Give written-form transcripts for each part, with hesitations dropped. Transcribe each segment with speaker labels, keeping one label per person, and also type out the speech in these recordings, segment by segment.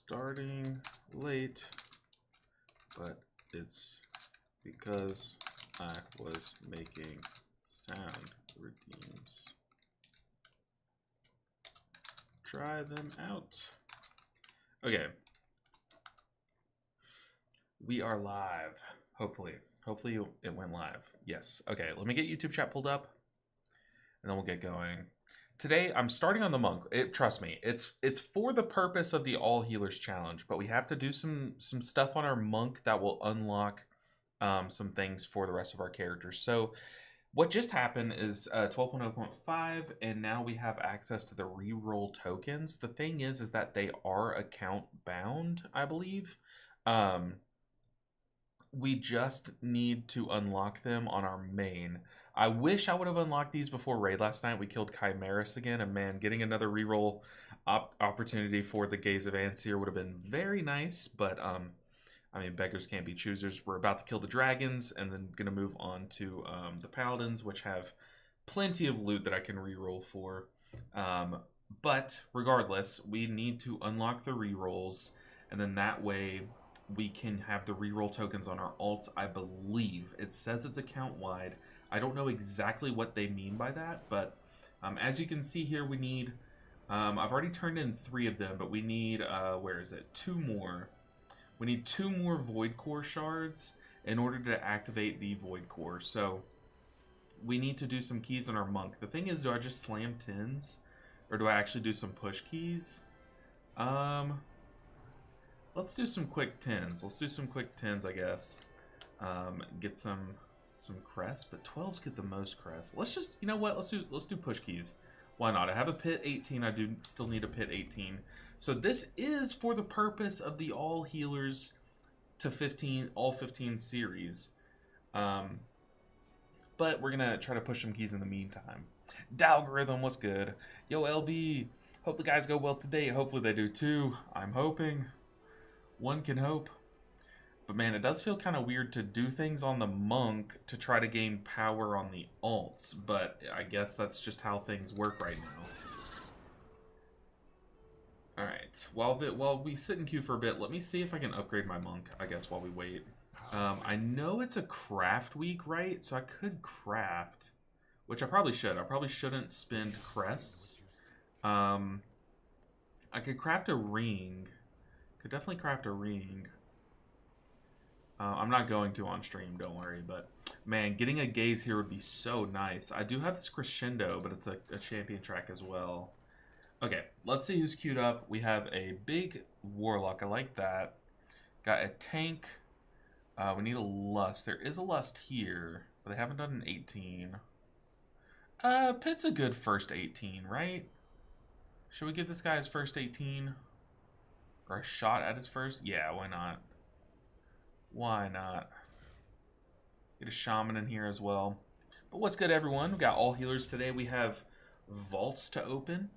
Speaker 1: starting late, but it's because I was making sound redeems. Try them out. Okay. We are live. Hopefully it went live. Yes. Okay, let me get YouTube chat pulled up and then we'll get going. Today I'm starting on the monk. Trust me, it's for the purpose of the all healers challenge, but we have to do some stuff on our monk that will unlock some things for the rest of our characters. So what just happened is 12.0.5, and now we have access to the reroll tokens. The thing is that they are account bound, I believe. We just need to unlock them on our main. I wish I would have unlocked these before raid last night. We killed Chimeras again, and man, getting another reroll opportunity for the Gaze of Ancir would have been very nice, but I mean, beggars can't be choosers. We're about to kill the dragons and then going to move on to the paladins, which have plenty of loot that I can reroll for. But regardless, we need to unlock the rerolls, and then that way we can have the reroll tokens on our alts, I believe. It says it's account-wide. I don't know exactly what they mean by that, but as you can see here, we need... I've already turned in 3 of them, but we need, where is it? 2 more. We need 2 more Void Core shards in order to activate the Void Core. So we need to do some keys on our monk. The thing is, do I just slam 10s? Or do I actually do some push keys? Let's do some quick 10s. Let's do some quick 10s, I guess. Get some crests, but 12s get the most crests. Let's just, you know what? Let's do push keys. Why not? I have a pit 18. I do still need a pit 18. So this is for the purpose of the all healers to 15, all 15 series. But we're gonna try to push some keys in the meantime. Dalgorithm, what's good? Yo, LB, hope the guys go well today. Hopefully they do too. I'm hoping. One can hope. But man, it does feel kind of weird to do things on the monk to try to gain power on the alts. But I guess that's just how things work right now. Alright, while we sit in queue for a bit, let me see if I can upgrade my monk, I guess, while we wait. I know it's a craft week, right? So I could craft, which I probably should. I probably shouldn't spend crests. I could craft a ring. Could definitely craft a ring. I'm not going to on stream, don't worry. But, man, getting a gaze here would be so nice. I do have this crescendo, but it's a champion track as well. Okay, let's see who's queued up. We have a big warlock. I like that. Got a tank. We need a lust. There is a lust here, but they haven't done an 18. Pit's a good first 18, right? Should we give this guy his first 18? Or a shot at his first? Yeah, why not? Why not? Get a shaman in here as well. But what's good, everyone? We got all healers today. We have vaults to open.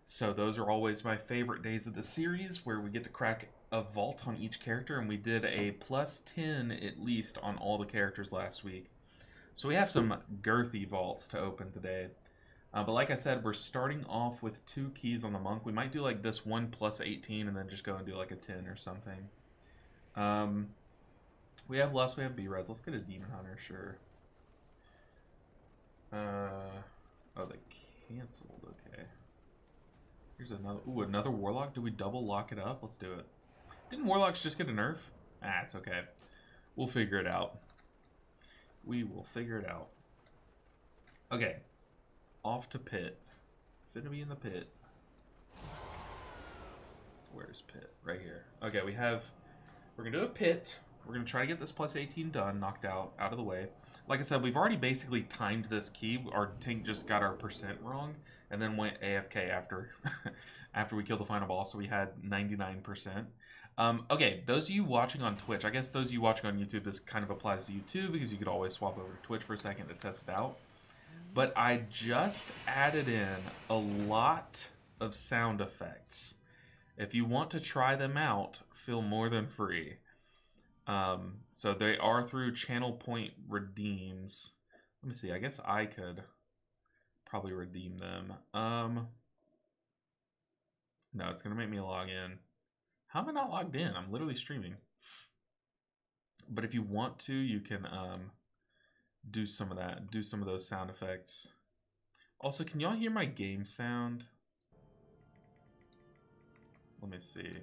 Speaker 1: So those are always my favorite days of the series, where we get to crack a vault on each character, and we did a plus 10 at least on all the characters last week. So we have some girthy vaults to open today. But like I said, we're starting off with 2 keys on the monk. We might do like this one plus 18 and then just go and do like a 10 or something. We have lust, we have B-Res. Let's get a demon hunter, sure. Oh, they canceled, okay. Here's another, ooh, another warlock. Do we double lock it up? Let's do it. Didn't warlocks just get a nerf? Ah, it's okay. We'll figure it out. We will figure it out. Okay. Off to pit. Finna be in the pit. Where's pit? Right here. Okay, we're gonna do a pit. We're gonna try to get this plus 18 done, knocked out of the way. Like I said, we've already basically timed this key. Our tank just got our percent wrong and then went AFK after after we killed the final boss, so we had 99%. Okay, those of you watching on Twitch, I guess those of you watching on YouTube, this kind of applies to you too, because you could always swap over to Twitch for a second to test it out. But I just added in a lot of sound effects. If you want to try them out, feel more than free. So they are through channel point redeems. Let me see, I guess I could probably redeem them. No, it's gonna make me log in. How am I not logged in? I'm literally streaming. But if you want to, you can do some of that. Do some of those sound effects. Also, can y'all hear my game sound? Let me see.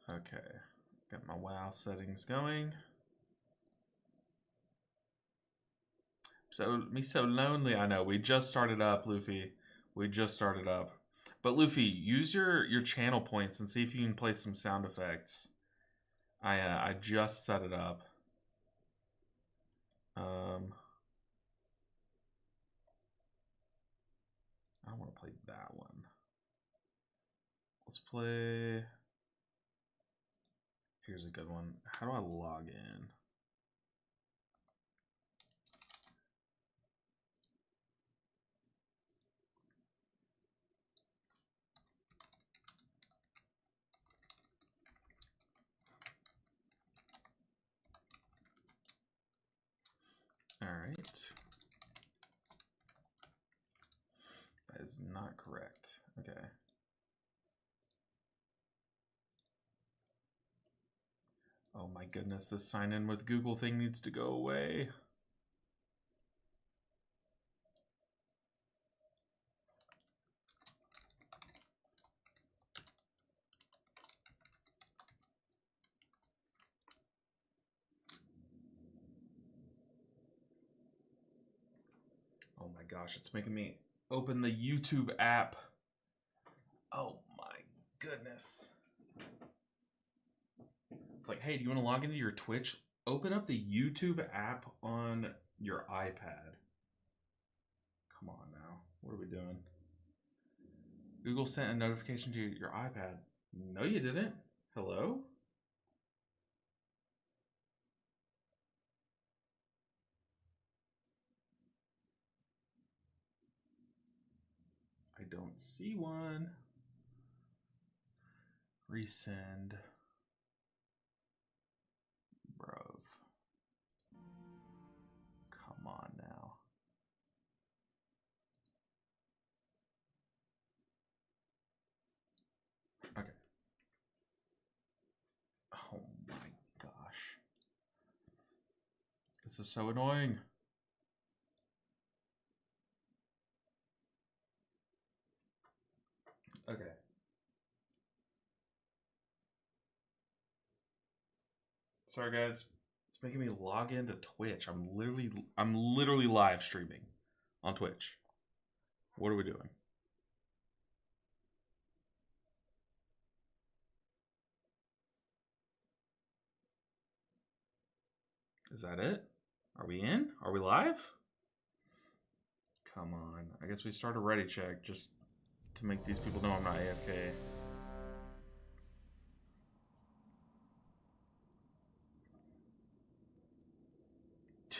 Speaker 1: Okay, got my WoW settings going. So lonely. I know. We just started up, Luffy. We just started up. But Luffy, use your channel points and see if you can play some sound effects. I just set it up. I don't want to play that one. Let's play. Here's a good one. How do I log in? All right. That is not correct. Okay. Oh my goodness, this sign in with Google thing needs to go away. Oh my gosh, it's making me open the YouTube app. Oh my goodness. It's like, hey, do you want to log into your Twitch? Open up the YouTube app on your iPad. Come on now. What are we doing? Google sent a notification to your iPad. No, you didn't. Hello? I don't see one. Resend. Bruv. Come on now. Okay. Oh my gosh. This is so annoying. Okay. Sorry guys. It's making me log into Twitch. I'm literally live streaming on Twitch. What are we doing? Is that it? Are we in? Are we live? Come on. I guess we start a ready check just to make these people know I'm not AFK.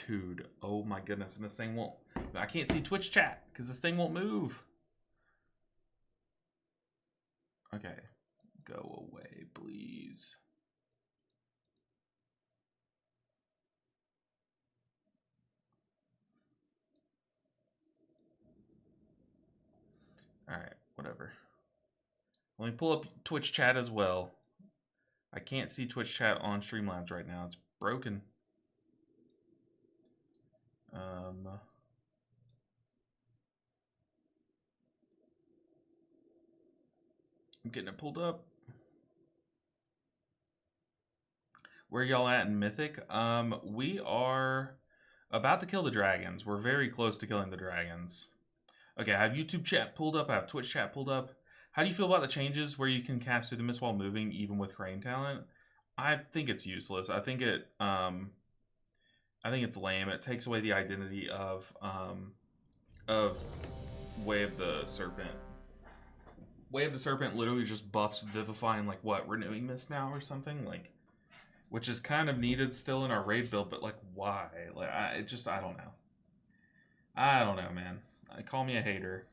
Speaker 1: Dude, oh my goodness. And this thing won't... I can't see Twitch chat because this thing won't move. Okay. Go away, please. Alright, whatever. Let me pull up Twitch chat as well. I can't see Twitch chat on Streamlabs right now. It's broken. I'm getting it pulled up. Where y'all at in Mythic? We are about to kill the dragons. We're very close to killing the dragons. Okay, I have YouTube chat pulled up. I have Twitch chat pulled up. How do you feel about the changes where you can cast through the mist while moving, even with crane talent? I think it's useless. I think it's lame. It takes away the identity of Way of the Serpent. Way of the Serpent literally just buffs Vivifying, like what, Renewing Mist now or something, like, which is kind of needed still in our raid build, but like why? Like I don't know. I don't know, man. Call me a hater.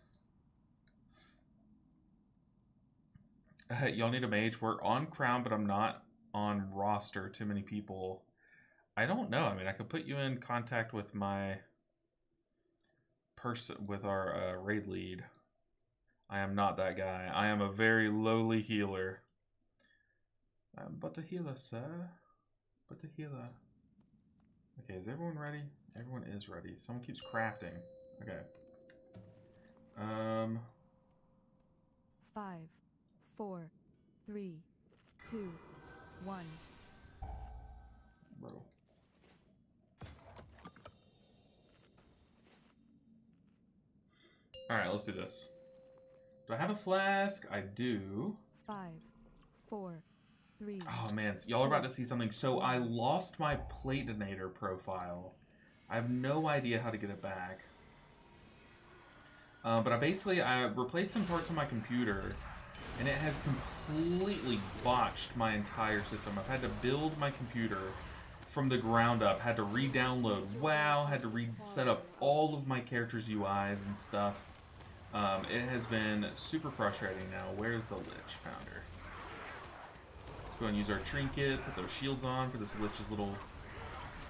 Speaker 1: Y'all need a mage. We're on Crown, but I'm not on roster. Too many people. I don't know. I mean, I could put you in contact with my person, with our raid lead. I am not that guy. I am a very lowly healer. I'm but a healer, sir. But a healer. Okay, is everyone ready? Everyone is ready. Someone keeps crafting. Okay.
Speaker 2: 5, 4, 3, 2, 1.
Speaker 1: Bro. Alright, let's do this. Do I have a flask? I do.
Speaker 2: 5, 4, 3.
Speaker 1: Oh man, y'all are about to see something. So I lost my Platinator profile. I have no idea how to get it back. But I replaced some parts of my computer, and it has completely botched my entire system. I've had to build my computer from the ground up, had to re-download WoW, had to reset up all of my characters' UIs and stuff. It has been super frustrating now. Where's the Lich? Found her. Let's go and use our trinket, put those shields on for this Lich's little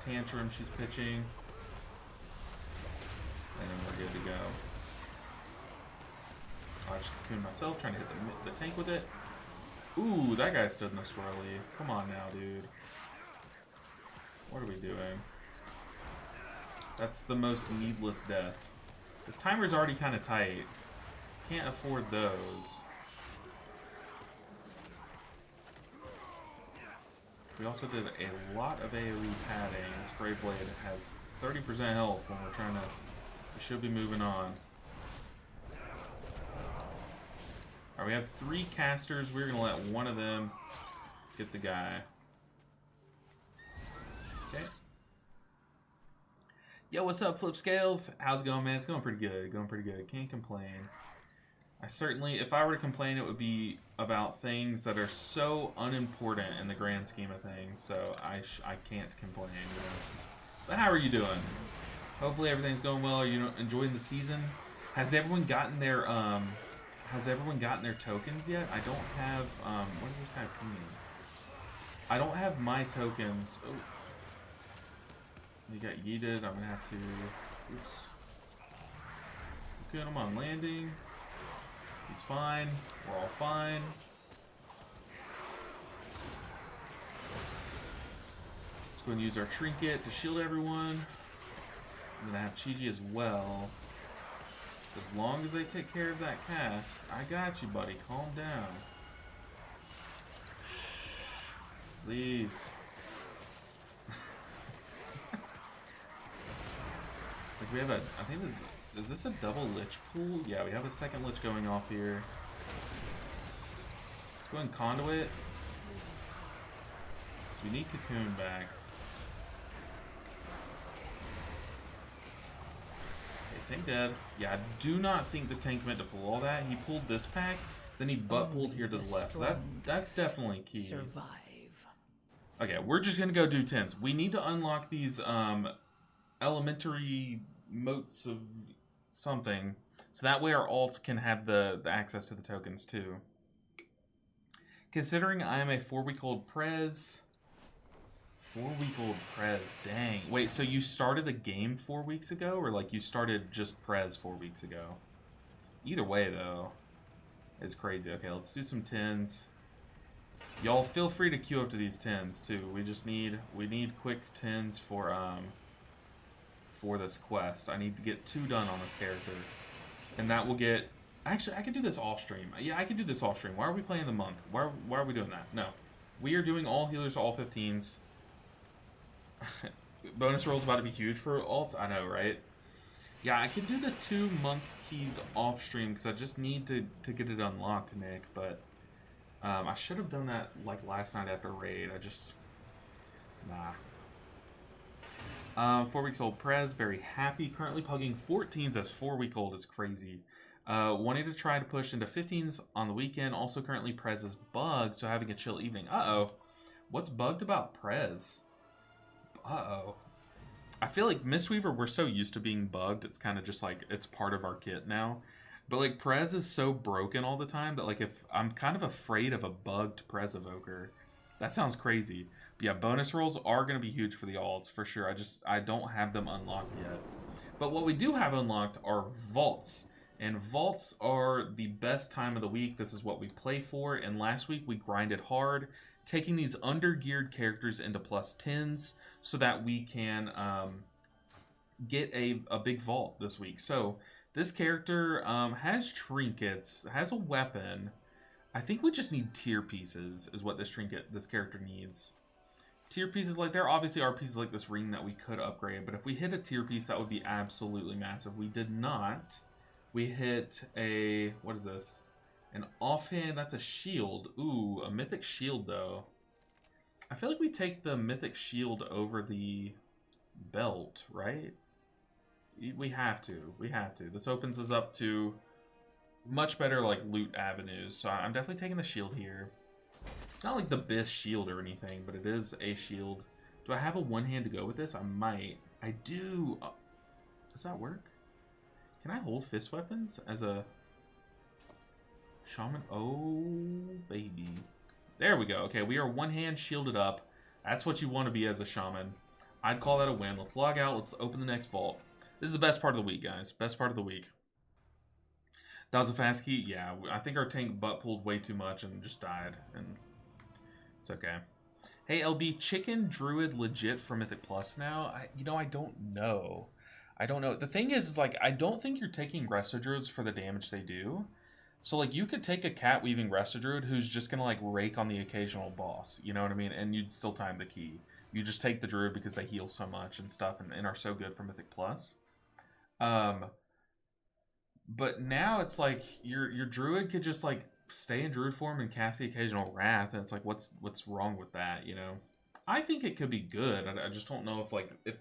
Speaker 1: tantrum she's pitching. And then we're good to go. I just cocoon myself, trying to hit the tank with it. Ooh, that guy stood in the swirly. Come on now, dude. What are we doing? That's the most needless death. This timer's already kind of tight. Can't afford those. We also did a lot of AoE padding. Spray Blade has 30% health when we're trying to... We should be moving on. Alright, we have 3 casters. We're going to let one of them get the guy. Okay. Yo, what's up, Flip Scales? How's it going, man? It's going pretty good. Going pretty good. Can't complain. I certainly, if I were to complain, it would be about things that are so unimportant in the grand scheme of things. So I can't complain. You know? But how are you doing? Hopefully everything's going well. Are you enjoying the season? Has everyone gotten their tokens yet? I don't have what does this guy mean? I don't have my tokens. Oh. You got yeeted. I'm gonna have to oops. Good, I'm on landing. He's fine. We're all fine. Let's go and use our trinket to shield everyone. I'm gonna have Chi-Ji as well. As long as they take care of that cast, I got you, buddy. Calm down. Please. Like we have a, I think this, is this a double Lich pool? Yeah, we have a second Lich going off here. Let's go and Conduit. So we need Cocoon back. Tank dead. Yeah, I do not think the tank meant to pull all that. He pulled this pack, then he butt pulled here to the left. So that's definitely key.
Speaker 3: Survive.
Speaker 1: Okay, we're just gonna go do 10s. We need to unlock these elementary motes of something, so that way our alts can have the access to the tokens too. Considering I am a 4-week-old Prez. 4-week-old Prez, dang. Wait, so you started the game 4 weeks ago, or like you started just Prez 4 weeks ago? Either way, though, is crazy. Okay, let's do some 10s. Y'all feel free to queue up to these 10s too. We need quick 10s for this quest. I need to get 2 done on this character, and that will get. Actually, I can do this off stream. Yeah, I can do this off stream. Why are we playing the monk? Why are we doing that? No, we are doing all healers, all 15s. Bonus roll's about to be huge for alts. I know, right? Yeah, I can do the 2 monk keys off stream because I just need to get it unlocked, Nick. But I should have done that like last night after raid. I just nah. 4 weeks old Prez, very happy. Currently pugging 14s as 4-week-old is crazy. Wanting to try to push into 15s on the weekend. Also currently Prez is bugged, so having a chill evening. Uh-oh. What's bugged about Prez? Uh-oh. I feel like Mistweaver, we're so used to being bugged, it's kind of just like, it's part of our kit now. But like, Prez is so broken all the time that like, if I'm kind of afraid of a bugged Prez Evoker. That sounds crazy. But yeah, bonus rolls are going to be huge for the alts for sure. I don't have them unlocked yet. But what we do have unlocked are vaults. And vaults are the best time of the week. This is what we play for. And last week we grinded hard, taking these under-geared characters into plus 10s so that we can get a big vault this week. So this character has trinkets, has a weapon. I think we just need tier pieces is what this character needs. Tier pieces, like there obviously are pieces like this ring that we could upgrade, but if we hit a tier piece, that would be absolutely massive. We did not. We hit a, what is this? An offhand, that's a shield. Ooh, a mythic shield though. I feel like we take the mythic shield over the belt, right? We have to. We have to. This opens us up to much better like loot avenues. So I'm definitely taking the shield here. It's not like the best shield or anything, but it is a shield. Do I have a one hand to go with this? I might. I do. Does that work? Can I hold fist weapons as a shaman? Oh, baby. There we go. Okay, we are one hand shielded up. That's what you want to be as a shaman. I'd call that a win. Let's log out. Let's open the next vault. This is the best part of the week, guys. Best part of the week. That was a fast key? Yeah, I think our tank butt pulled way too much and just died. And it's okay. Hey, LB, Chicken Druid legit for Mythic Plus now? I don't know. I don't know. The thing is like, I don't think you're taking Resto Druids for the damage they do. So, like, you could take a Cat Weaving Resto Druid who's just going to, like, rake on the occasional boss. You know what I mean? And you'd still time the key. You just take the Druid because they heal so much and stuff and are so good for Mythic Plus. But now it's like your Druid could just, like, stay in Druid form and cast the occasional Wrath. And it's like, what's wrong with that, you know? I think it could be good. I just don't know if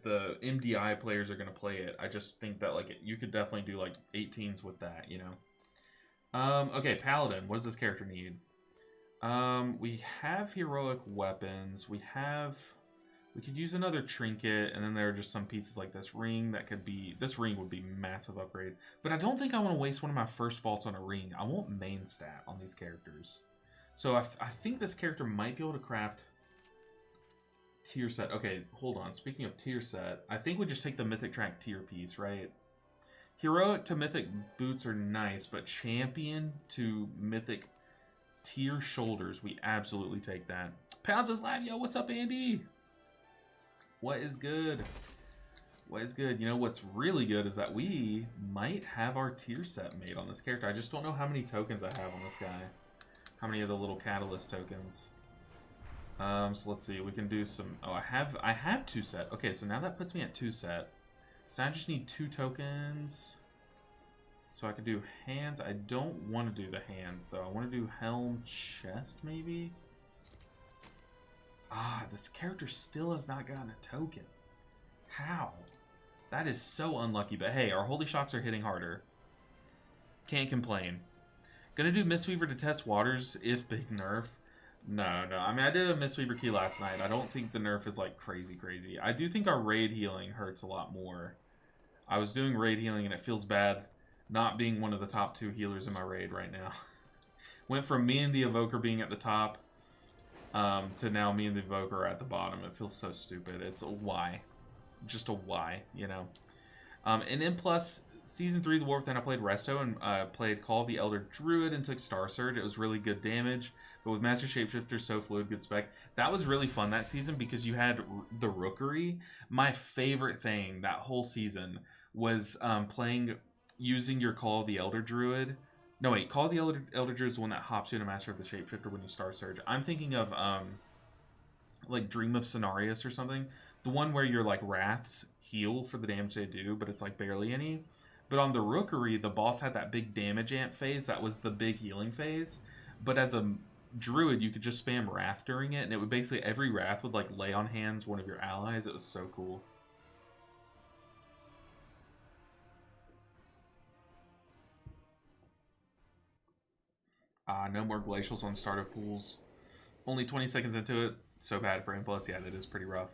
Speaker 1: the MDI players are going to play it. I just think that, like, you could definitely do, like, 18s with that, you know? Okay, Paladin. What does this character need? We have heroic weapons. We could use another trinket, and then there are just some pieces like this ring that could be... This ring would be massive upgrade. But I don't think I want to waste one of my first vaults on a ring. I want main stat on these characters. So I think this character might be able to craft tier set. Okay, hold on. Speaking of tier set, I think we just take the Mythic track tier piece, right? Heroic to Mythic boots are nice, but Champion to Mythic tier shoulders, we absolutely take that. Pounds is live, yo, what's up, Andy? What is good? What is good? You know, what's really good is that we might have our tier set made on this character. I just don't know how many tokens I have on this guy. How many of the little catalyst tokens. So let's see, we can do some... Oh, I have 2 set. Okay, so now that puts me at 2 set. So I just need 2 tokens. So I could do hands. I don't want to do the hands, though. I want to do helm, chest, maybe? Ah, this character still has not gotten a token. How? That is so unlucky. But hey, our holy shocks are hitting harder. Can't complain. Gonna do Mistweaver to test waters if big nerf. No. I mean, I did a Mistweaver key last night. I don't think the nerf is, like, crazy. I do think our raid healing hurts a lot more. I was doing raid healing, and it feels bad not being one of the top 2 healers in my raid right now. Went from me and the Evoker being at the top to now me and the Evoker are at the bottom. It feels so stupid. It's a why. Just a why, you know. And then plus... Season 3 of The War Within, I played Resto and played Call of the Elder Druid and took Star Surge. It was really good damage, but with Master Shapeshifter, so fluid, good spec. That was really fun that season because you had the Rookery. My favorite thing that whole season was using your Call of the Elder Druid. No, wait, Call of the Elder Druid is the one that hops you into Master of the Shapeshifter when you Star Surge. I'm thinking of, like, Dream of Cenarius or something. The one where your, like, Wraths heal for the damage they do, but it's, like, barely any. But on the Rookery, the boss had that big damage amp phase. That was the big healing phase. But as a druid, you could just spam Wrath during it. And it would basically, every Wrath would like lay on hands one of your allies. It was so cool. No more glacials on starter pools. Only 20 seconds into it. So bad for M+. Yeah, that is pretty rough.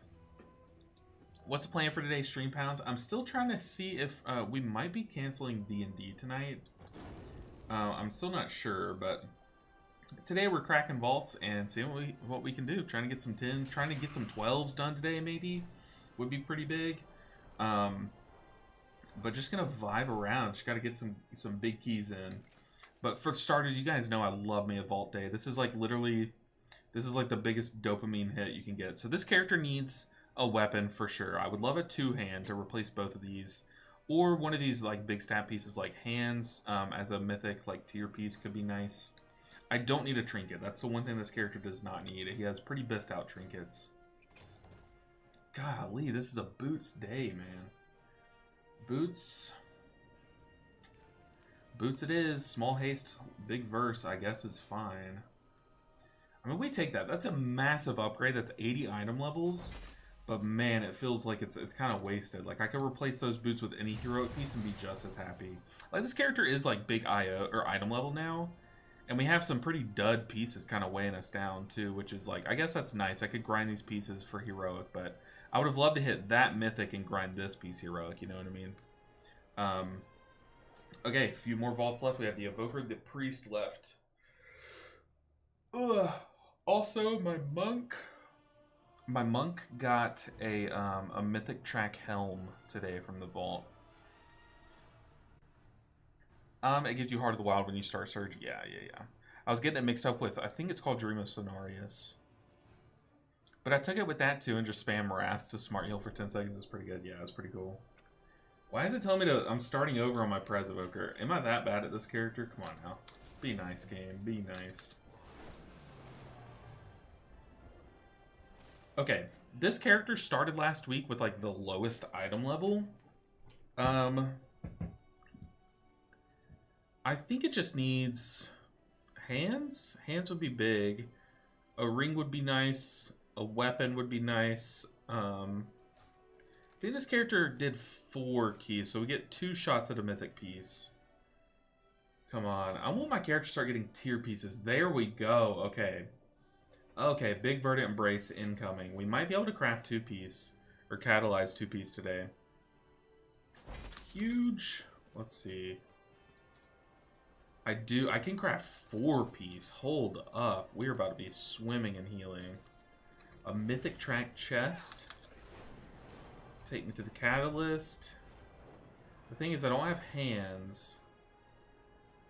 Speaker 1: What's the plan for today's stream, Pounds? I'm still trying to see if we might be canceling D&D tonight. I'm still not sure, but today we're cracking vaults and seeing what we can do. Trying to get some 10s, trying to get some 12s done today maybe would be pretty big. But just gonna vibe around. Just gotta get some big keys in. But for starters, you guys know I love me a vault day. This is like literally, this is like the biggest dopamine hit you can get. So this character needs a weapon for sure. I would love a 2-hand to replace both of these. Or one of these like big stat pieces like hands as a mythic like tier piece could be nice. I don't need a trinket. That's the one thing this character does not need. He has pretty best out trinkets. Golly, this is a boots day, man. Boots. Boots it is. Small haste, big verse, I guess is fine. I mean, we take that. That's a massive upgrade. That's 80 item levels. But man, it feels like it's kind of wasted. Like I could replace those boots with any heroic piece and be just as happy. Like this character is like big IO or item level now. And we have some pretty dud pieces kind of weighing us down too, which is like, I guess that's nice. I could grind these pieces for heroic, but I would have loved to hit that mythic and grind this piece heroic, you know what I mean? Okay, a few more vaults left. We have the Evoker, the Priest left. Ugh. Also, my monk got a Mythic track helm today from the vault. It gives you Heart of the Wild when you start Surge. Yeah. I was getting it mixed up with, I think it's called Dream of Cenarius. But I took it with that too and just spam Wraths to smart heal for 10 seconds. It's pretty good. Yeah, it's pretty cool. Why is it telling me to... I'm starting over on my Prez Evoker. Am I that bad at this character? Come on now. Be nice, game. Be nice. Okay. This character started last week with, like, the lowest item level. I think it just needs... hands? Hands would be big. A ring would be nice. A weapon would be nice. I think this character did 4 keys, so we get 2 shots at a mythic piece. Come on. I want my character to start getting tier pieces. There we go. Okay. Okay, big Verdant Embrace incoming. We might be able to craft 2-piece, or catalyze 2-piece today. Huge. Let's see. I can craft 4-piece. Hold up. We're about to be swimming in healing. A Mythic track chest. Take me to the catalyst. The thing is, I don't have hands.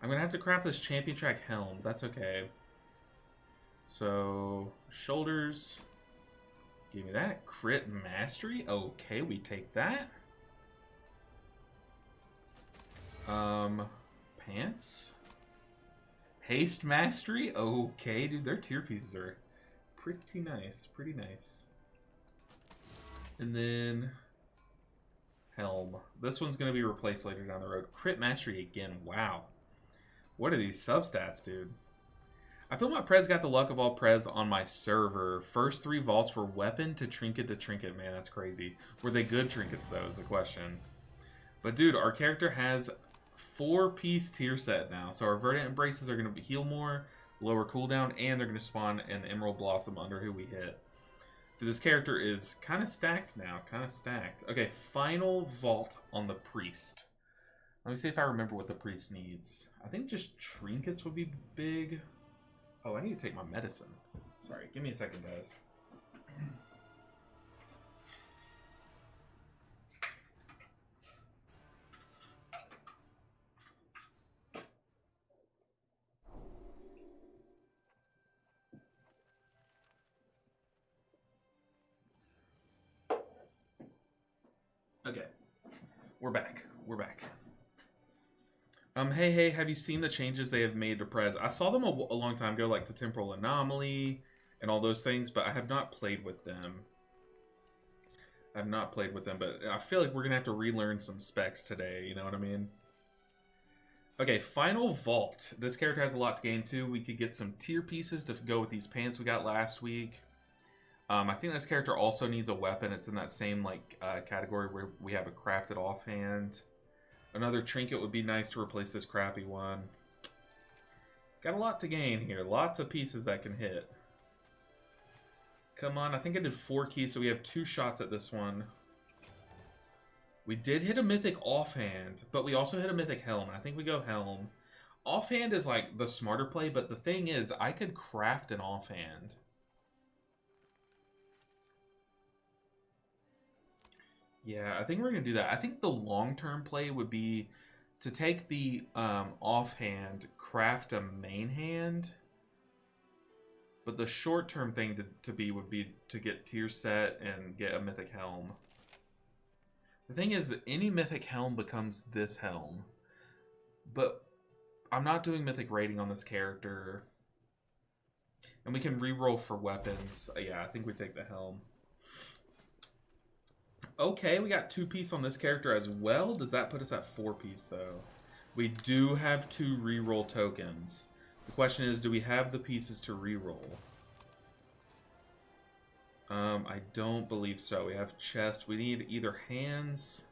Speaker 1: I'm going to have to craft this champion track helm. That's okay. So, shoulders. Give me that. Crit mastery. Okay, we take that. Pants. Haste mastery. Okay, dude, their tier pieces are pretty nice. Pretty nice. And then... helm. This one's going to be replaced later down the road. Crit mastery again. Wow. What are these substats, dude? I feel my Prez got the luck of all Prez on my server. First 3 vaults were weapon to trinket to trinket. Man, that's crazy. Were they good trinkets, though, is the question. But, dude, our character has 4-piece tier set now. So our Verdant Embraces are going to heal more, lower cooldown, and they're going to spawn an Emerald Blossom under who we hit. Dude, this character is kind of stacked now. Kind of stacked. Okay, final vault on the Priest. Let me see if I remember what the Priest needs. I think just trinkets would be big. Oh, I need to take my medicine. Sorry, give me a second, guys. Okay, we're back. We're back. Hey, have you seen the changes they have made to Prez? I saw them a long time ago, like to Temporal Anomaly and all those things, but I have not played with them. But I feel like we're going to have to relearn some specs today, you know what I mean? Okay, final vault. This character has a lot to gain too. We could get some tier pieces to go with these pants we got last week. I think this character also needs a weapon. It's in that same like category where we have a crafted offhand. Another trinket would be nice to replace this crappy one. Got a lot to gain here. Lots of pieces that can hit. Come on, I think I did 4 keys, so we have 2 shots at this one. We did hit a mythic offhand, but we also hit a mythic helm. I think we go helm. Offhand is like the smarter play, but the thing is, I could craft an offhand. Yeah, I think we're going to do that. I think the long-term play would be to take the offhand, craft a main hand. But the short-term thing would be to get tier set and get a Mythic Helm. The thing is, any Mythic Helm becomes this Helm. But I'm not doing Mythic rating on this character. And we can reroll for weapons. Yeah, I think we take the Helm. Okay, we got 2-piece on this character as well. Does that put us at 4-piece, though? We do have 2 reroll tokens. The question is, do we have the pieces to reroll? I don't believe so. We have chest. We need either hands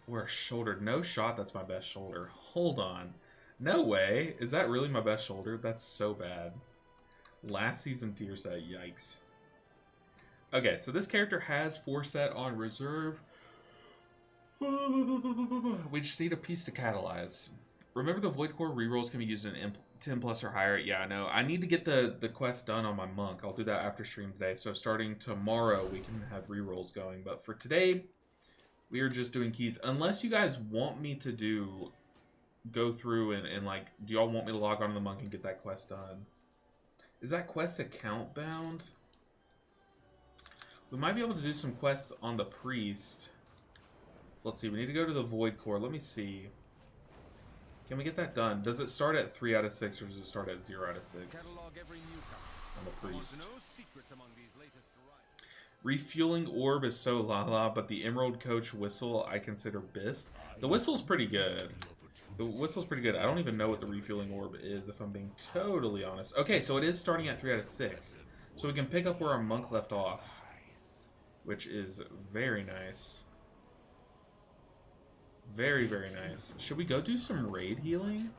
Speaker 1: or a shoulder. No shot, that's my best shoulder. Hold on. No way. Is that really my best shoulder? That's so bad. Last season tier set. Yikes. Okay, so this character has 4 set on reserve. We just need a piece to catalyze. Remember, the Void Core rerolls can be used in 10 plus or higher. Yeah, I know. I need to get the quest done on my monk. I'll do that after stream today. So starting tomorrow, we can have rerolls going. But for today, we are just doing keys. Unless you guys want me to go through and like, do y'all want me to log on to the monk and get that quest done? Is that quest account bound? We might be able to do some quests on the priest. So let's see. We need to go to the Void Core. Let me see. Can we get that done? Does it start at 3 out of 6 or does it start at 0 out of 6? On the priest. Refueling orb is so la-la, but the Emerald Coach whistle I consider best. The whistle's pretty good. The whistle's pretty good. I don't even know what the refueling orb is, if I'm being totally honest. Okay, so it is starting at 3 out of 6. So we can pick up where our monk left off, which is very nice. Very, very nice. Should we go do some raid healing?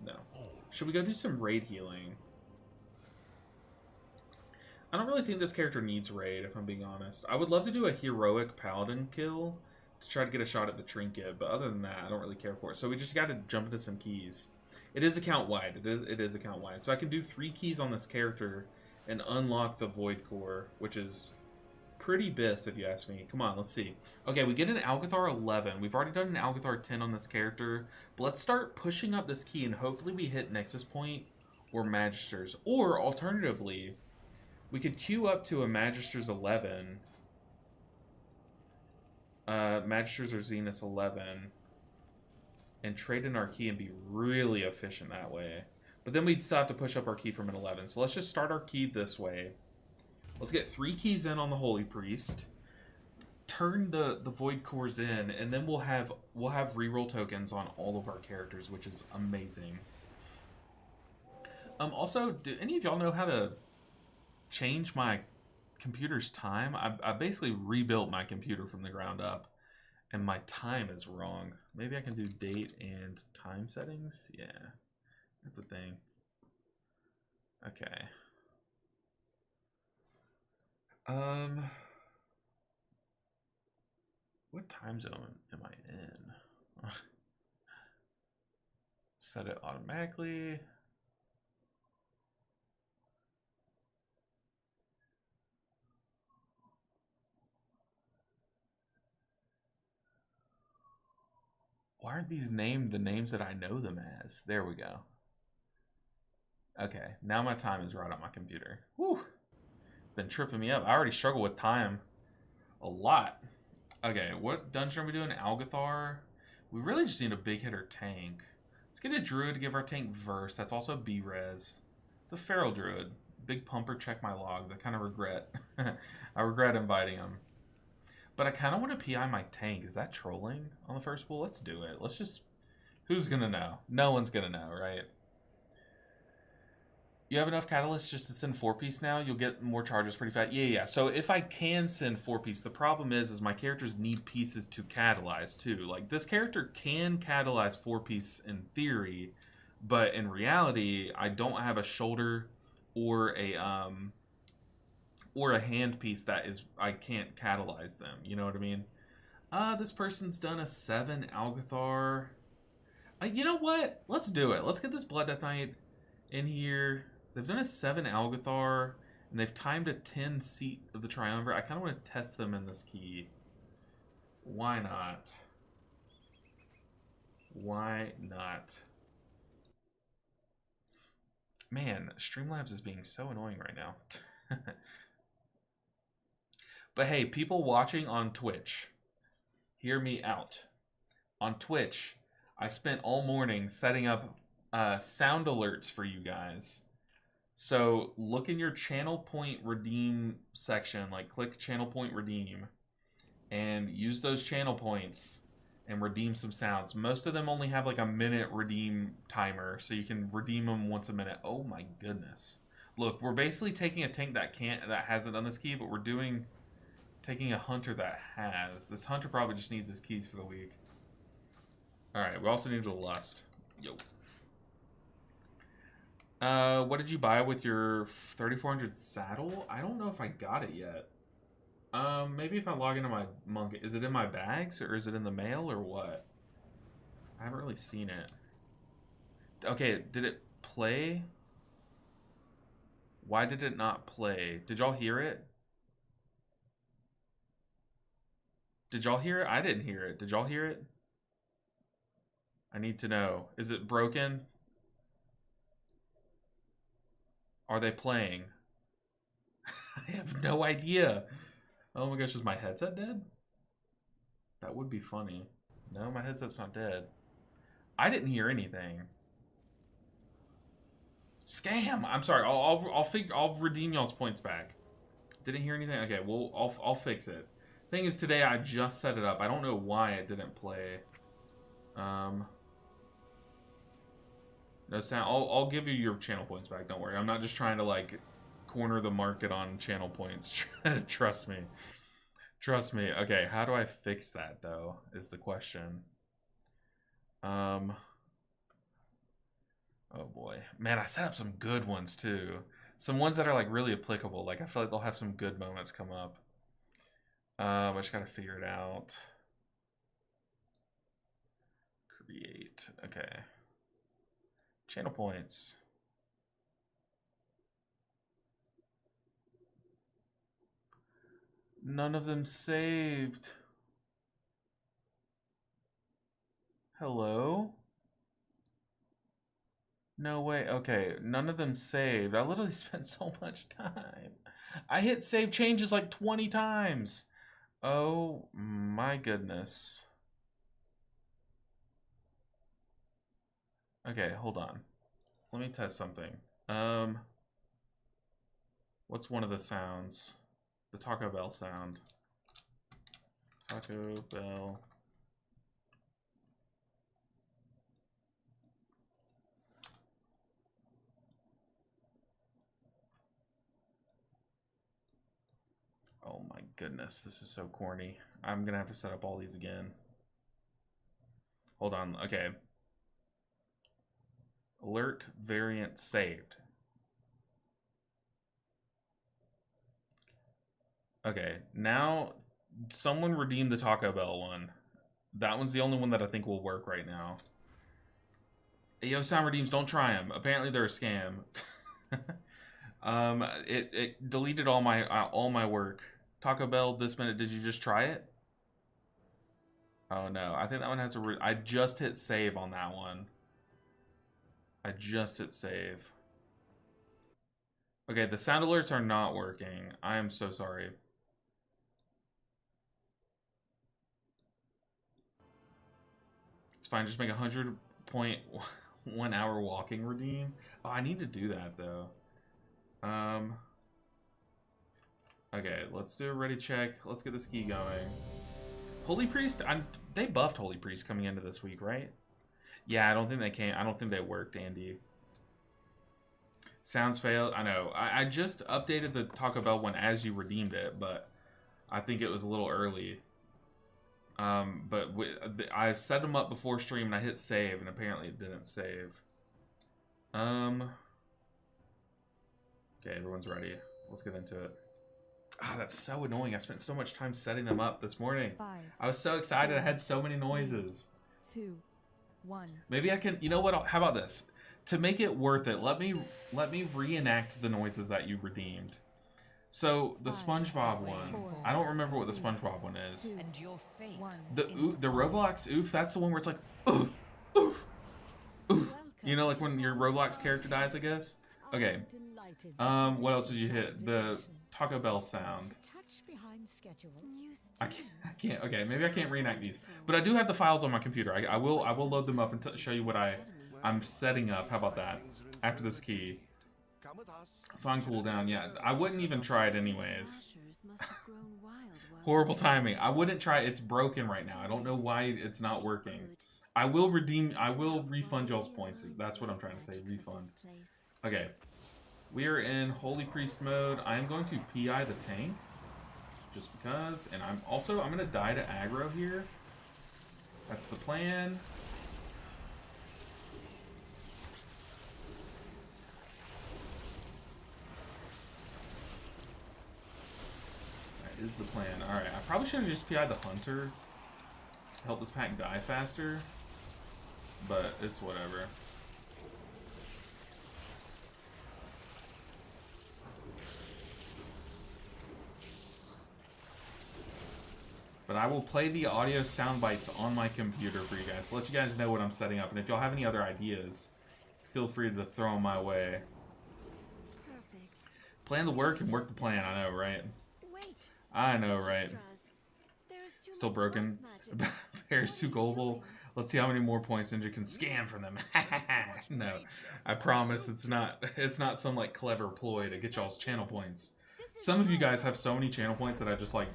Speaker 1: No. Should we go do some raid healing? I don't really think this character needs raid, if I'm being honest. I would love to do a heroic paladin kill to try to get a shot at the trinket, but other than that, I don't really care for it. So we just got to jump into some keys. It is account wide. It is account wide. So I can do 3 keys on this character and unlock the Void Core, which is pretty bis, if you ask me. Come on, let's see. Okay, we get an Alcathar 11. We've already done an Alcathar 10 on this character. But let's start pushing up this key, and hopefully we hit Nexus Point or Magisters. Or, alternatively, we could queue up to a Magisters 11. Magisters or Zenith 11. And trade in our key and be really efficient that way. But then we'd still have to push up our key from an 11. So let's just start our key this way. Let's get 3 keys in on the Holy Priest. Turn the Void Cores in, and then we'll have reroll tokens on all of our characters, which is amazing. Also, do any of y'all know how to change my computer's time? I basically rebuilt my computer from the ground up, and my time is wrong. Maybe I can do date and time settings? Yeah, that's a thing. Okay. What time zone am I in? Set it automatically. Why aren't these named the names that I know them as? There we go. Okay, now my time is right on my computer. Whew. Been tripping me up. I already struggle with time a lot. Okay, what dungeon are we doing? Algathar. We really just need a big hitter tank. Let's get a druid to give our tank verse. That's also B-res. It's a feral druid. Big pumper, check my logs. I kind of regret. I regret inviting him. But I kind of want to PI my tank. Is that trolling on the first pool? Let's do it. Let's just... Who's going to know? No one's going to know, right? You have enough catalysts just to send 4-piece now? You'll get more charges pretty fast. Yeah. So if I can send 4-piece, the problem is my characters need pieces to catalyze too. Like, this character can catalyze 4-piece in theory, but in reality, I don't have a shoulder or a hand piece that is... I can't catalyze them. You know what I mean? This person's done a 7 Algathar. You know what? Let's do it. Let's get this Blood Death Knight in here. They've done a 7 Algathar, and they've timed a 10 seat of the Triumvirate. I kind of want to test them in this key. Why not? Why not? Man, Streamlabs is being so annoying right now. But hey, people watching on Twitch, hear me out. On Twitch, I spent all morning setting up sound alerts for you guys. So look in your channel point redeem section, like click channel point redeem, and use those channel points and redeem some sounds. Most of them only have like a minute redeem timer, so you can redeem them once a minute. Oh my goodness. Look, we're basically taking a tank that hasn't done this key, but we're taking a hunter that has. This hunter probably just needs his keys for the week. Alright, we also need a lust. Yo. What did you buy with your 3400 saddle? I don't know if I got it yet. Maybe if I log into my monk, is it in my bags or is it in the mail or what? I haven't really seen it. Okay, did it play? Why did it not play? Did y'all hear it? Did y'all hear it? I didn't hear it. Did y'all hear it? I need to know. Is it broken? Are they playing? I have no idea. Oh my gosh, is my headset dead? That would be funny. No, my headset's not dead. I didn't hear anything. Scam! I'm sorry. I'll redeem y'all's points back. Didn't hear anything. Okay, well I'll fix it. Thing is, today I just set it up. I don't know why it didn't play. No sound. I'll give you your channel points back. Don't worry. I'm not just trying to like corner the market on channel points. Trust me. Trust me. Okay, how do I fix that though? Is the question. Oh boy, man, I set up some good ones too. Some ones that are like really applicable. Like I feel like they'll have some good moments come up. I just gotta figure it out. Create. Okay. Channel points. None of them saved. Hello? No way. Okay, none of them saved. I literally spent so much time. I hit save changes like 20 times. Oh my goodness. Okay, hold on. Let me test something. What's one of the sounds? The Taco Bell sound. Taco Bell. Oh my goodness, this is so corny. I'm gonna have to set up all these again. Hold on, okay. Alert variant saved. Okay, now someone redeemed the Taco Bell one. That one's the only one that I think will work right now. Yo, sound redeems, don't try them. Apparently they're a scam. It deleted all my work. Taco Bell this minute, did you just try it? Oh no, I think that one has a I just hit save on that one. I just hit save. Okay, the sound alerts are not working. I am so sorry. It's fine, just make 100.1 hour walking redeem. Oh, I need to do that though. Okay, let's do a ready check. Let's get this key going. Holy Priest, they buffed Holy Priest coming into this week, right? Yeah, I don't think they came. I don't think they worked, Andy. Sounds failed. I know. I just updated the Taco Bell one as you redeemed it, but I think it was a little early. But I set them up before stream and I hit save, and apparently it didn't save. Okay, everyone's ready. Let's get into it. Ah, that's so annoying. I spent so much time setting them up this morning.
Speaker 2: 5,
Speaker 1: I was so excited. I had so many noises.
Speaker 2: 2, 1.
Speaker 1: Maybe I can. You know what? How about this? To make it worth it, let me reenact the noises that you redeemed. So the SpongeBob one, I don't remember what the SpongeBob one is.
Speaker 2: And
Speaker 3: your fate.
Speaker 1: The Roblox oof, that's the one where it's like oof, oof, oof. You know, like when your Roblox character dies, I guess. Okay. What else did you hit? The Taco Bell sound. I can't. Okay, maybe I can't reenact these, but I do have the files on my computer. I will load them up and show you what I'm setting up. How about that? After this key. Song cooldown, yeah. I wouldn't even try it anyways. Horrible timing. I wouldn't try it. It's broken right now. I don't know why it's not working. I will refund y'all's points. That's what I'm trying to say. Refund. Okay. We are in Holy Priest mode. I am going to PI the tank. Just because. And I'm going to die to aggro here. That's the plan. Is the plan. Alright, I probably should have just PI'd the Hunter to help this pack die faster, but it's whatever. But I will play the audio sound bites on my computer for you guys, to let you guys know what I'm setting up, and if y'all have any other ideas, feel free to throw them my way. Plan the work and work the plan, I know, right? I know, right? Still broken. Bear's too gullible. Let's see how many more points Ninja can scam from them. No, I promise it's not some like clever ploy to get y'all's channel points. Some of you guys have so many channel points that I just like.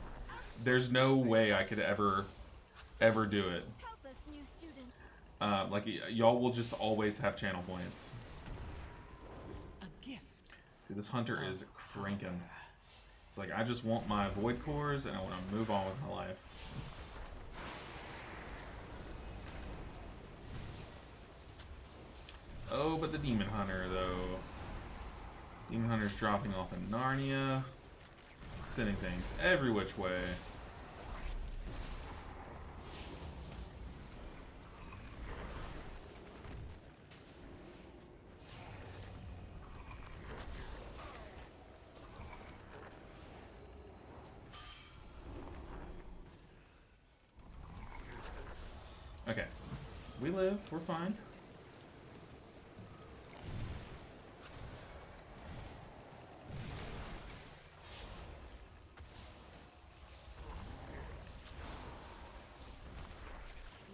Speaker 1: There's no way I could ever do it. Like y'all will just always have channel points. Dude, this Hunter is cranking. It's like, I just want my Void Cores, and I want to move on with my life. Oh, but the Demon Hunter, though. Demon Hunter's dropping off in Narnia. Sending things every which way. Okay, we live, we're fine.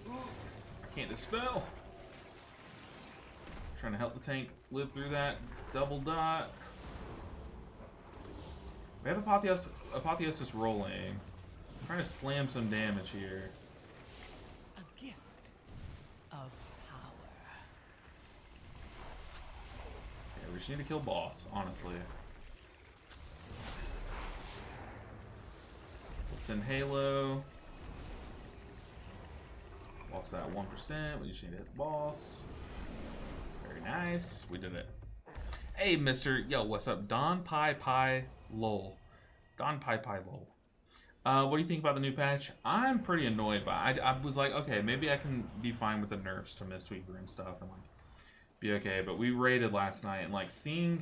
Speaker 1: I can't dispel. Trying to help the tank live through that double dot. We have Apotheosis rolling. Trying to slam some damage here. We just need to kill boss, honestly. Let's send Halo. Boss at 1%. We just need to hit the boss. Very nice. We did it. Hey, Mr. Yo, what's up? Don Pi Lol. Don Pi Lol. What do you think about the new patch? I'm pretty annoyed by it. I was like, okay, maybe I can be fine with the nerfs to Mistweaver and stuff and like be okay, but we raided last night and like seeing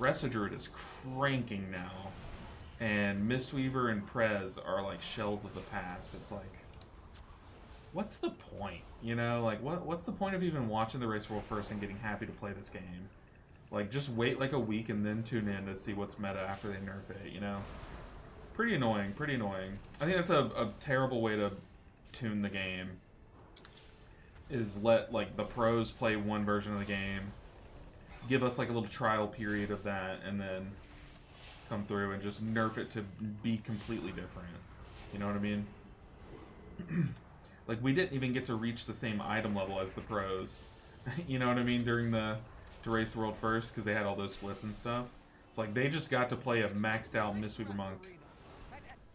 Speaker 1: Residruid is cranking now and Mistweaver and Prez are like shells of the past. It's like, what's the point? You know, like what's the point of even watching the Race World first and getting happy to play this game? Like just wait like a week and then tune in to see what's meta after they nerf it, you know? Pretty annoying, pretty annoying. I think that's a terrible way to tune the game. Is let like the pros play one version of the game, give us like a little trial period of that, and then come through and just nerf it to be completely different. You know what I mean? Like we didn't even get to reach the same item level as the pros. You know what I mean? During to Race the World first, because they had all those splits and stuff. It's like they just got to play a maxed out Mistweaver Monk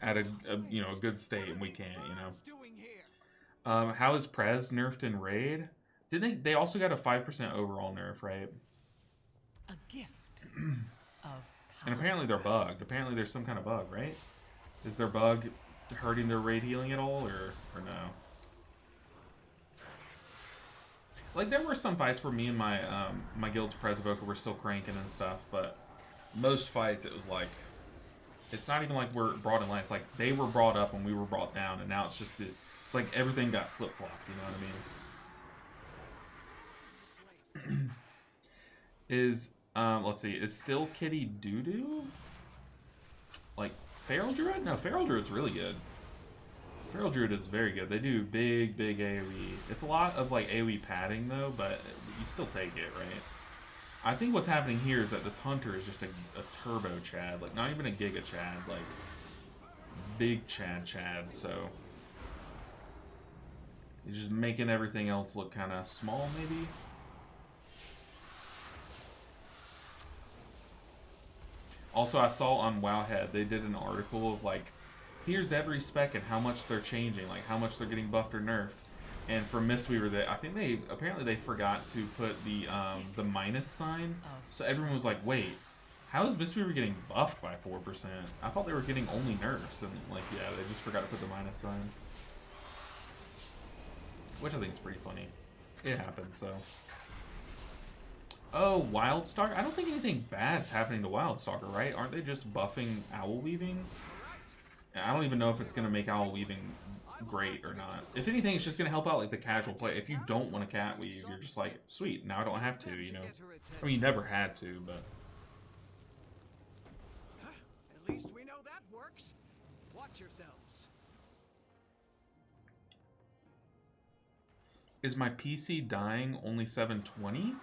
Speaker 1: at a you know, a good state, and we can't. You know. How is Prez nerfed in Raid? Didn't they also got a 5% overall nerf, right?
Speaker 3: A gift of
Speaker 1: And apparently they're bugged. Apparently there's some kind of bug, right? Is their bug hurting their raid healing at all, or no? Like, there were some fights where me and my my guild's Pres Evoker were still cranking and stuff, but most fights it was like, it's not even like we're brought in line. It's like they were brought up and we were brought down, and now it's just it's like everything got flip-flopped, you know what I mean? Is let's see, is still Kitty Doodoo? Like Feral Druid? No, Feral Druid's really good. Feral Druid is very good. They do big AoE. It's a lot of like AoE padding though, but you still take it, right? I think what's happening here is that this Hunter is just a turbo Chad, like not even a Giga Chad, like big Chad, so he's just making everything else look kind of small, maybe? Also, I saw on Wowhead, they did an article of like, here's every spec and how much they're changing, like how much they're getting buffed or nerfed. And for Mistweaver, I think apparently they forgot to put the minus sign. So everyone was like, wait, how is Mistweaver getting buffed by 4%? I thought they were getting only nerfs, and like, yeah, they just forgot to put the minus sign. Which I think is pretty funny. It happens, so. Oh, Wildstalker? I don't think anything bad's happening to Wildstalker, right? Aren't they just buffing Owl Weaving? I don't even know if it's going to make Owl Weaving great or not. If anything, it's just going to help out like the casual play. If you don't want to cat weave, you're just like, sweet, now I don't have to, you know? I mean, you never had to, but...
Speaker 3: At least we know that works. Watch yourselves.
Speaker 1: Is my PC dying only 720?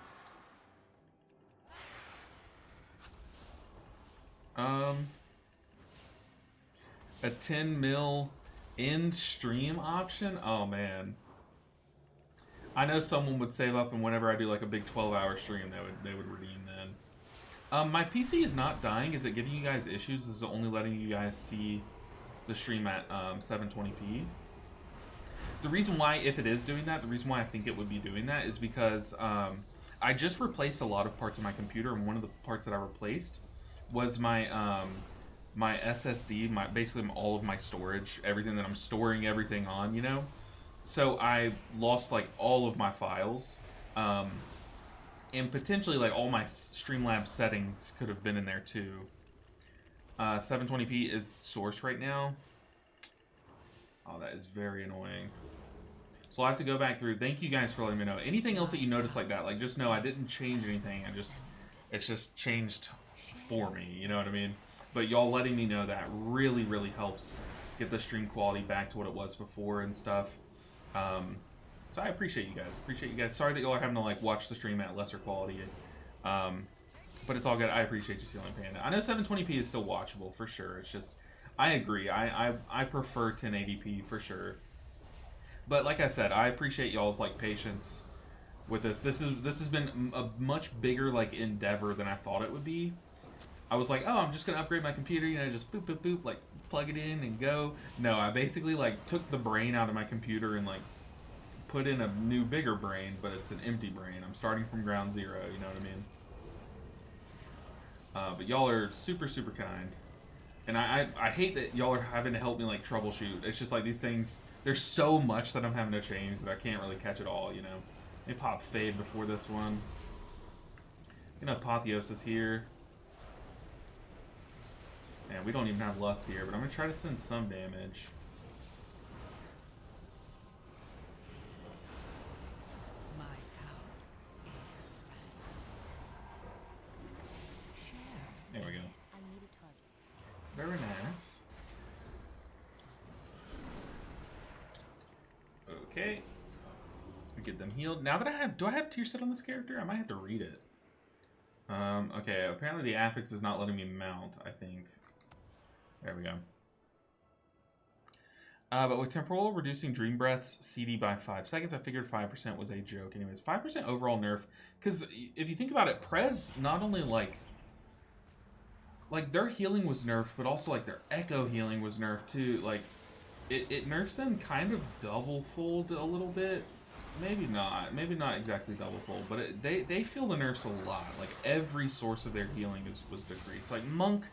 Speaker 1: A 10 mil end stream option? Oh man. I know someone would save up, and whenever I do like a big 12-hour stream, they would redeem then. My PC is not dying. Is it giving you guys issues? Is it only letting you guys see the stream at 720p? The reason why, if it is doing that, the reason why I think it would be doing that is because I just replaced a lot of parts of my computer, and one of the parts that I replaced was my my SSD, basically all of my storage, everything that I'm storing everything on, you know? So I lost like all of my files, and potentially like all my Streamlabs settings could have been in there too. 720p is the source right now. Oh, that is very annoying. So I'll have to go back through. Thank you guys for letting me know. Anything else that you notice like that, like just know I didn't change anything. It's just changed for me, you know what I mean? But y'all letting me know that really helps get the stream quality back to what it was before and stuff. So I appreciate you guys. Sorry that y'all are having to like watch the stream at lesser quality. But it's all good. I appreciate you, Ceiling Panda. I know 720p is still watchable for sure. It's just, I agree. I prefer 1080p for sure. But like I said, I appreciate y'all's like patience with this. This has been a much bigger like endeavor than I thought it would be. I was like, oh, I'm just gonna upgrade my computer, you know, just boop boop boop, like plug it in and go. No, I basically like took the brain out of my computer and like put in a new bigger brain, but it's an empty brain. I'm starting from ground zero, you know what I mean? But y'all are super kind, and I hate that y'all are having to help me like troubleshoot. It's just like these things, there's so much that I'm having to change that I can't really catch it all, you know. Let me pop Fade before this one. You know, Apotheosis here. Man, we don't even have Lust here, but I'm going to try to send some damage.
Speaker 2: My power is
Speaker 1: There we go.
Speaker 4: I need a target.
Speaker 1: Very nice. Okay. We get them healed. Now that I have... Do I have tier set on this character? I might have to read it. Okay, apparently the affix is not letting me mount, I think. There we go. But with temporal reducing Dream Breath's CD by 5 seconds, I figured 5% was a joke. Anyways, 5% overall nerf. Because if you think about it, Prez not only like their healing was nerfed, but also like their echo healing was nerfed too. Like it nerfs them kind of double fold a little bit. Maybe not. Maybe not exactly double fold, but they feel the nerfs a lot. Like, every source of their healing was decreased. Like, Monk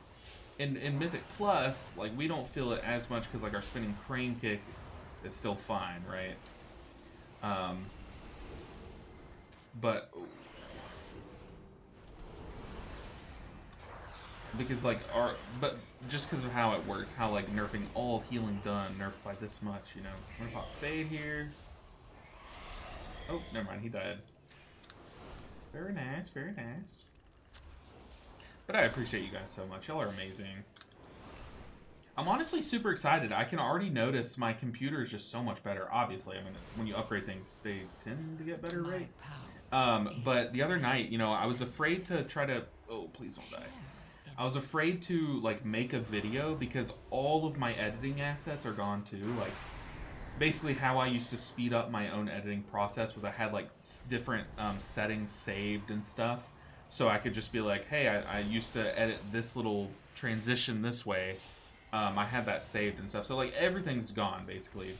Speaker 1: in Mythic Plus, like, we don't feel it as much because, like, our spinning crane kick is still fine, right? But because, like, but just because of how it works, how, like, nerfing all healing done, nerfed by this much, you know. I'm gonna pop Fade here. Oh, never mind, he died. Very nice, very nice. But I appreciate you guys so much. Y'all are amazing. I'm honestly super excited. I can already notice my computer is just so much better. Obviously, I mean, when you upgrade things, they tend to get better, right? But the other night, you know, I was afraid to try to... Oh, please don't die. I was afraid to, like, make a video because all of my editing assets are gone too. Like, basically how I used to speed up my own editing process was I had, like, different settings saved and stuff. So I could just be like, hey, I used to edit this little transition this way. I had that saved and stuff. So, like, everything's gone, basically.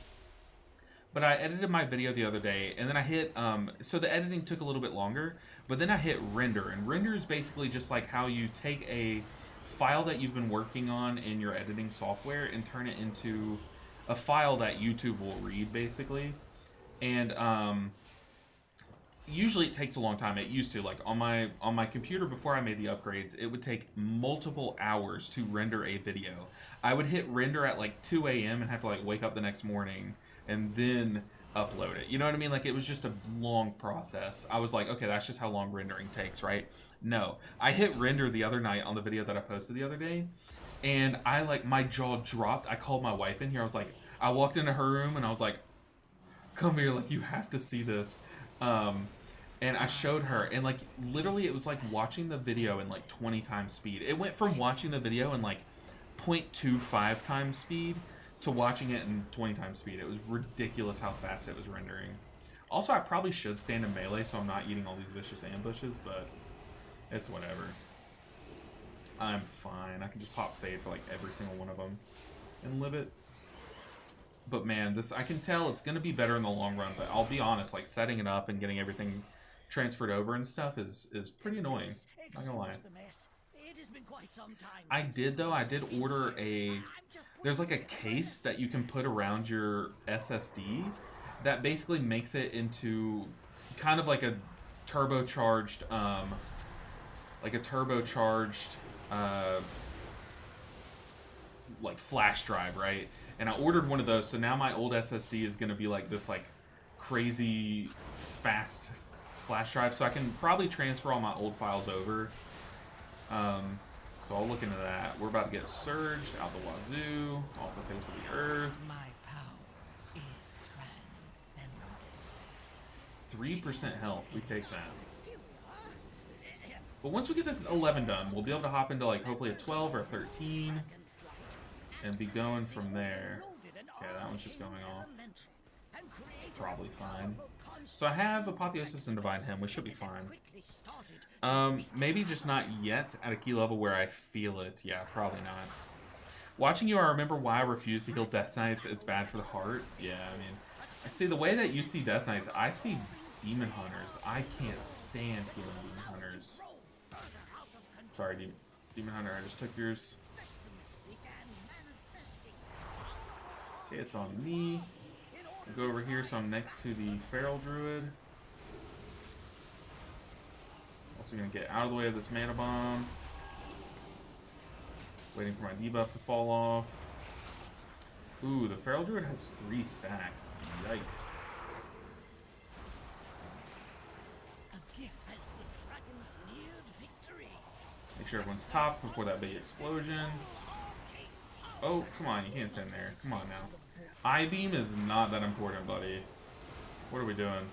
Speaker 1: But I edited my video the other day, and then I hit, so the editing took a little bit longer, but then I hit render, and render is basically just like how you take a file that you've been working on in your editing software and turn it into a file that YouTube will read, basically. And usually it takes a long time. It used to, like, on my computer before I made the upgrades, it would take multiple hours to render a video. I would hit render at like 2 a.m. and have to, like, wake up the next morning and then upload it. You know what I mean? Like, it was just a long process. I was like, okay, that's just how long rendering takes, right? No. I hit render the other night on the video that I posted the other day, and I, like, my jaw dropped. I called my wife in here. I was like, I walked into her room, and I was like, come here, like, you have to see this. And I showed her, and, like, literally it was like watching the video in, like, 20 times speed. It went from watching the video in, like, 0.25 times speed to watching it in 20 times speed. It was ridiculous how fast it was rendering. Also, I probably should stand in melee so I'm not eating all these vicious ambushes, but it's whatever. I'm fine. I can just pop Fade for, like, every single one of them and live it. But, man, this, I can tell it's going to be better in the long run, but I'll be honest, like, setting it up and getting everything transferred over and stuff is pretty annoying. Not gonna lie. I did, though. I did order a... There's, like, a case that you can put around your SSD that basically makes it into kind of like a turbocharged, like, flash drive, right? And I ordered one of those, so now my old SSD is gonna be like this, like, crazy fast flash drive, so I can probably transfer all my old files over. So I'll look into that. We're about to get surged out the wazoo, off the face of the earth.
Speaker 2: My power is transcendent.
Speaker 1: 3% health, we take that. But once we get this 11 done, we'll be able to hop into, like, hopefully a 12 or a 13 and be going from there. Okay, that one's just going off. Probably fine. So I have Apotheosis and Divine Hymn, which should be fine. Maybe just not yet at a key level where I feel it. Yeah, probably not. Watching you, I remember why I refuse to heal Death Knights. It's bad for the heart. Yeah, I mean, I see the way that you see Death Knights, I see Demon Hunters. I can't stand healing Demon Hunters. Sorry, Demon Hunter, I just took yours. Okay, it's on me. I'll go over here so I'm next to the Feral Druid. Also gonna get out of the way of this Mana Bomb. Waiting for my debuff to fall off. Ooh, the Feral Druid has 3 stacks. Yikes. Make sure everyone's top before that big explosion. Oh, come on, you can't stand there. Come on now. I-beam is not that important, buddy. What are we doing?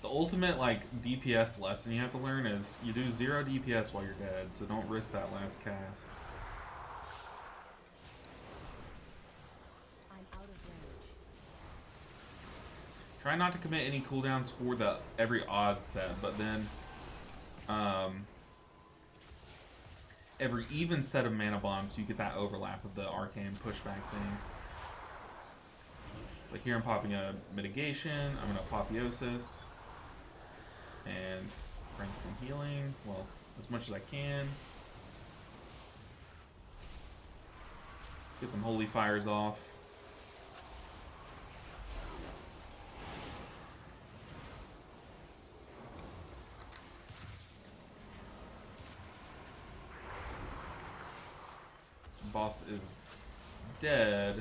Speaker 1: The ultimate, like, DPS lesson you have to learn is you do 0 DPS while you're dead, so don't risk that last cast.
Speaker 4: I'm out of range.
Speaker 1: Try not to commit any cooldowns for the every odd set, but then every even set of mana bombs, you get that overlap of the arcane pushback thing. Like here I'm popping a mitigation, I'm gonna apotheosis, and bring some healing, well, as much as I can. Get some holy fires off. Boss is dead.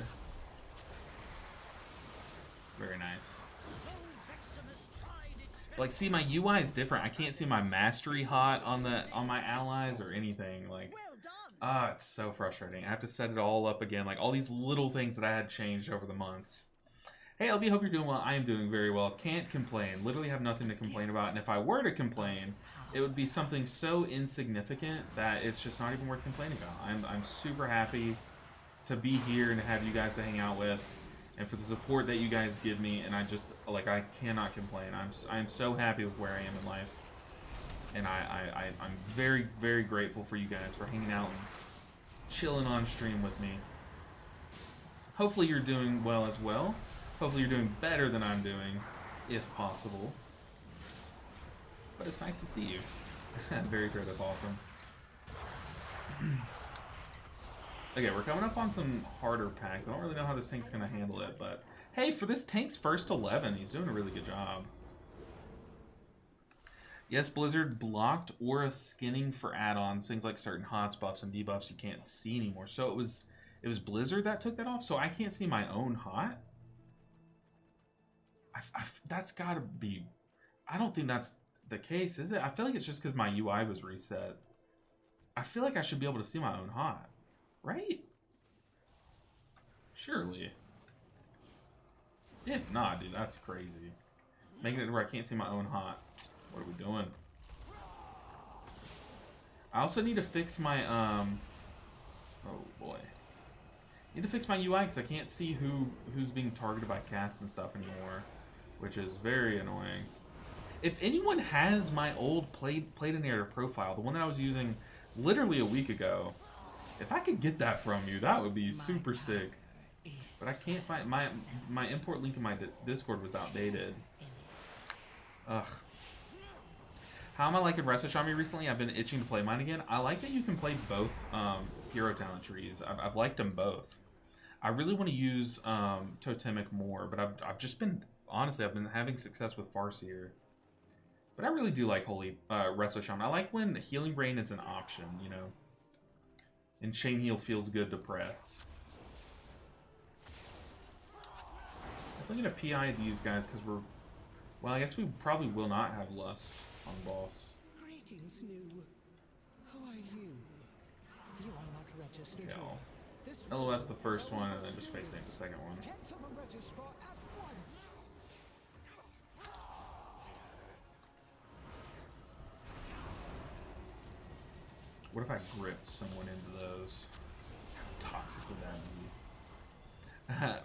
Speaker 1: Very nice. Like, see, my UI is different. I can't see my mastery hot on my allies or anything. Like, it's so frustrating. I have to set it all up again. Like all these little things that I had changed over the months. Hey, LB, hope you're doing well. I am doing very well. Can't complain. Literally have nothing to complain about. And if I were to complain, it would be something so insignificant that it's just not even worth complaining about. I'm super happy to be here and to have you guys to hang out with, and for the support that you guys give me. And I just, like, I cannot complain. I'm so happy with where I am in life. And I'm very, very grateful for you guys for hanging out and chilling on stream with me. Hopefully you're doing well as well. Hopefully you're doing better than I'm doing, if possible. But it's nice to see you. Very good, that's awesome. Okay, we're coming up on some harder packs. I don't really know how this tank's going to handle it, but hey, for this tank's first 11, he's doing a really good job. Yes, Blizzard blocked aura skinning for add-ons, things like certain hots, buffs, and debuffs you can't see anymore. So it was Blizzard that took that off, so I can't see my own hot? That's gotta be... I don't think that's the case, is it? I feel like it's just because my UI was reset. I feel like I should be able to see my own hot. Right? Surely. If not, dude, that's crazy. Making it where I can't see my own hot. What are we doing? I also need to fix my, oh boy. Need to fix my UI because I can't see who's being targeted by casts and stuff anymore, which is very annoying. If anyone has my old Platinator profile, the one that I was using literally a week ago, if I could get that from you, that would be super sick. But I can't find my import link in my Discord was outdated. Ugh. How am I liking Resashami recently? I've been itching to play mine again. I like that you can play both hero talent trees. I've liked them both. I really want to use Totemic more, but I've just been, honestly, I've been having success with Farseer. But I really do like Holy Resashami. I like when Healing Brain is an option, you know. And Chain Heal feels good to press. I'm going to PI these guys because we're... Well, I guess we probably will not have Lust on boss.
Speaker 3: Greetings, New. Who are you? You are not registered.
Speaker 1: Yeah, LOS the first one and then just facing the second one.
Speaker 3: Cancel the registrar at once.
Speaker 1: What if I gripped someone into those? How toxic would that be?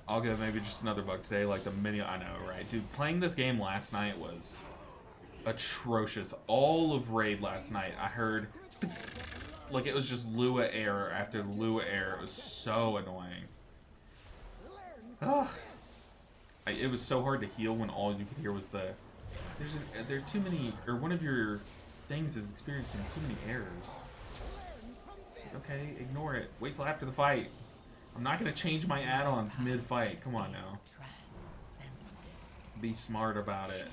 Speaker 1: I'll get maybe just another bug today, like the mini. I know, right? Dude, playing this game last night was atrocious. All of Raid last night, I heard like it was just Lua error after Lua error. It was so annoying. Ugh. It was so hard to heal when all you could hear was the there are too many, or one of your things is experiencing too many errors. Okay, ignore it. Wait till after the fight. I'm not going to change my add-ons mid-fight. Come on now. Be smart about it.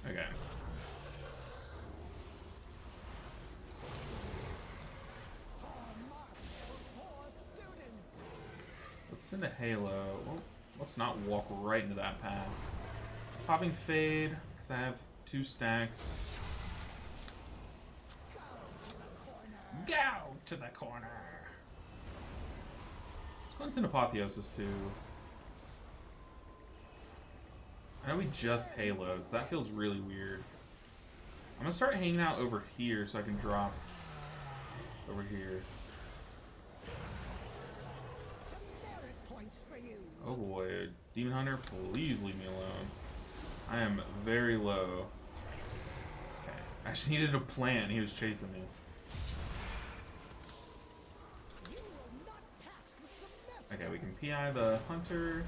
Speaker 1: Okay. Let's send a Halo. Well, let's not walk right into that path. Popping Fade, because I have 2 stacks. Go to the corner. Let's go and send Apotheosis too. I know we just Haloed, so that feels really weird. I'm gonna start hanging out over here so I can drop over here.
Speaker 3: vengeance for you.
Speaker 1: Oh boy, Demon Hunter, please leave me alone. I am very low. Okay, I just needed a plant. He was chasing me.
Speaker 3: You will not pass the semester.
Speaker 1: Okay, we can PI the hunter.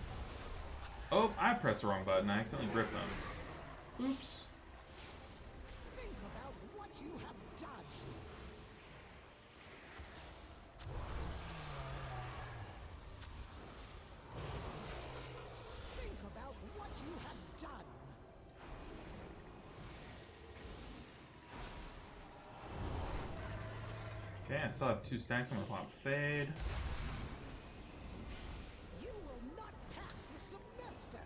Speaker 1: Oh, I pressed the wrong button. I accidentally gripped them. Oops.
Speaker 3: Think about what you have done. Think about what you have done.
Speaker 1: Okay, I still have 2 stacks. I'm gonna pop Fade.
Speaker 3: You will not pass the semester.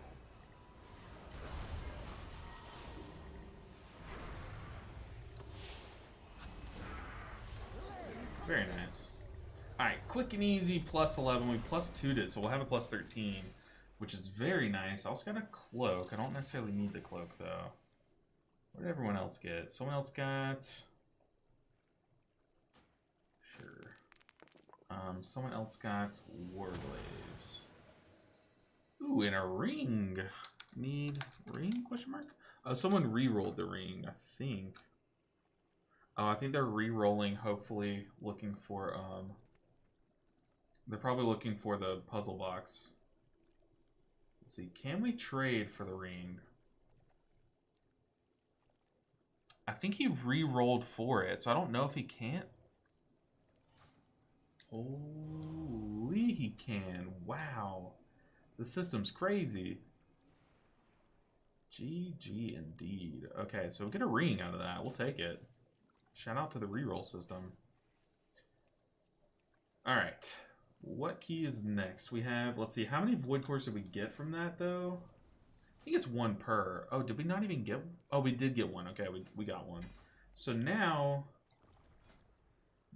Speaker 1: Very nice. Alright, quick and easy plus 11. We plus 2'd it, so we'll have a plus 13, which is very nice. I also got a cloak. I don't necessarily need the cloak, though. What did everyone else get? Someone else got... Sure. Someone else got Warglaives. Ooh, and a ring. Need ring, question mark? Someone re-rolled the ring, I think. Oh, I think they're re-rolling, hopefully looking for, they're probably looking for the puzzle box. Let's see, can we trade for the ring? I think he re-rolled for it, so I don't know if he can't. Holy, he can. Wow. The system's crazy. GG indeed. Okay, so we'll get a ring out of that. We'll take it. Shout out to the reroll system. Alright. What key is next? We have, let's see, how many void cores did we get from that, though? I think it's 1 per. Oh, did we not even get... Oh, we did get 1. Okay, we got 1. So now...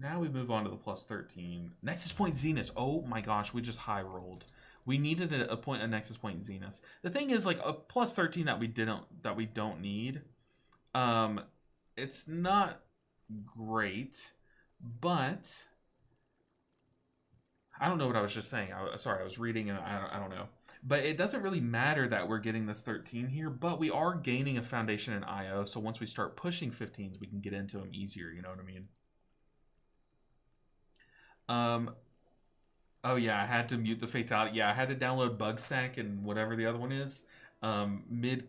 Speaker 1: Now we move on to the plus 13. Nexus Point Zenith. Oh my gosh, we just high rolled. We needed a Nexus Point Zenith. The thing is, like, a plus 13 that we don't need. It's not great, but I don't know what I was just saying. Sorry, I was reading and I don't know. But it doesn't really matter that we're getting this 13 here, but we are gaining a foundation in IO, so once we start pushing 15s, we can get into them easier, you know what I mean? Oh yeah, I had to mute the fatality. Yeah, I had to download Bugsack and whatever the other one is. Mid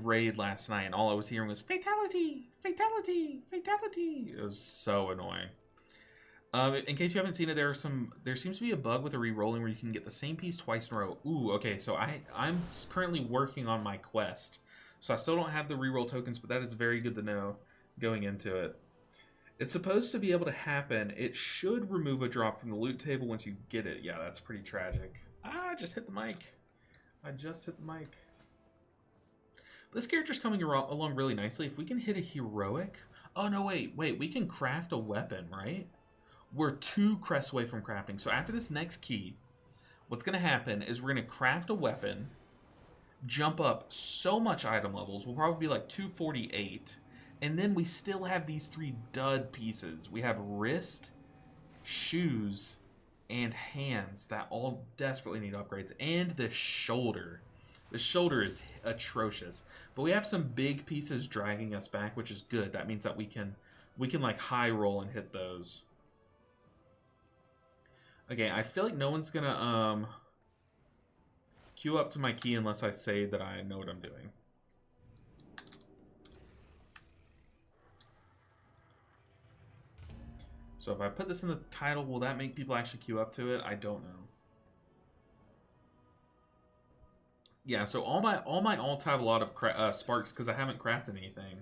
Speaker 1: raid last night, and all I was hearing was fatality, fatality, fatality. It was so annoying. In case you haven't seen it, there seems to be a bug with the re-rolling where you can get the same piece twice in a row. Ooh, okay, so I'm currently working on my quest, so I still don't have the re-roll tokens, but that is very good to know going into it. It's supposed to be able to happen. It should remove a drop from the loot table once you get it. Yeah, that's pretty tragic. Ah, I just hit the mic. I just hit the mic. This character's coming along really nicely. If we can hit a heroic... Oh, no, wait. We can craft a weapon, right? We're 2 crests away from crafting. So after this next key, what's going to happen is we're going to craft a weapon, jump up so much item levels. We'll probably be like 248. And then we still have these 3 dud pieces. We have wrist, shoes, and hands that all desperately need upgrades. And the shoulder. The shoulder is atrocious. But we have some big pieces dragging us back, which is good. That means that we can like high roll and hit those. Okay, I feel like no one's gonna queue up to my key unless I say that I know what I'm doing. So if I put this in the title, will that make people actually queue up to it? I don't know. Yeah, so all my alts have a lot of sparks because I haven't crafted anything.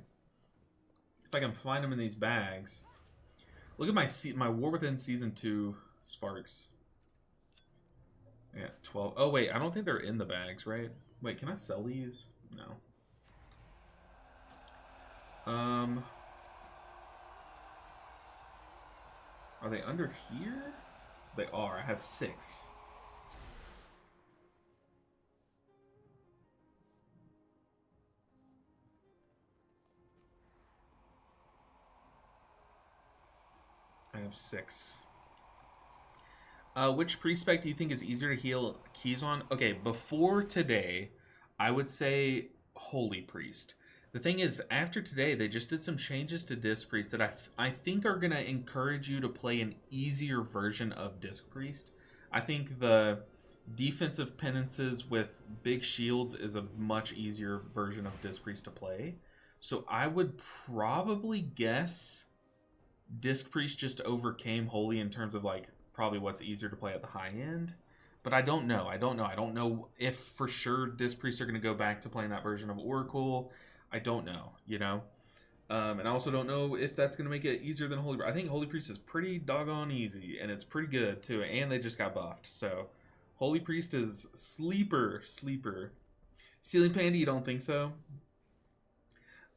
Speaker 1: If I can find them in these bags. Look at my War Within Season 2 sparks. Yeah, 12. Oh, wait, I don't think they're in the bags, right? Wait, can I sell these? No. Are they under here? They are. I have 6. I have 6. Which pre-spec do you think is easier to heal keys on? Okay, before today, I would say Holy Priest. The thing is, after today, they just did some changes to Disc Priest that I think are going to encourage you to play an easier version of Disc Priest. I think the defensive penances with big shields is a much easier version of Disc Priest to play. So I would probably guess Disc Priest just overcame Holy in terms of like probably what's easier to play at the high end. But I don't know. I don't know if for sure Disc Priests are going to go back to playing that version of Oracle. I don't know, you know? And I also don't know if that's going to make it easier than Holy Priest. I think Holy Priest is pretty doggone easy, and it's pretty good, too. And they just got buffed, so Holy Priest is sleeper. Ceiling Panda, you don't think so?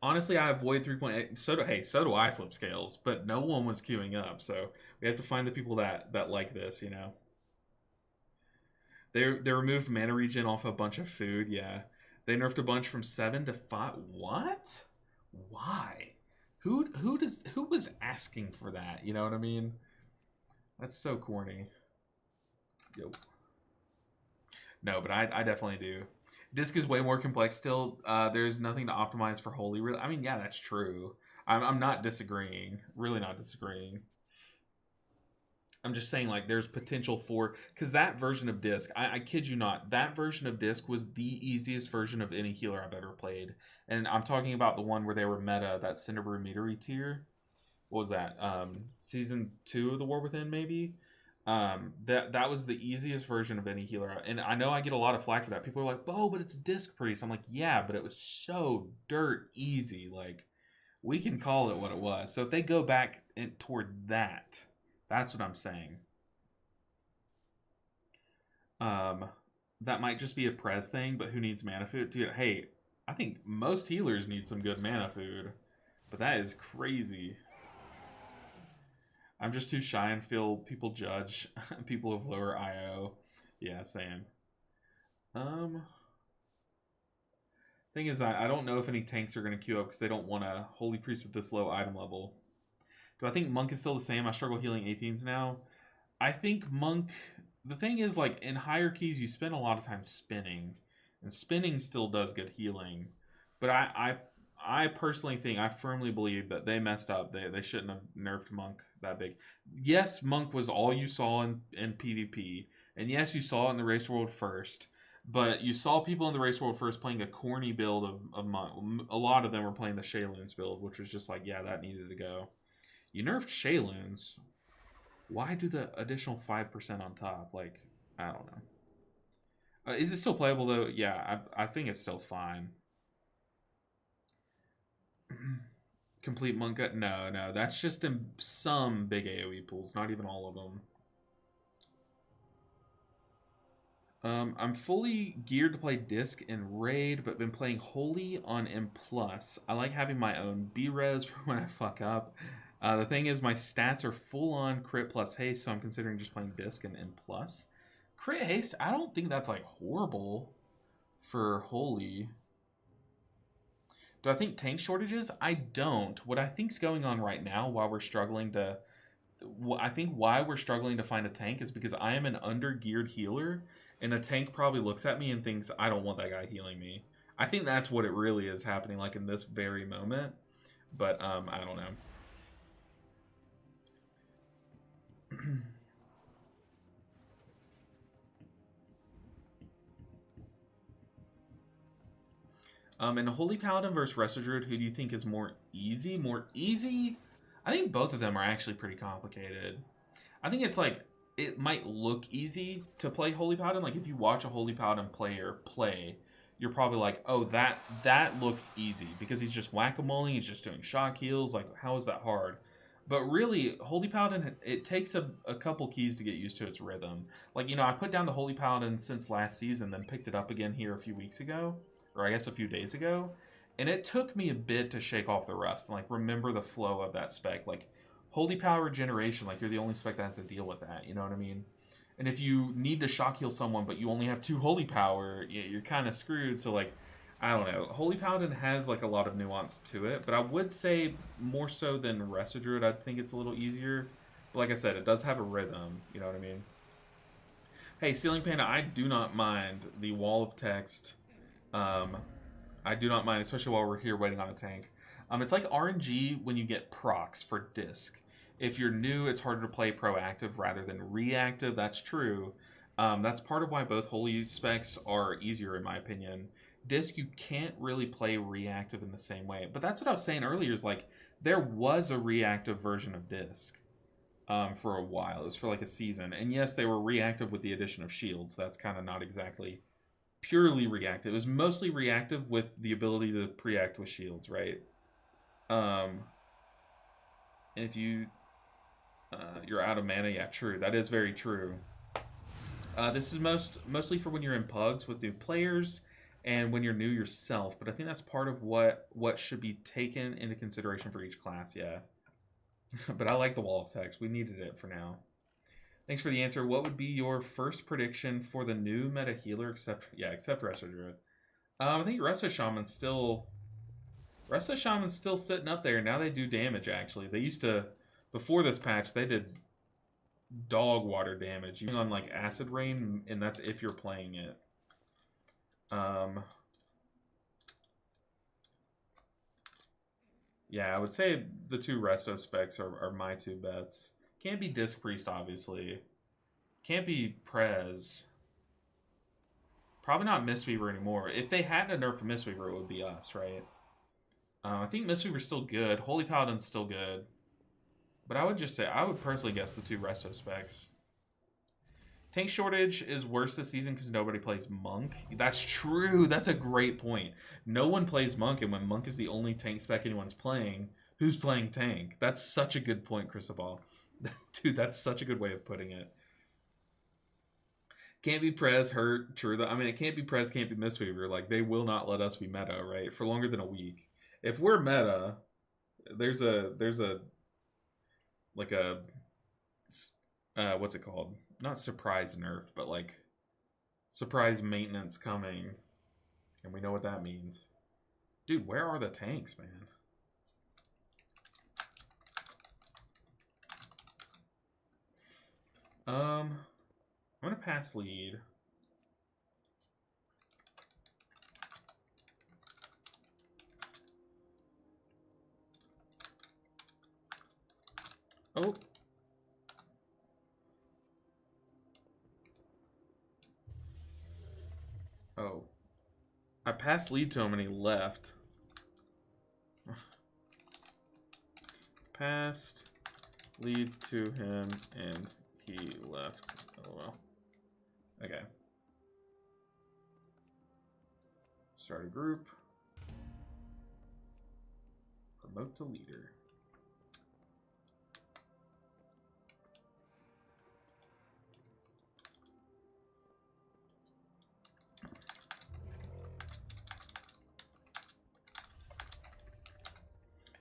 Speaker 1: Honestly, I avoid 3.8. So do I flip scales, but no one was queuing up, so we have to find the people that like this, you know? They removed mana regen off a bunch of food, yeah. They nerfed a bunch from 7 to 5. What? Why? Who was asking for that? You know what I mean? That's so corny. Yo. No, but I definitely do. Disc is way more complex still. There's nothing to optimize for Holy. Really, I mean, yeah, that's true. I'm not disagreeing. Really not disagreeing. I'm just saying, like, there's potential for... Because that version of Disc, I kid you not, that version of Disc was the easiest version of any healer I've ever played. And I'm talking about the one where they were meta, that Cinderbrew Metery tier. What was that? Season 2 of The War Within, maybe? That was the easiest version of any healer. And I know I get a lot of flack for that. People are like, oh, but it's Disc Priest. I'm like, yeah, but it was so dirt easy. Like, we can call it what it was. So if they go back toward that... That's what I'm saying. That might just be a Prez thing, but who needs mana food? Dude, hey, I think most healers need some good mana food. But that is crazy. I'm just too shy and feel people judge people of lower IO. Yeah, same. Thing is, I don't know if any tanks are going to queue up because they don't want a Holy Priest with this low item level. Do I think Monk is still the same? I struggle healing 18s now. I think Monk... The thing is, like, in higher keys, you spend a lot of time spinning. And spinning still does good healing. But I personally think, I firmly believe that they messed up. They shouldn't have nerfed Monk that big. Yes, Monk was all you saw in PvP. And yes, you saw it in the Race World first. But you saw people in the Race World first playing a corny build of Monk. A lot of them were playing the Shayloons build, which was just like, yeah, that needed to go. You nerfed Shayloons. Why do the additional 5% on top? Like, I don't know. Is it still playable, though? Yeah, I think it's still fine. Complete Monk Gut? No. That's just in some big AoE pools. Not even all of them. I'm fully geared to play Disc and Raid, but been playing Holy on M+. I like having my own B-res for when I fuck up. The thing is, my stats are full-on crit plus haste, so I'm considering just playing Disc and N+. Crit haste, I don't think that's, like, horrible for Holy. Do I think tank shortages? I don't. What I think's going on right now while we're struggling to... I think why we're struggling to find a tank is because I am an under-geared healer, and a tank probably looks at me and thinks, I don't want that guy healing me. I think that's what it really is happening, like, in this very moment. But, I don't know. In Holy Paladin versus Resto Druid, who do you think is more easy? More easy? I think both of them are actually pretty complicated. I think it's like, it might look easy to play Holy Paladin. Like, if you watch a Holy Paladin player play, you're probably like, oh, that looks easy. Because he's just whack-a-mole, he's just doing shock heals. Like, how is that hard? But really, Holy Paladin, it takes a couple keys to get used to its rhythm. Like, you know, I put down the Holy Paladin since last season, then picked it up again here a few weeks ago. Or I guess a few days ago. And it took me a bit to shake off the rust and, like, remember the flow of that spec. Like, Holy Power Regeneration, like, you're the only spec that has to deal with that. You know what I mean? And if you need to shock heal someone, but you only have 2 Holy Power, you're kind of screwed. So, like, I don't know. Holy Paladin has, like, a lot of nuance to it. But I would say more so than Resto Druid, I think it's a little easier. But like I said, it does have a rhythm. You know what I mean? Hey, Ceiling Panda, I do not mind the wall of text. I do not mind, especially while we're here waiting on a tank. It's like RNG when you get procs for disc. If you're new, it's harder to play proactive rather than reactive. That's true. That's part of why both holy specs are easier, in my opinion. Disc, you can't really play reactive in the same way. But that's what I was saying earlier, is like, there was a reactive version of disc for a while. It was for like a season. And yes, they were reactive with the addition of shields. That's kind of not exactly purely reactive. It was mostly reactive with the ability to preact with shields, right? And if you're out of mana, yeah, true. That is very true. This is mostly for when you're in pugs with new players and when you're new yourself. But I think that's part of what should be taken into consideration for each class. Yeah. But I like the wall of text. We needed it for now. Thanks for the answer. What would be your first prediction for the new meta healer except Resto Druid? I think Resto Shaman's still sitting up there. Now they do damage, actually. They used to, before this patch, they did dog water damage. Even on like Acid Rain, and that's if you're playing it. Yeah, I would say the two Resto specs are my two bets. Can't be Disc Priest, obviously. Can't be Prez. Probably not Mistweaver anymore. If they hadn't nerfed Mistweaver, it would be us, right? I think Mistweaver's still good. Holy Paladin's still good. But I would just say, I would personally guess the two Resto specs. Tank shortage is worse this season because nobody plays Monk. That's true. That's a great point. No one plays Monk, and when Monk is the only tank spec anyone's playing, who's playing Tank? That's such a good point, Cristobal. Dude, that's such a good way of putting it. Can't be Prez, hurt, true. I mean, it can't be Prez, can't be Mistweaver. Like, they will not let us be meta, right? For longer than a week. If we're meta, there's a like a what's it called? Not surprise nerf, but like surprise maintenance coming, and we know what that means. Dude, where are the tanks, man? I'm gonna pass lead. Oh. Oh. I passed lead to him and he left. Passed lead to him and he left. Oh well. Okay. Start a group. Promote to leader.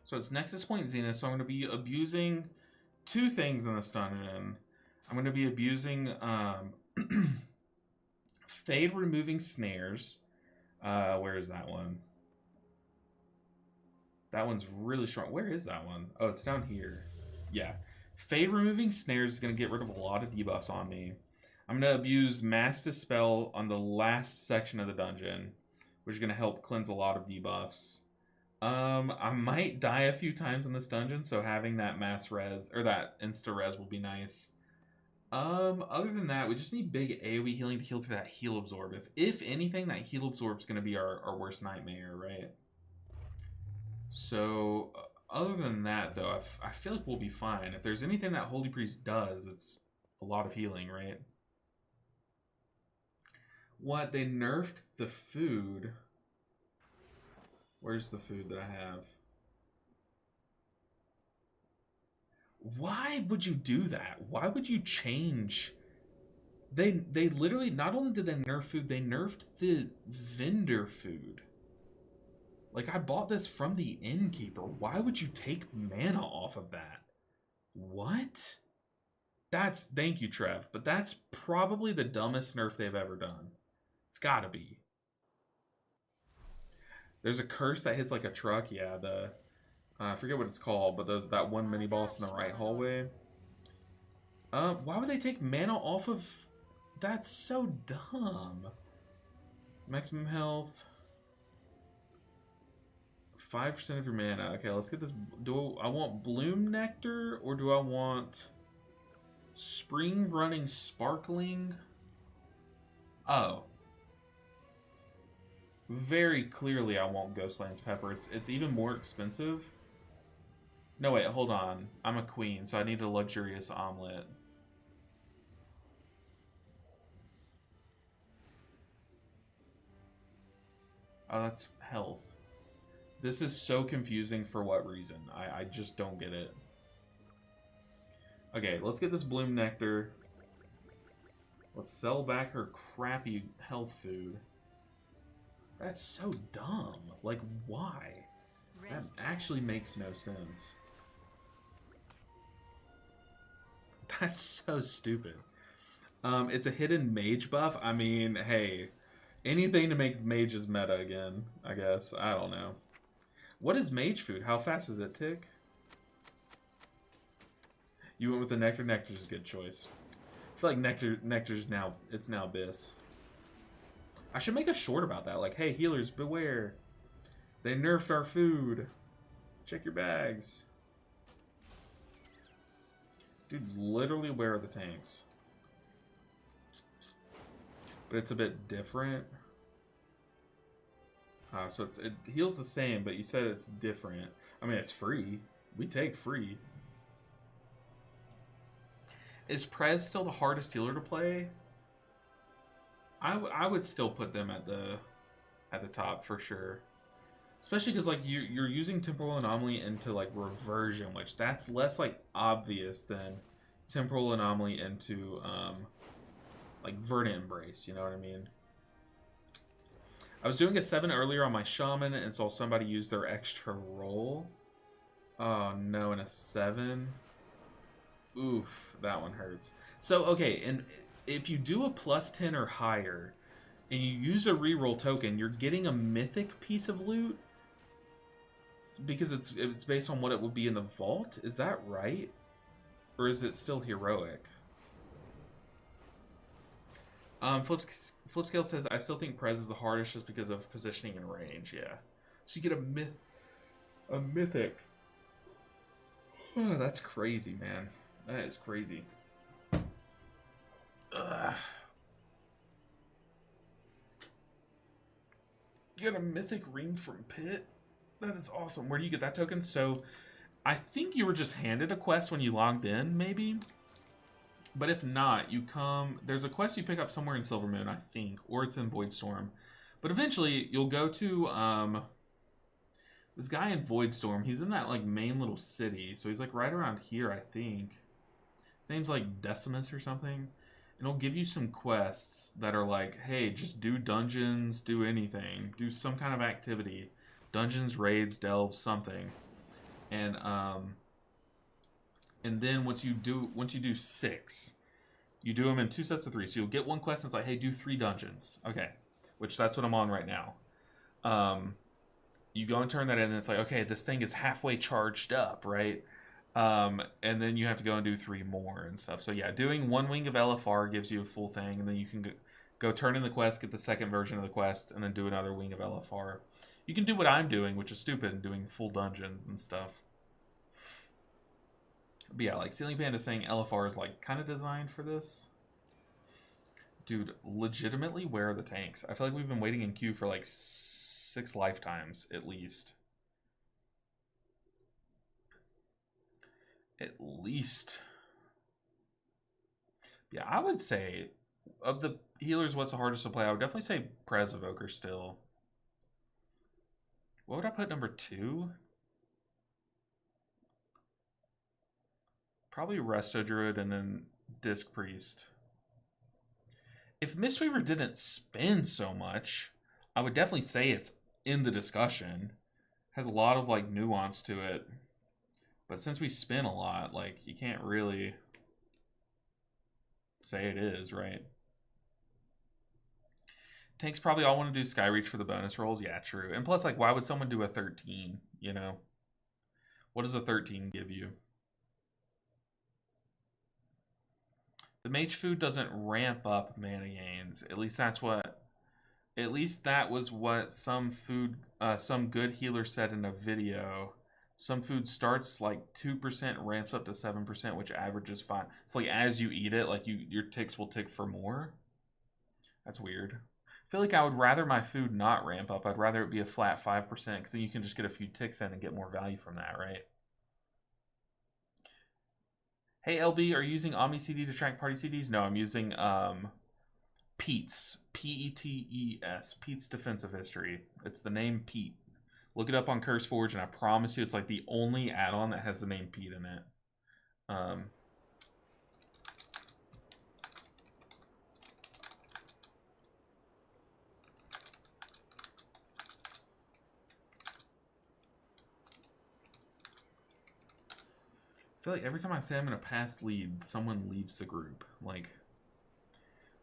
Speaker 1: So it's Nexus Point Zenith, so I'm going to be abusing two things in this dungeon. I'm going to be abusing Fade Removing Snares. Where is that one? That one's really strong. Where is that one? Oh, it's down here. Yeah. Fade Removing Snares is going to get rid of a lot of debuffs on me. I'm going to abuse Mass Dispel on the last section of the dungeon, which is going to help cleanse a lot of debuffs. I might die a few times in this dungeon, so having that mass res, or that insta res will be nice. Other than that, we just need big AoE healing to heal through that heal absorb. If anything, that heal absorb is going to be our worst nightmare, right? So, other than that, though, I feel like we'll be fine. If there's anything that Holy Priest does, it's a lot of healing, right? What? They nerfed the food. Where's the food that I have? Why would you do that? Why would you change? They literally, not only did they nerf food, they nerfed the vendor food. Like, I bought this from the innkeeper. Why would you take mana off of that? What? Thank you, Trev, but that's probably the dumbest nerf they've ever done. It's gotta be. There's a curse that hits like a truck. Yeah, I forget what it's called, but that one mini boss in the right hallway. Why would they take mana off of that's so dumb. Maximum health. 5% of your mana. Okay, let's get this. Do I want Bloom Nectar or do I want Spring Running Sparkling? Oh. Very clearly I want Ghostlands Pepper. It's even more expensive. No, wait, hold on. I'm a queen, so I need a luxurious omelet. Oh, that's health. This is so confusing for what reason? I just don't get it. Okay, let's get this Bloom Nectar. Let's sell back her crappy health food. That's so dumb. Like, why? That actually makes no sense. That's so stupid. It's a hidden mage buff. I mean, hey, anything to make mages meta again, I guess. I don't know. What is mage food? How fast does it tick? You went with the nectar. Nectar's a good choice. I feel like nectar's now, it's now Abyss. I should make a short about that. Like, hey, healers, beware. They nerfed our food. Check your bags. Dude, literally, where are the tanks? But it's a bit different. So it heals the same, but you said it's different. I mean, it's free. We take free. Is Prez still the hardest healer to play? I would still put them at the top for sure. Especially because like you're using Temporal Anomaly into like Reversion, which that's less like obvious than Temporal Anomaly into like Verdant Embrace. You know what I mean? I was doing a 7 earlier on my Shaman and saw somebody use their extra roll. Oh no, in a 7. Oof, that one hurts. So okay, and if you do a +10 or higher, and you use a reroll token, you're getting a mythic piece of loot because it's based on what it would be in the vault. Is that right, or is it still heroic? Flipscale says I still think Prez is the hardest just because of positioning and range. Yeah, so you get a mythic. Oh, that's crazy, man. That is crazy. Ugh. You get a mythic ring from Pit? That is awesome. Where do you get that token? So, I think you were just handed a quest when you logged in, maybe? But if not, you come... There's a quest you pick up somewhere in Silvermoon, I think. Or it's in Voidstorm. But eventually, you'll go to... this guy in Voidstorm. He's in that, like, main little city. So he's, like, right around here, I think. His name's, like, Decimus or something. And it'll give you some quests that are like, hey, just do dungeons, do anything. Do some kind of activity. Dungeons, raids, delves, something. And then once you do 6, you do them in 2 sets of 3. So you'll get one quest and it's like, hey, do 3 dungeons. Okay. Which that's what I'm on right now. You go and turn that in and it's like, okay, this thing is halfway charged up, right? And then you have to go and do 3 more and stuff. So yeah, doing 1 wing of LFR gives you a full thing, and then you can go turn in the quest, get the second version of the quest, and then do another wing of LFR. You can do what I'm doing, which is stupid, doing full dungeons and stuff. But yeah, like Ceiling Panda saying LFR is like kind of designed for this. Dude, legitimately, where are the tanks? I feel like we've been waiting in queue for like 6 lifetimes at least. At least. Yeah, I would say of the healers, what's the hardest to play? I would definitely say Prez Evoker still. What would I put number 2? Probably Resto Druid and then Disc Priest. If Mistweaver didn't spin so much, I would definitely say it's in the discussion. Has a lot of like nuance to it. But since we spin a lot, like, you can't really say it is, right? Tanks probably all want to do Skyreach for the bonus rolls. Yeah, true. And plus, like, why would someone do a 13, you know? What does a 13 give you? The mage food doesn't ramp up mana gains. At least that was what some good healer said in a video. Some food starts like 2%, ramps up to 7%, which averages 5. So like as you eat it, like your ticks will tick for more. That's weird. I feel like I would rather my food not ramp up. I'd rather it be a flat 5%, because then you can just get a few ticks in and get more value from that, right? Hey LB, are you using Omni CD to track party CDs? No, I'm using Pete's, P-E-T-E-S, Pete's Defensive History. It's the name Pete. Look it up on CurseForge, and I promise you it's like the only add-on that has the name Pete in it. I feel like every time I say I'm going to pass lead, someone leaves the group. Like,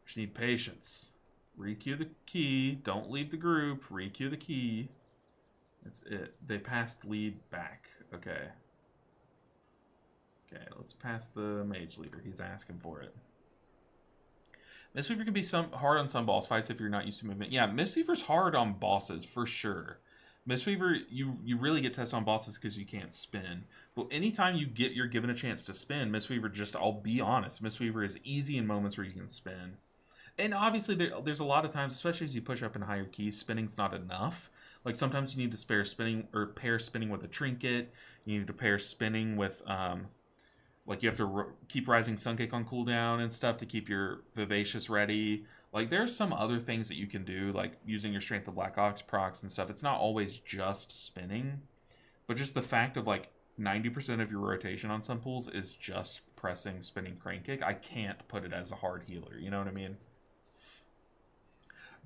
Speaker 1: just need patience. Requeue the key. Don't leave the group. Requeue the key. That's it. They passed lead back. Okay. Okay, let's pass the mage leader. He's asking for it. Mistweaver can be hard on some boss fights if you're not used to movement. Yeah, Mistweaver's hard on bosses for sure. Mistweaver, you really get tested on bosses because you can't spin. But anytime you're given a chance to spin, Mistweaver, just, I'll be honest, Mistweaver is easy in moments where you can spin. And obviously, there's a lot of times, especially as you push up in higher keys, spinning's not enough. Like, sometimes you need to pair spinning with a trinket. You need to pair spinning with, like, you have to keep Rising Sunkick on cooldown and stuff to keep your Vivacious ready. Like, there's some other things that you can do, like using your Strength of Black Ox procs and stuff. It's not always just spinning. But just the fact of, like, 90% of your rotation on some pools is just pressing spinning Crane Kick. I can't put it as a hard healer. You know what I mean?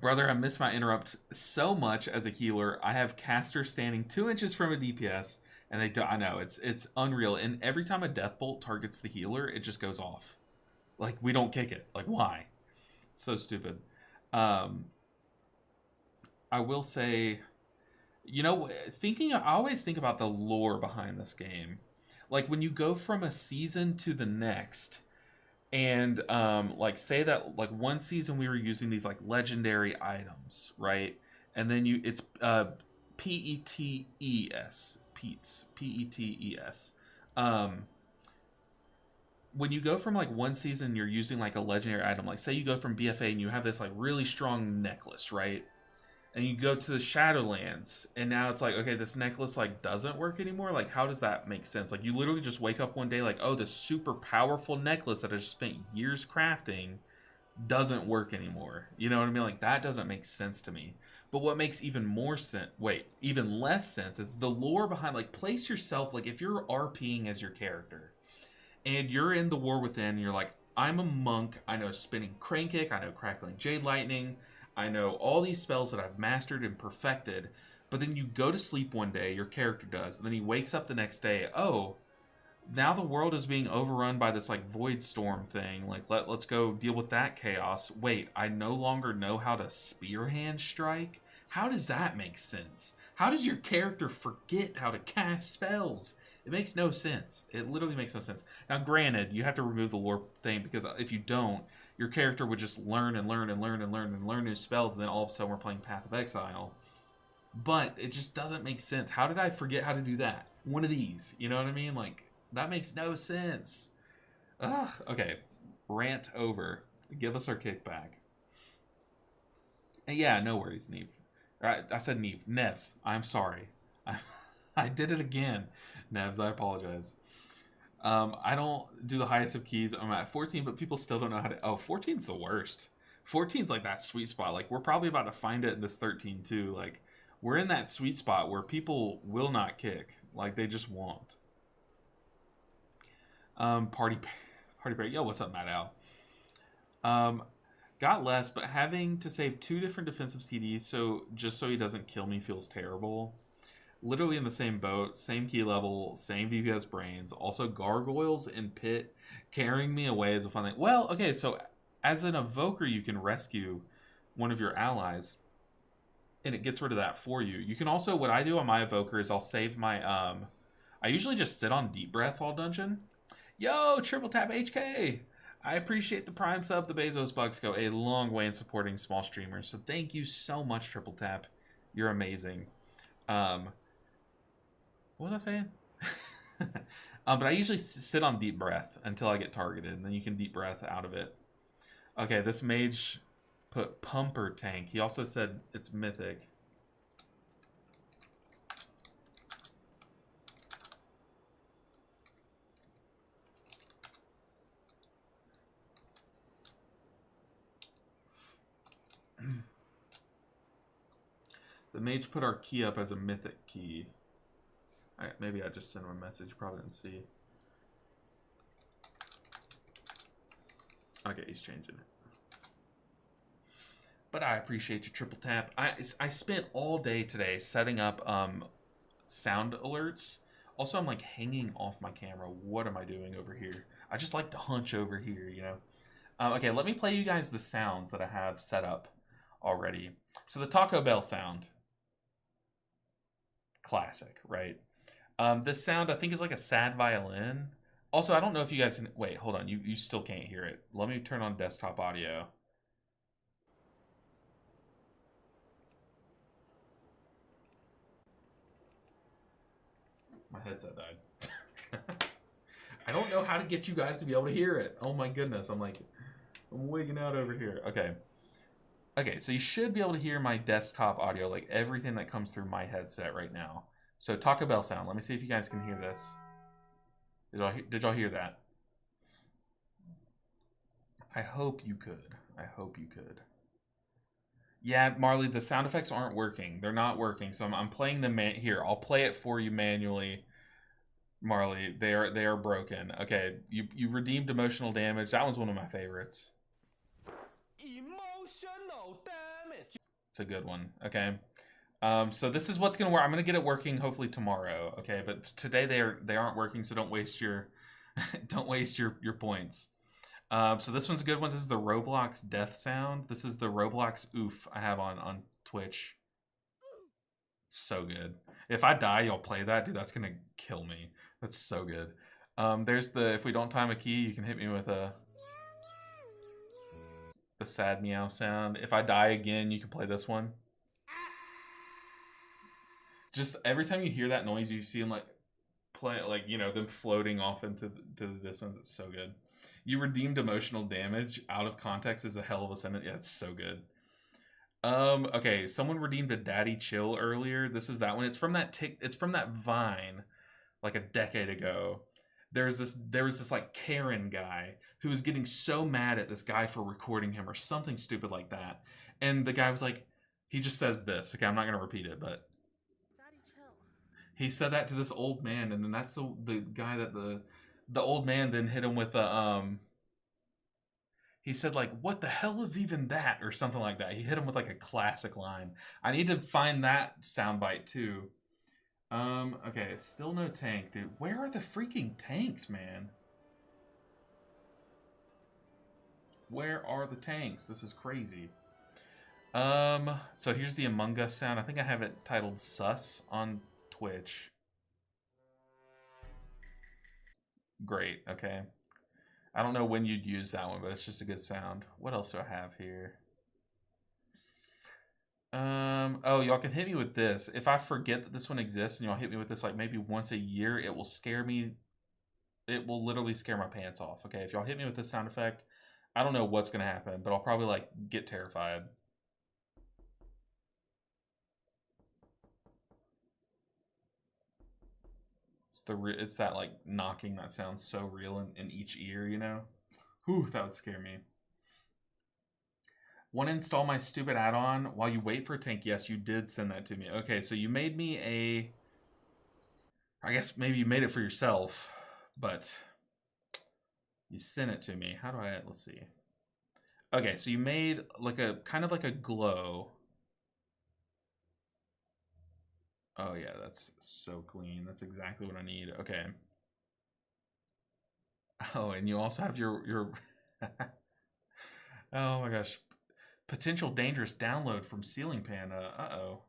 Speaker 1: Brother, I miss my interrupt so much as a healer. I have caster standing 2 inches from a DPS, and they don't. I know, it's unreal. And every time a death bolt targets the healer, it just goes off. Like, we don't kick it. Like, why? It's so stupid. I will say, you know, I always think about the lore behind this game. Like, when you go from a season to the next, and like, say that like one season we were using these like legendary items, right? And then it's P-E-T-E-S, Pete's, P-E-T-E-S. When you go from like one season, you're using like a legendary item. Like, say you go from BFA and you have this like really strong necklace, right? And you go to the Shadowlands, and now it's like, okay, this necklace like doesn't work anymore. Like, how does that make sense? Like, you literally just wake up one day like, oh, this super powerful necklace that I just spent years crafting doesn't work anymore. You know what I mean? Like, that doesn't make sense to me. But what makes even less sense is the lore behind, like, place yourself, like, if you're RPing as your character, and you're in the War Within, and you're like, I'm a monk, I know spinning Crane Kick, I know crackling Jade Lightning, I know all these spells that I've mastered and perfected, but then you go to sleep one day, your character does, and then he wakes up the next day, oh, now the world is being overrun by this like void storm thing, like let's go deal with that chaos. Wait, I no longer know how to spear hand strike? How does that make sense? How does your character forget how to cast spells? It makes no sense. It literally makes no sense. Now, granted, you have to remove the lore thing, because if you don't, your character would just learn and learn and learn and learn and learn new spells, and then all of a sudden we're playing Path of Exile. But it just doesn't make sense. How did I forget how to do that? One of these. You know what I mean? Like, that makes no sense. Ugh. Okay. Rant over. Give us our kickback. And yeah, no worries, Neve. I said Neve. Nevs, I'm sorry. I did it again. Nevs, I apologize. I don't do the highest of keys. I'm at 14, but people still don't know how to... Oh, 14's the worst. 14's like that sweet spot. Like, we're probably about to find it in this 13 too. Like, we're in that sweet spot where people will not kick. Like, they just won't. Party break. Yo, what's up, Matt Al? Got less, but having to save 2 different defensive CDs just so he doesn't kill me feels terrible. Literally in the same boat, same key level, same VPS brains. Also, gargoyles and pit carrying me away is a fun thing. Well, okay, so as an evoker, you can rescue one of your allies, and it gets rid of that for you. You can also, what I do on my evoker is I'll save my, I usually just sit on deep breath all dungeon. Yo, triple tap HK! I appreciate the Prime sub. The Bezos bucks go a long way in supporting small streamers. So thank you so much, Triple Tap. You're amazing. What was I saying? But I usually sit on deep breath until I get targeted, and then you can deep breath out of it. Okay, this mage put pumper tank. He also said it's mythic. The mage put our key up as a mythic key. Alright, maybe I just sent him a message. Probably didn't see. Okay, he's changing it. But I appreciate your Triple Tap. I spent all day today setting up sound alerts. Also, I'm like hanging off my camera. What am I doing over here? I just like to hunch over here, you know? Okay, let me play you guys the sounds that I have set up already. So the Taco Bell sound. Classic, right? This sound, I think, is like a sad violin. Also, I don't know if you guys can... Wait, hold on. You still can't hear it. Let me turn on desktop audio. My headset died. I don't know how to get you guys to be able to hear it. Oh my goodness. I'm wigging out over here. Okay. Okay, so you should be able to hear my desktop audio, like everything that comes through my headset right now. So Taco Bell sound. Let me see if you guys can hear this. Did y'all hear that? I hope you could. I hope you could. Yeah, Marley, the sound effects aren't working. They're not working. So I'm playing them here. I'll play it for you manually. Marley, they are broken. Okay, you redeemed emotional damage. That one's one of my favorites.
Speaker 2: Emotional damage.
Speaker 1: It's a good one. Okay. So this is what's gonna work. I'm gonna get it working hopefully tomorrow. Okay, but today they aren't working, so don't waste your don't waste your points. So this one's a good one. This is the Roblox death sound. This is the Roblox oof I have on Twitch. So good. If I die, y'all play that, dude. That's gonna kill me. That's so good. There's the if we don't time a key, you can hit me with the sad meow sound. If I die again, you can play this one. Just every time you hear that noise, you see them like play, like, you know, them floating off into the distance. It's so good. You redeemed emotional damage. Out of context is a hell of a sentence. Yeah, it's so good. Okay, someone redeemed a daddy chill earlier. This is that one. It's from that Vine, like a decade ago. There was this like Karen guy who was getting so mad at this guy for recording him or something stupid like that. And the guy was like, he just says this. Okay, I'm not gonna repeat it, but
Speaker 4: Daddy, chill.
Speaker 1: he said that to this old man, and then that's the guy that the old man then hit him with a he said like, what the hell is even that, or something like that. He hit him with like a classic line. I need to find that soundbite too. Okay, still no tank, dude. Where are the freaking tanks, man? Where are the tanks? This is crazy. So here's the Among Us sound. I think I have it titled Sus on Twitch. Great, okay. I don't know when you'd use that one, but it's just a good sound. What else do I have here? Oh, y'all can hit me with this. If I forget that this one exists and y'all hit me with this like maybe once a year, it will scare me. It will literally scare my pants off. Okay, if y'all hit me with this sound effect, I don't know what's gonna happen, but I'll probably like get terrified. It's that like knocking that sounds so real in each ear, you know? Whew, that would scare me. Want to install my stupid add-on while you wait for a tank? Yes, you did send that to me. Okay, so you made me a... I guess maybe you made it for yourself, but you sent it to me. How do I... Let's see. Okay, so you made like a kind of like a glow. Oh yeah, that's so clean. That's exactly what I need. Okay. Oh, and you also have your oh my gosh. Potential dangerous download from Ceiling Panda. Uh-oh.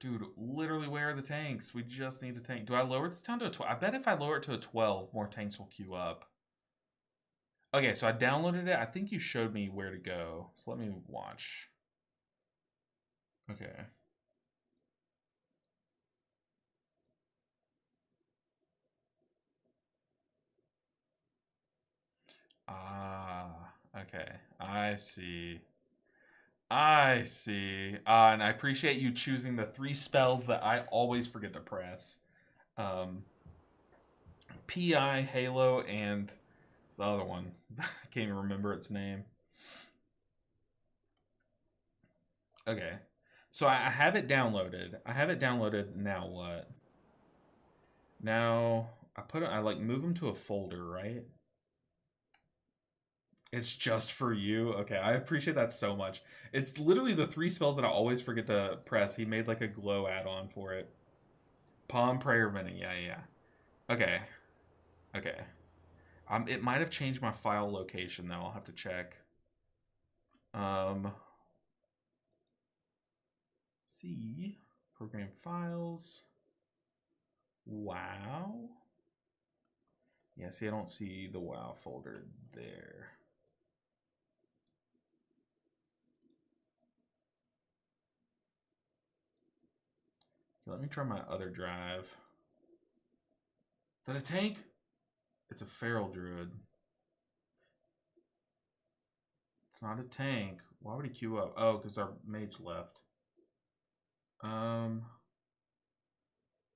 Speaker 1: Dude, literally, where are the tanks? We just need a tank. Do I lower this down to a 12? I bet if I lower it to a 12, more tanks will queue up. Okay, so I downloaded it. I think you showed me where to go. So let me watch. Okay. Ah, okay. I see. I see. And I appreciate you choosing the 3 spells that I always forget to press. Um, PI, Halo, and the other one. I can't even remember its name. Okay. So I have it downloaded. I have it downloaded. Now what? Now I like move them to a folder, right? It's just for you. Okay, I appreciate that so much. It's literally the 3 spells that I always forget to press. He made like a glow add-on for it. Palm Prayer Mini. Yeah, yeah. Okay. Okay. It might have changed my file location though. I'll have to check. See program files. Wow. Yeah, see, I don't see the WoW folder there. Let me try my other drive. Is that a tank? It's a feral druid. It's not a tank. Why would he queue up? Oh, because our mage left.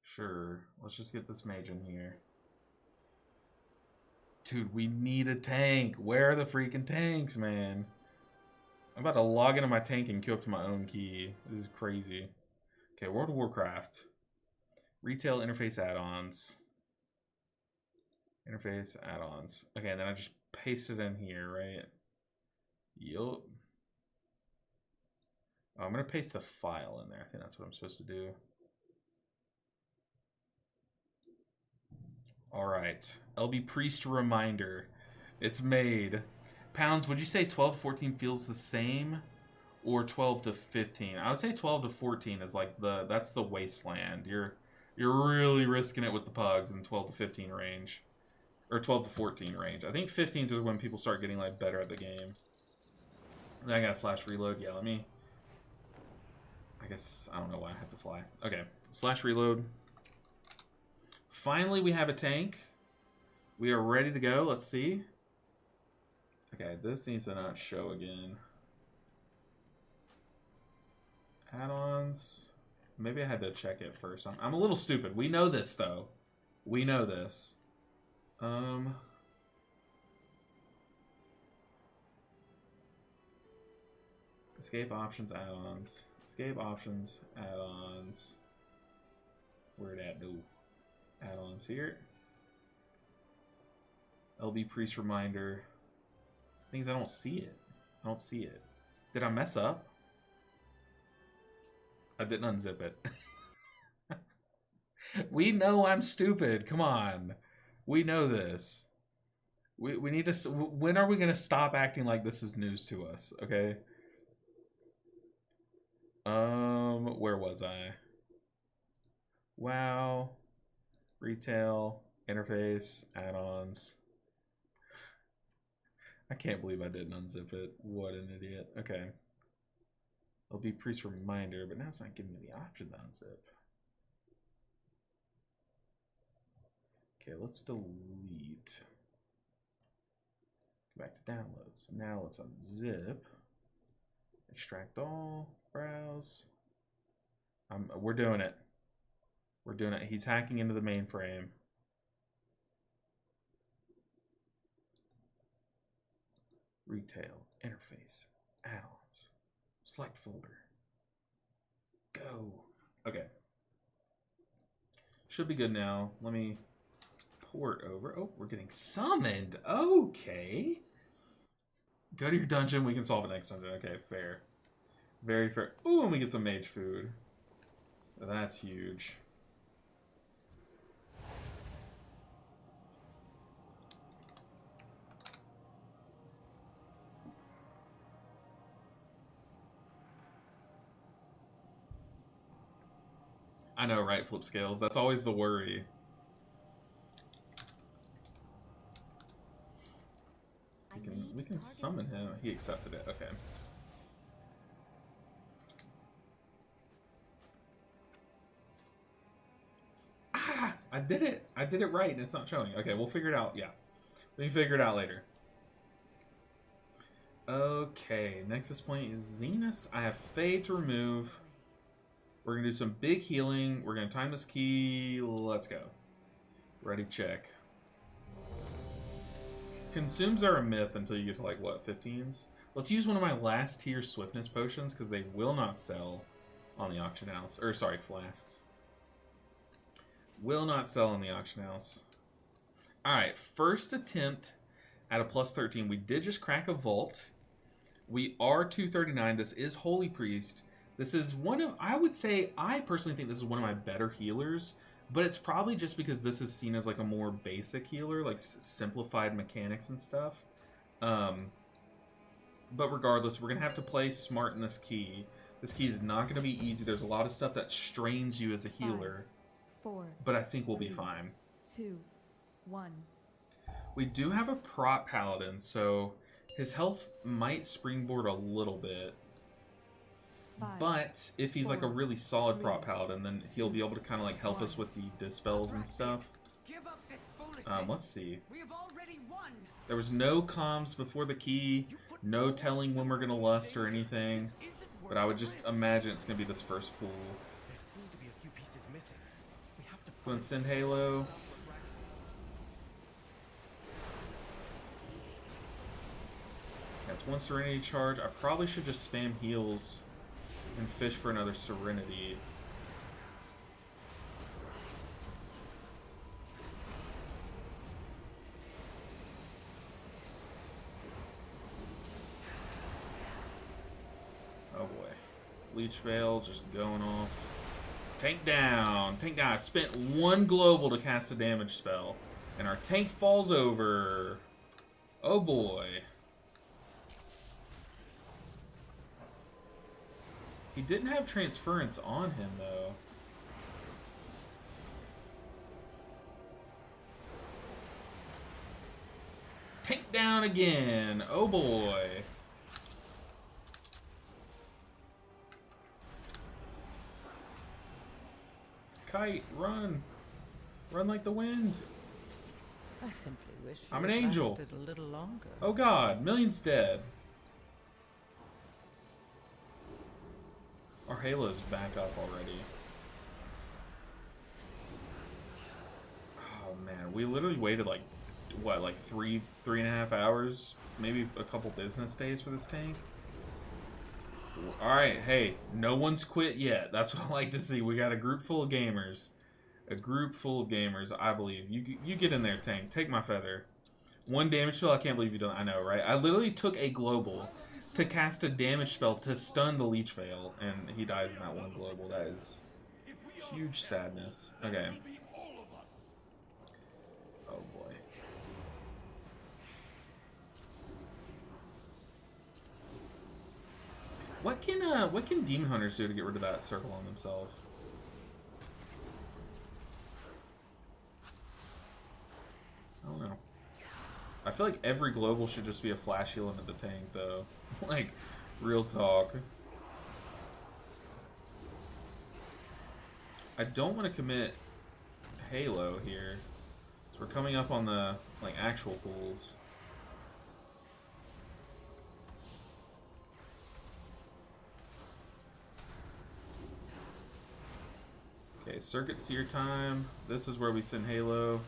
Speaker 1: Sure. Let's just get this mage in here. Dude, we need a tank. Where are the freaking tanks, man? I'm about to log into my tank and queue up to my own key. This is crazy. Okay, World of Warcraft. Retail interface add-ons. Interface add-ons. Okay, and then I just paste it in here, right? Yup. Oh, I'm going to paste the file in there. I think that's what I'm supposed to do. All right. LB Priest reminder. It's made. Pounds, would you say 12 to 14 feels the same or 12 to 15? I would say 12 to 14 is like that's the wasteland. You're really risking it with the pugs in 12 to 15 range. Or 12 to 14 range. I think 15 is when people start getting like better at the game. Then I got slash reload. Yeah, let me. I guess I don't know why I have to fly. Okay, slash reload. Finally, we have a tank. We are ready to go. Let's see. Okay, this needs to not show again. Add-ons. Maybe I had to check it first. I'm a little stupid. We know this though. We know this. Escape options, add-ons. Escape options, add-ons. Where'd that do? Add-ons here. LB Priest reminder. Things I don't see it. I don't see it. Did I mess up? I didn't unzip it. We know I'm stupid. Come on. We know this. We need to. When are we going to stop acting like this is news to us? Okay. Where was I? WoW. Retail. Interface. Add-ons. I can't believe I didn't unzip it. What an idiot. Okay. It'll be priest reminder, but now it's not giving me the option to unzip. Okay, let's delete. Go back to downloads. Now let's unzip. Extract all. Browse. We're doing it. We're doing it. He's hacking into the mainframe. Retail. Interface. Add-ons. Select folder. Go. Okay. Should be good now. Let me port over. Oh, we're getting summoned. Okay. Go to your dungeon. We can solve it next dungeon. Okay, fair. Very fair. Ooh, and we get some mage food. That's huge. I know, right, flip scales? That's always the worry. we can summon him. He accepted it. Okay. Ah! I did it. I did it right, and it's not showing. Okay, we'll figure it out. Yeah. We can figure it out later. Okay, Nexus Point is Zenus. I have Fade to remove. We're going to do some big healing. We're going to time this key. Let's go. Ready, check. Consumes are a myth until you get to, like, what, 15s? Let's use one of my last tier Swiftness potions, because they will not sell on the auction house. Or, sorry, flasks. Will not sell on the auction house. Alright, first attempt at a plus 13. We did just crack a vault. We are 239. This is Holy Priest. This is one of, I would say, I personally think this is one of my better healers, but it's probably just because this is seen as like a more basic healer, like simplified mechanics and stuff. But regardless, we're going to have to play smart in this key. This key is not going to be easy. There's a lot of stuff that strains you as a healer,
Speaker 4: 5, 4,
Speaker 1: but I think we'll be
Speaker 4: 3,
Speaker 1: fine.
Speaker 4: 2, 1.
Speaker 1: We do have a prot paladin, so his health might springboard a little bit.
Speaker 4: 5,
Speaker 1: But if he's like a
Speaker 4: 4,
Speaker 1: really solid
Speaker 4: 3,
Speaker 1: prot paladin, then he'll be able to kind of like help us with the dispels and stuff.
Speaker 2: Give up this foolishness.
Speaker 1: Let's see.
Speaker 2: We have already won.
Speaker 1: There was no comms before the key, no telling when we're gonna lust or anything. But I would just imagine it's gonna be this first pool.
Speaker 2: There seem to be a few pieces missing. We have to
Speaker 1: Go and send Halo. That's one Serenity charge. I probably should just spam heals and fish for another Serenity. Oh boy. Leech Veil just going off. Tank down! Tank down! I spent one global to cast a damage spell. And our tank falls over. Oh boy. He didn't have transference on him, though. Tank down again! Oh boy. Kite, run! Run like the wind!
Speaker 3: I simply wish you
Speaker 1: I'm an
Speaker 3: had
Speaker 1: angel.
Speaker 3: lasted a little longer.
Speaker 1: Oh god, Million's dead. Our Halo's back up already. Oh man, we literally waited like, what, like three and a half hours? Maybe a couple business days for this tank? Alright, hey, no one's quit yet. That's what I like to see. We got a group full of gamers. A group full of gamers, I believe. You get in there, tank. Take my feather. One damage spell, I can't believe you don't. I know, right? I literally took a global to cast a damage spell to stun the Leech Veil, and he dies in that one global. That is huge sadness. Okay. Oh boy. What can Demon Hunters do to get rid of that circle on themselves? I don't know. I feel like every global should just be a flash heal into the tank, though. Like, real talk. I don't want to commit Halo here. So we're coming up on the, like, actual pools. Okay, Circuit Seer time. This is where we send Halo.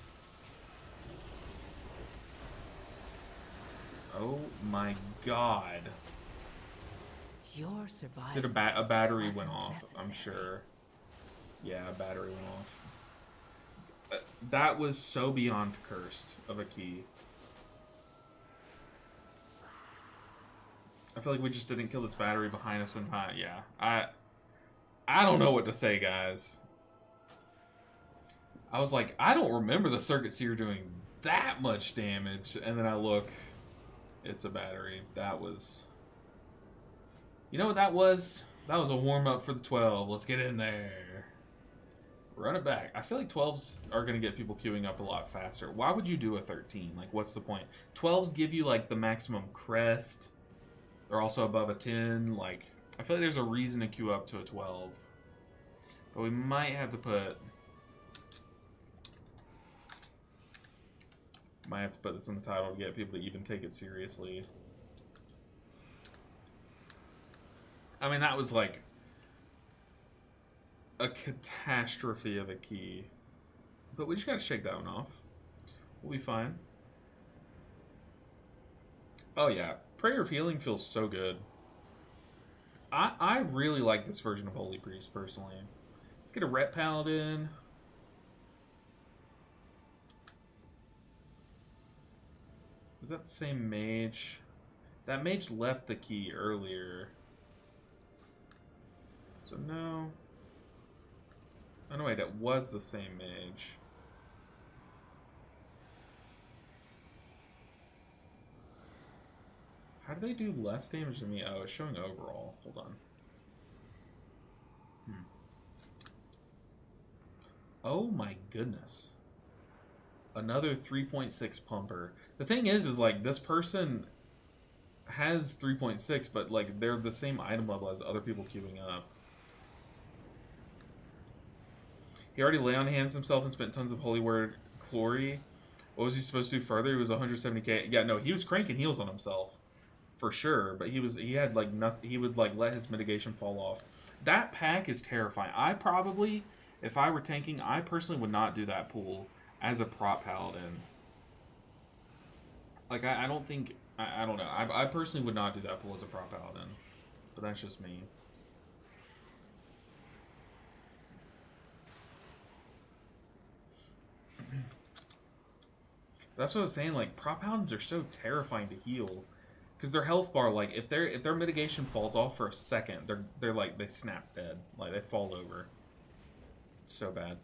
Speaker 1: Oh my god.
Speaker 3: Your survival.
Speaker 1: Did a battery
Speaker 3: wasn't
Speaker 1: went off, I'm
Speaker 3: necessary.
Speaker 1: sure. Yeah, a battery went off. That was so beyond cursed of a key. I feel like we just didn't kill this battery behind us in time. Yeah, I don't know what to say, guys. I was like, I don't remember the Circuit Seer doing that much damage, and then I look, it's a battery. That was... You know what that was? That was a warm-up for the 12. Let's get in there. Run it back. I feel like 12s are going to get people queuing up a lot faster. Why would you do a 13? Like, what's the point? 12s give you, like, the maximum crest. They're also above a 10. Like, I feel like there's a reason to queue up to a 12. But we might have to put... Might have to put this in the title to get people to even take it seriously. I mean, that was, like... a catastrophe of a key. But we just gotta shake that one off. We'll be fine. Oh yeah, Prayer of Healing feels so good. I really like this version of Holy Priest, personally. Let's get a Ret Paladin. Is that the same mage? That mage left the key earlier. So no. Oh no, wait, it was the same mage. How do they do less damage than me? Oh, it's showing overall. Hold on. Oh my goodness. Another 3.6 pumper. The thing is like, this person has 3.6, but like, they're the same item level as other people queuing up. He already lay on hands himself and spent tons of holy word glory. What was he supposed to do further? He was 170k. Yeah, no, he was cranking heals on himself. For sure, but he had like nothing. He would like let his mitigation fall off. That pack is terrifying. I probably, if I were tanking, I personally would not do that pool as a prop paladin. Like I don't think, I don't know. I personally would not do that pool as a prop paladin, but that's just me. That's what I was saying. Like prop paladins are so terrifying to heal. Because their health bar, like, if their mitigation falls off for a second, they're like, they snap dead. Like, they fall over. It's so bad.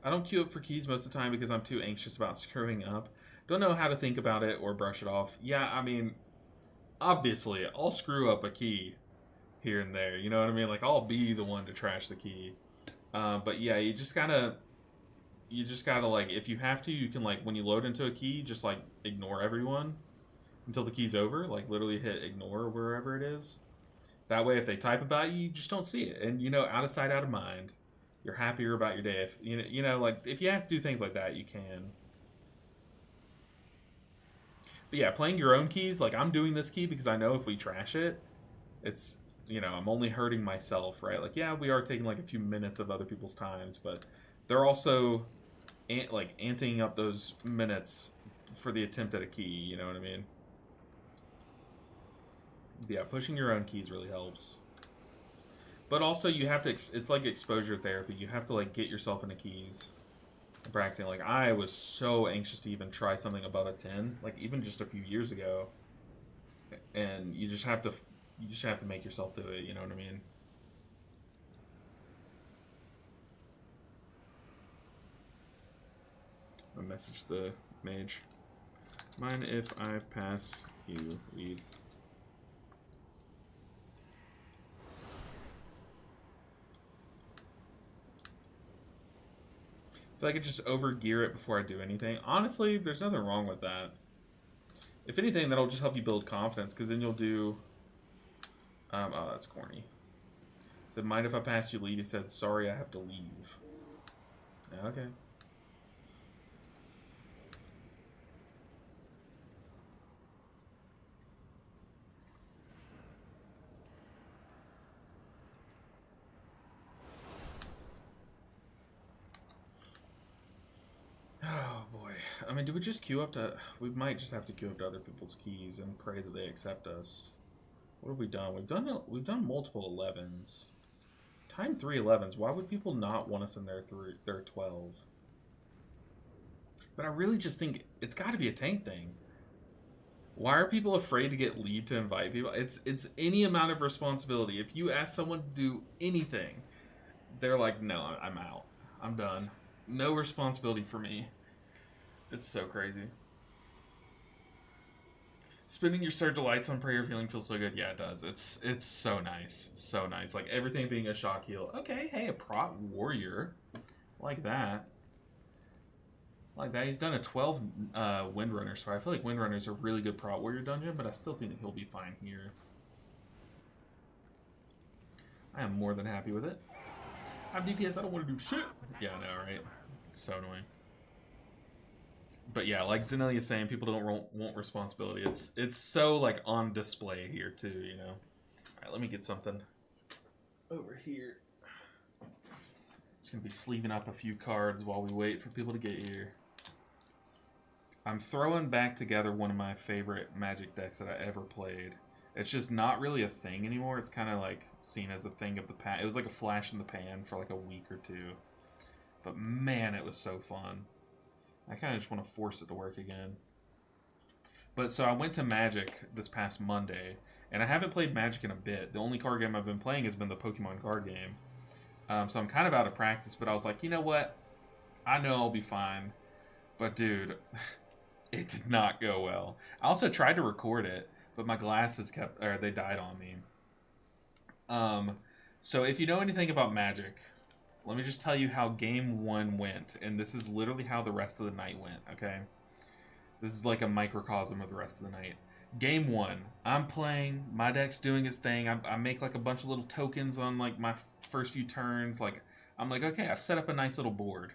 Speaker 1: I don't queue up for keys most of the time because I'm too anxious about screwing up. Don't know how to think about it or brush it off. Yeah, I mean, obviously, I'll screw up a key here and there. You know what I mean? Like, I'll be the one to trash the key. But yeah, you just gotta, like, if you have to, you can, like, when you load into a key, just, like, ignore everyone until the key's over. Like, literally hit ignore wherever it is. That way, if they type about you, you just don't see it. And, you know, out of sight, out of mind. You're happier about your day. If, you know, like, if you have to do things like that, you can. But yeah, playing your own keys, like, I'm doing this key because I know if we trash it, it's, you know, I'm only hurting myself, right? Like, yeah, we are taking, like, a few minutes of other people's times, but they're also, like, anting up those minutes for the attempt at a key, you know what I mean? Yeah, pushing your own keys really helps. But also, you have to, it's like exposure therapy. You have to, like, get yourself into keys. And practicing, like, I was so anxious to even try something above a 10, like, even just a few years ago. And you just have to make yourself do it, you know what I mean? I message the mage. Mind if I pass you lead? So I could just over-gear it before I do anything. Honestly, there's nothing wrong with that. If anything, that'll just help you build confidence, because then you'll do... oh, that's corny. Then mind if I pass you lead? He said, sorry, I have to leave. Okay. Oh boy. I mean, do we just queue up to... We might just have to queue up to other people's keys and pray that they accept us. What have we done? We've done multiple 11s. Time 3 11s. Why would people not want us in their 12? But I really just think it's got to be a tank thing. Why are people afraid to get lead to invite people? It's any amount of responsibility. If you ask someone to do anything, they're like, no, I'm out. I'm done. No responsibility for me. It's so crazy. Spinning your Surge of Lights on Prayer of Healing feels so good. Yeah, it does. It's so nice. So nice. Like, everything being a shock heal. Okay, hey, a prot warrior. Like that. Like that. He's done a 12 Windrunner, so I feel like Windrunner's a really good prot warrior dungeon, but I still think that he'll be fine here. I am more than happy with it. I'm DPS, I don't want to do shit. Yeah, I know, right? It's so annoying. But yeah, like Zenelia's saying, people don't want responsibility. It's so like on display here too, you know. All right, let me get something over here. Just gonna be sleeving up a few cards while we wait for people to get here. I'm throwing back together one of my favorite Magic decks that I ever played. It's just not really a thing anymore. It's kind of like seen as a thing of the past. It was like a flash in the pan for like a week or two. But man, it was so fun. I kind of just want to force it to work again. But so I went to Magic this past Monday, and I haven't played Magic in a bit. The only card game I've been playing has been the Pokemon card game. So I'm kind of out of practice, but I was like, you know what? I know I'll be fine. But dude, it did not go well. I also tried to record it, but my glasses they died on me. So if you know anything about Magic, let me just tell you how game 1 went, and this is literally how the rest of the night went, okay? This is like a microcosm of the rest of the night. Game 1, I'm playing, my deck's doing its thing, I make like a bunch of little tokens on like my first few turns, like, I'm like, okay, I've set up a nice little board.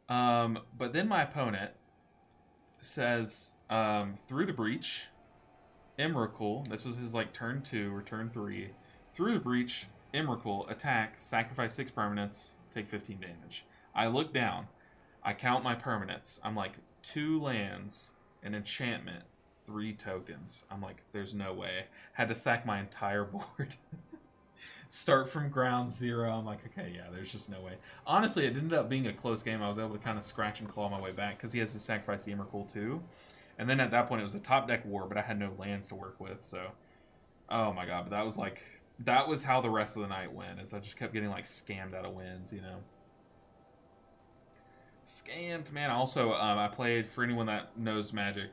Speaker 1: But then my opponent says, through the breach, Emrakul, this was his like turn 2 or turn 3, through the breach, Emrakul, attack, sacrifice 6 permanents, take 15 damage. I look down, I count my permanents. I'm like, 2 lands, an enchantment, 3 tokens. I'm like, there's no way. Had to sack my entire board. Start from ground 0. I'm like, okay, yeah, there's just no way. Honestly, it ended up being a close game. I was able to kind of scratch and claw my way back because he has to sacrifice the Emrakul too. And then at that point, it was a top deck war, but I had no lands to work with, so... Oh my god, but that was like... That was how the rest of the night went, is I just kept getting, like, scammed out of wins, you know? Scammed, man. Also, I played, for anyone that knows Magic,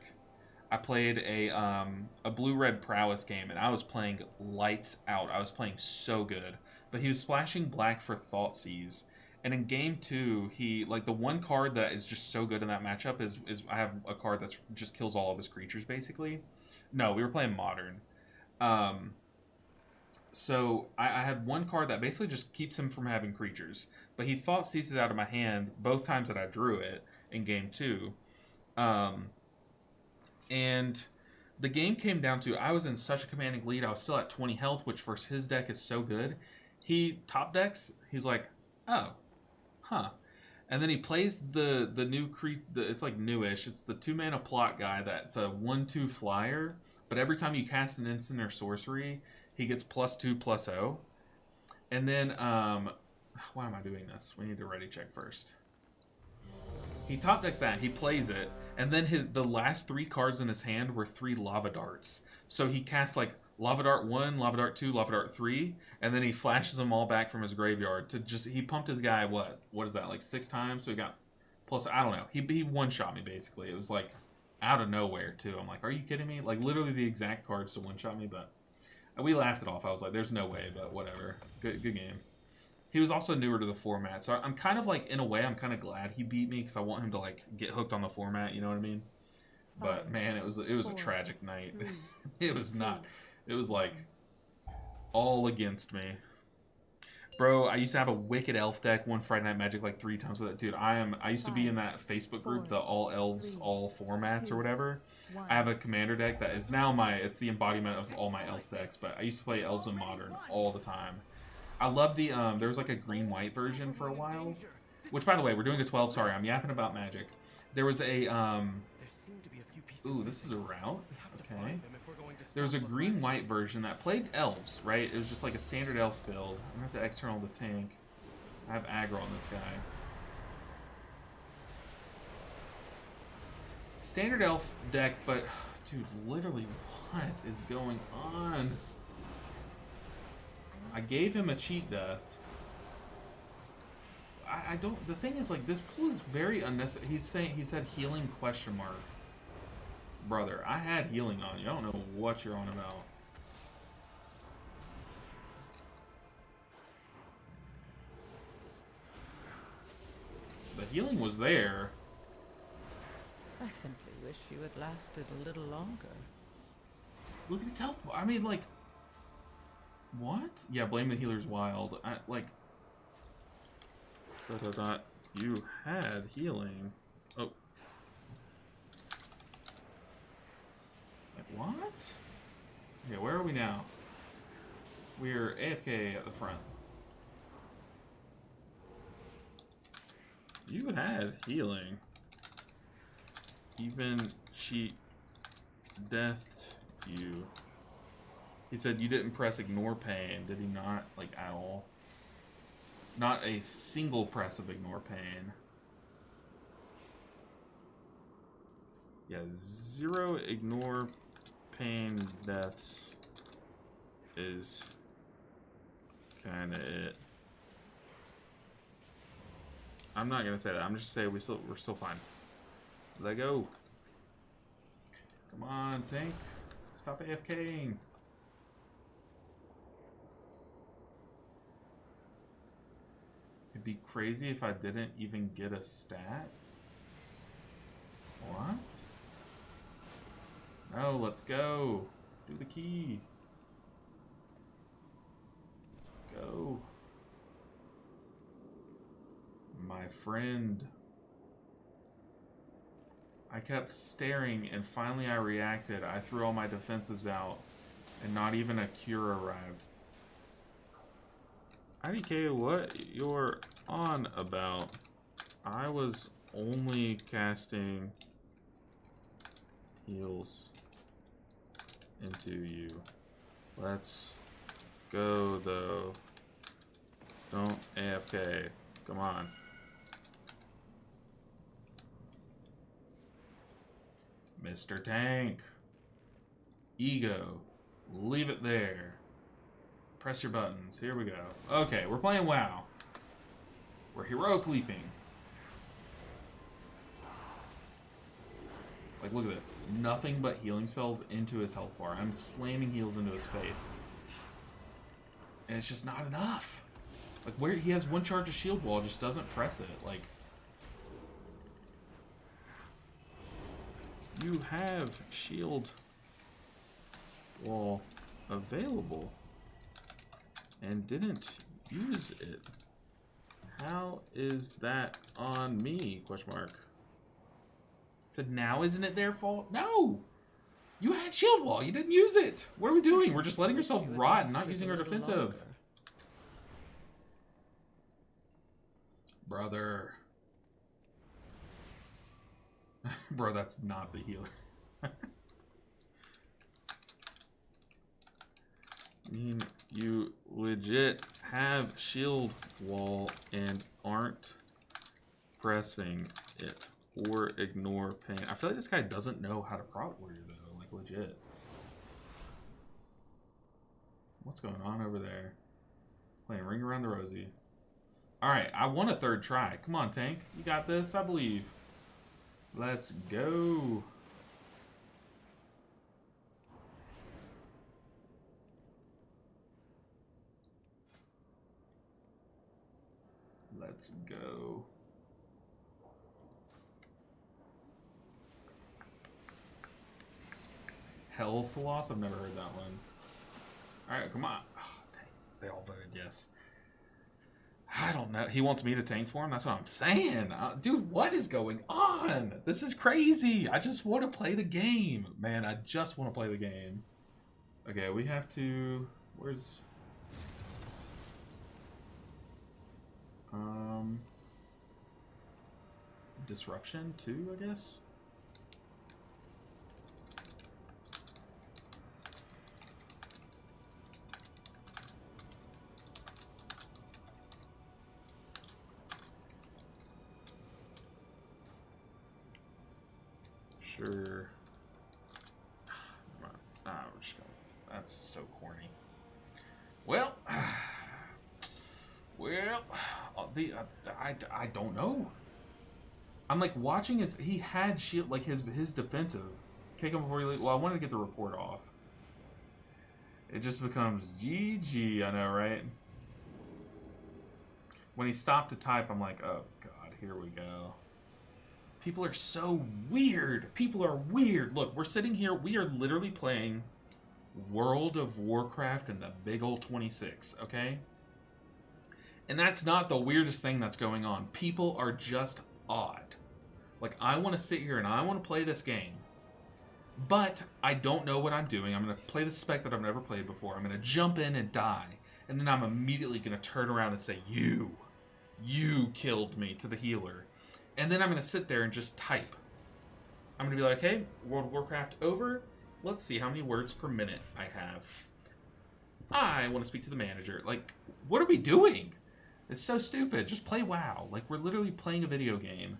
Speaker 1: I played a blue-red prowess game, and I was playing lights out. I was playing so good. But he was splashing black for Thoughtseize. And in game 2, he, like, the one card that is just so good in that matchup is I have a card that just kills all of his creatures, basically. No, we were playing Modern. So I had one card that basically just keeps him from having creatures. But he Thoughtseized it out of my hand both times that I drew it in game 2. And the game came down to, I was in such a commanding lead. I was still at 20 health, which versus his deck is so good. He top decks, he's like, oh, huh. And then he plays the new it's like newish. It's the 2-mana plot guy that's a 1/2 flyer. But every time you cast an instant or sorcery, he gets +2/+0. And then, why am I doing this? We need to ready check first. He top decks that, he plays it, and then the last 3 cards in his hand were 3 lava darts. So he casts like Lava Dart 1, Lava Dart 2, Lava Dart 3, and then he flashes them all back from his graveyard to just, he pumped his guy, what is that, like 6 times? So he got plus, I don't know. He one-shot me, basically. It was like out of nowhere, too. I'm like, are you kidding me? Like, literally the exact cards to one-shot me, but we laughed it off. I was like, there's no way, but whatever. Good game. He was also newer to the format, so I'm kind of like, in a way, I'm kind of glad he beat me because I want him to like get hooked on the format. You know what I mean? But man, it was a tragic night. It was not. It was like all against me, bro. I used to have a wicked elf deck, one Friday Night Magic like 3 times with it, dude. I used to be in that Facebook group, the all elves, all formats or whatever. I have a commander deck that is now it's the embodiment of all my elf decks. But I used to play elves in Modern all the time. I love the, there was like a green-white version for a while. Which, by the way, we're doing a 12. Sorry, I'm yapping about Magic. There was a, ooh, this is a route. Okay. There was a green-white version that played elves, right? It was just like a standard elf build. I'm going to have to external the tank. I have aggro on this guy. Standard elf deck, but, dude, literally, what is going on? I gave him a cheat death. I don't. The thing is, like, this pool is very unnecessary. He said healing question mark. Brother, I had healing on you. I don't know what you're on about. The healing was there.
Speaker 3: I simply wish you had lasted a little longer.
Speaker 1: Look at his health. I mean, like, what? Yeah, blame the healer's wild. Like, you had healing. Oh. Like, what? Okay, where are we now? We're AFK at the front. You had healing. Even she deathed you. He said you didn't press ignore pain, did he not? Like, at all? Not a single press of ignore pain. Yeah, 0 ignore pain deaths is kind of it. I'm not gonna say that. I'm just saying we're still fine. Let go. Come on, tank. Stop AFKing. It'd be crazy if I didn't even get a stat. What? No, let's go. Do the key. Go. My friend. I kept staring and finally I reacted. I threw all my defensives out and not even a cure arrived. IDK, what you're on about? I was only casting heals into you. Let's go though. Don't AFK. Come on. Mr. Tank. Ego. Leave it there. Press your buttons. Here we go. Okay, we're playing WoW. We're heroic leaping. Like, look at this. Nothing but healing spells into his health bar. I'm slamming heals into his face. And it's just not enough. Like, where he has one charge of shield wall, just doesn't press it. Like, you have shield wall available and didn't use it. How is that on me? Question mark. Said now isn't it their fault? No! You had shield wall, you didn't use it. What are we doing? We're just letting ourselves rot and not using our defensive. Brother. Bro, that's not the healer. I mean, you legit have shield wall and aren't pressing it or ignore pain. I feel like this guy doesn't know how to prot warrior though, like legit. What's going on over there? Playing Ring Around the Rosie. Alright, I want a third try. Come on, tank. You got this, I believe. Let's go. Let's go. Health loss? I've never heard that one. Alright, come on. Oh, dang. They all voted yes. I don't know. He wants me to tank for him? That's what I'm saying. Dude, what is going on? This is crazy. I just want to play the game. Man, I just want to play the game. Okay, we have to... Where's... Disruption 2, I guess? Sure. We're just gonna, that's so corny. Well, I don't know. I'm like watching his. He had shield, like his defensive kick him before you leave. Well, I wanted to get the report off. It just becomes GG, I know, right? When he stopped to type, I'm like, oh, God, here we go. People are so weird. People are weird. Look, we're sitting here. We are literally playing World of Warcraft in the big old 26, okay? And that's not the weirdest thing that's going on. People are just odd. Like, I want to sit here and I want to play this game. But I don't know what I'm doing. I'm going to play the spec that I've never played before. I'm going to jump in and die. And then I'm immediately going to turn around and say, you killed me, to the healer. And then I'm going to sit there and just type. I'm going to be like, hey, World of Warcraft over. Let's see how many words per minute I have. I want to speak to the manager. Like, what are we doing? It's so stupid. Just play WoW. Like, we're literally playing a video game.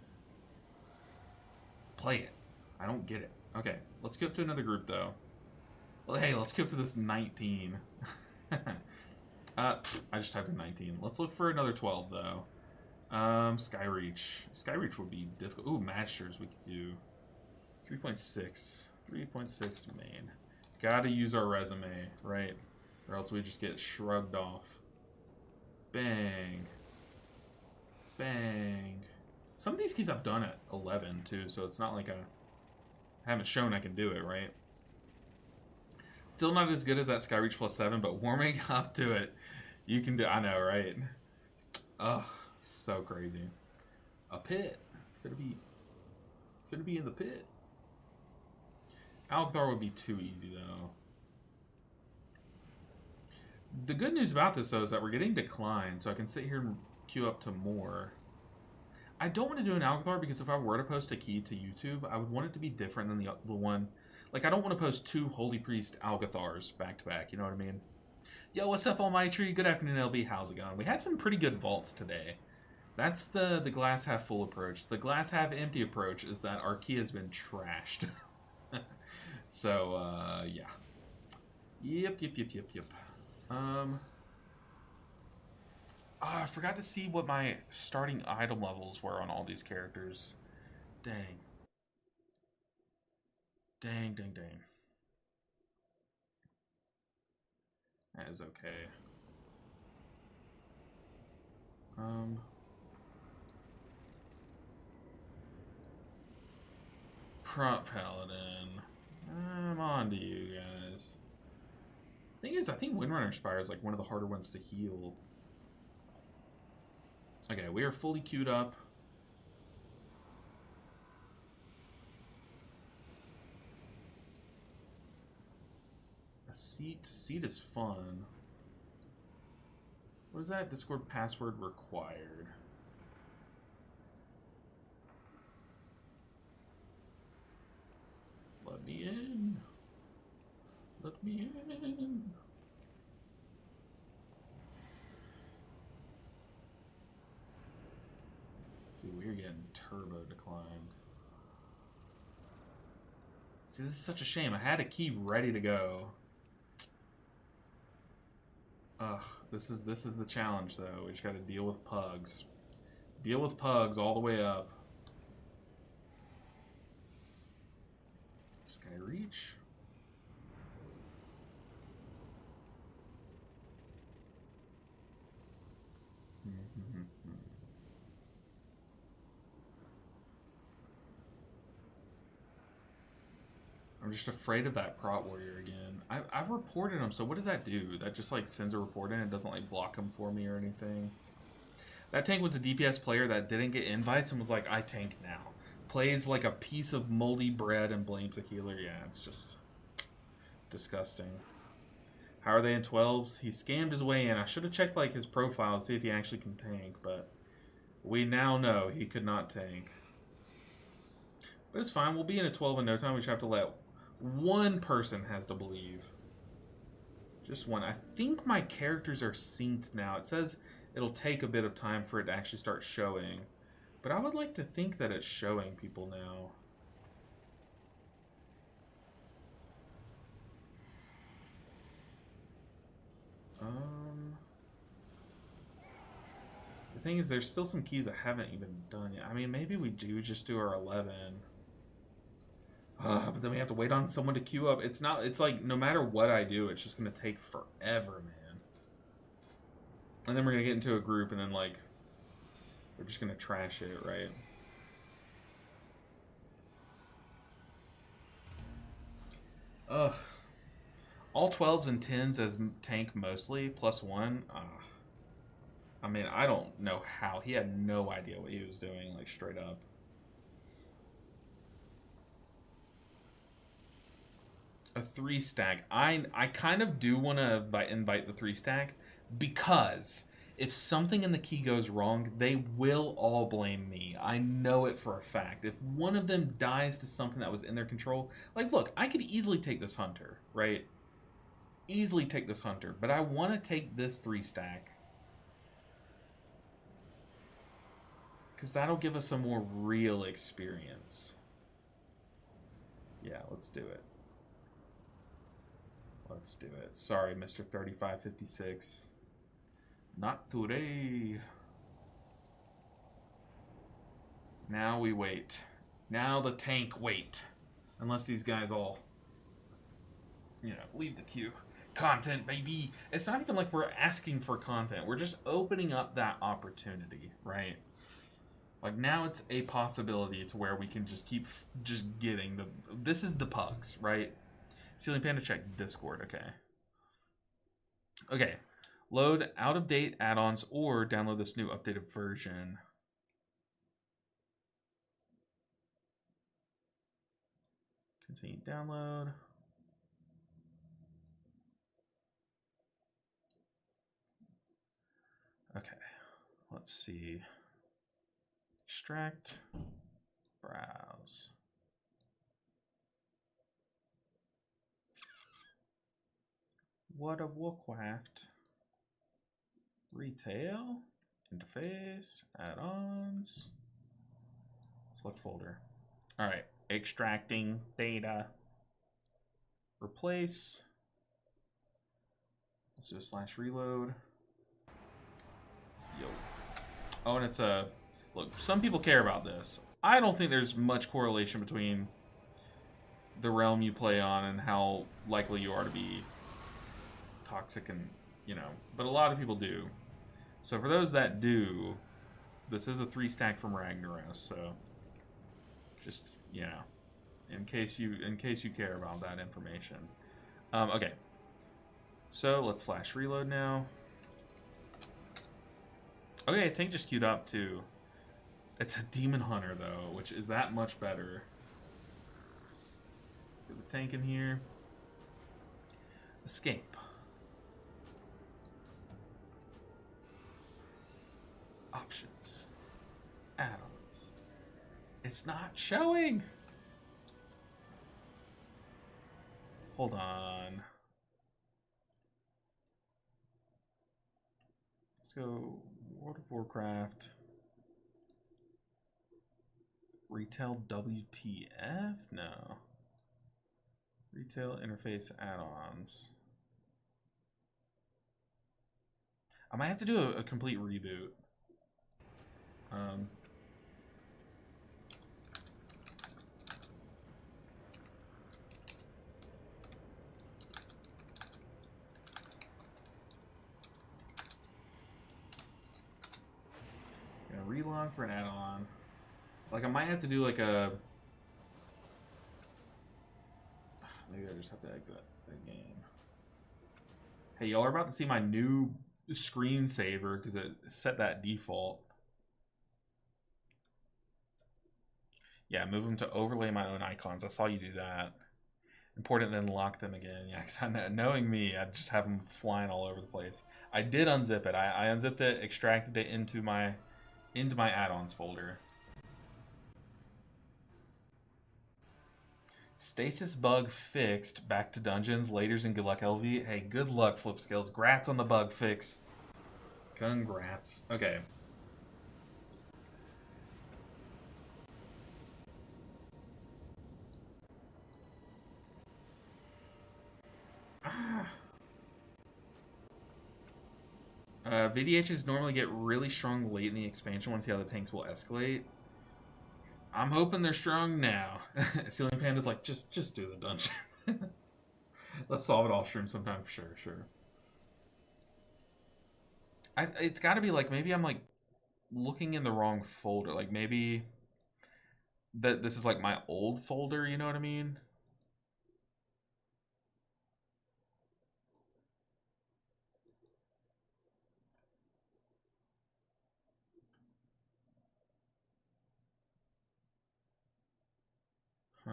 Speaker 1: Play it. I don't get it. Okay, let's go up to another group, though. Well, hey, let's go up to this 19. I just typed in 19. Let's look for another 12, though. Skyreach. Skyreach would be difficult. Ooh, Masters we could do. 3.6. 3.6 main. Gotta use our resume, right? Or else we just get shrugged off. Bang. Bang. Some of these keys I've done at 11, too, so it's not like I haven't shown I can do it, right? Still not as good as that Skyreach plus 7, but warming up to it, you can do. I know, right? Ugh, so crazy. A pit. Finna be in the pit. Alcthar would be too easy, though. The good news about this, though, is that we're getting declined, so I can sit here and queue up to more. I don't want to do an Alcthar because if I were to post a key to YouTube, I would want it to be different than the one. Like, I don't want to post 2 Holy Priest Alcathars back to back, you know what I mean? Yo, what's up, Almighty? Good afternoon, LB. How's it going? We had some pretty good vaults today. That's the glass half full approach. The glass half empty approach is that our key has been trashed. So, yeah. Yep. Oh, I forgot to see what my starting item levels were on all these characters. Dang. Dang. That is okay. Prop Paladin. I'm on to you guys. Thing is, I think Windrunner Spire is like one of the harder ones to heal. Okay, we are fully queued up. A seat. Seat is fun. What is that? Discord password required. Let me in. Let me in. Dude, we're getting turbo declined. See, this is such a shame. I had a key ready to go. Ugh, this is the challenge, though. We just got to deal with pugs. Deal with pugs all the way up. Skyreach. I'm just afraid of that prot warrior again. I've reported him, so what does that do? That just like sends a report in and doesn't like block him for me or anything. That tank was a DPS player that didn't get invites and was like, I tank now. Plays like a piece of moldy bread and blames a healer. Yeah, it's just disgusting. How are they in 12s? He scammed his way in. I should have checked like his profile to see if he actually can tank, but we now know he could not tank. But it's fine. We'll be in a 12 in no time. We just have to let one person has to believe. Just one. I think my characters are synced now. It says it'll take a bit of time for it to actually start showing. But I would like to think that it's showing people now. The thing is, there's still some keys I haven't even done yet. I mean, maybe we do just do our 11. But then we have to wait on someone to queue up. It's not. It's like no matter what I do, it's just gonna take forever, man. And then we're gonna get into a group, and then like we're just gonna trash it, right? Ugh. All 12s and 10s as tank mostly, +1. I mean, I don't know how. He had no idea what he was doing, like, straight up. A 3-stack. I kind of do want to invite the 3-stack, because if something in the key goes wrong, they will all blame me. I know it for a fact. If one of them dies to something that was in their control, like, look, I could easily take this hunter, right? Easily take this hunter, but I want to take this 3-stack. Because that'll give us a more real experience. Yeah, let's do it. Let's do it. Sorry, Mr. 3556. Not today. Now we wait. Now the tank wait. Unless these guys all, you know, leave the queue. Content, baby. It's not even like we're asking for content. We're just opening up that opportunity, right? Like, now it's a possibility to where we can just keep just getting the... This is the pugs, right? Ceiling Panda, check Discord, okay. Okay. Load out-of-date add-ons or download this new updated version. Continue download. Okay. Let's see. Extract. Browse. What of Warcraft? Retail. Interface. Add-ons. Select folder. Alright. Extracting data. Replace. Let's do a /reload. Yo. Oh, and it's a... Look, some people care about this. I don't think there's much correlation between the realm you play on and how likely you are to be toxic and, you know. But a lot of people do. So for those that do, this is a 3-stack from Ragnaros, so just, you know, in case you care about that information. Okay. So let's /reload now. Okay, tank just queued up too. It's a demon hunter though, which is that much better. Let's get the tank in here. Escape. Options. Add-ons. It's not showing. Hold on. Let's go World of Warcraft. Retail WTF? No. Retail interface add-ons. I might have to do a complete reboot. Gonna relog for an add-on. Like, I might have to do like a... Maybe I just have to exit the game. Hey, y'all are about to see my new screensaver because it set that default. Yeah, move them to overlay my own icons. I saw you do that. Import it and then lock them again. Yeah, because knowing me, I'd just have them flying all over the place. I did unzip it. I unzipped it, extracted it into my add-ons folder. Stasis bug fixed. Back to dungeons. Laters and good luck, LV. Hey, good luck, Flip Skills. Grats on the bug fix. Congrats. Okay. VDHs normally get really strong late in the expansion once the other tanks will escalate. I'm hoping they're strong now. Ceiling Panda's like, just do the dungeon. Let's solve it off stream sometime for sure, sure. It's got to be like, maybe I'm like looking in the wrong folder. Like maybe this is like my old folder, you know what I mean? Huh.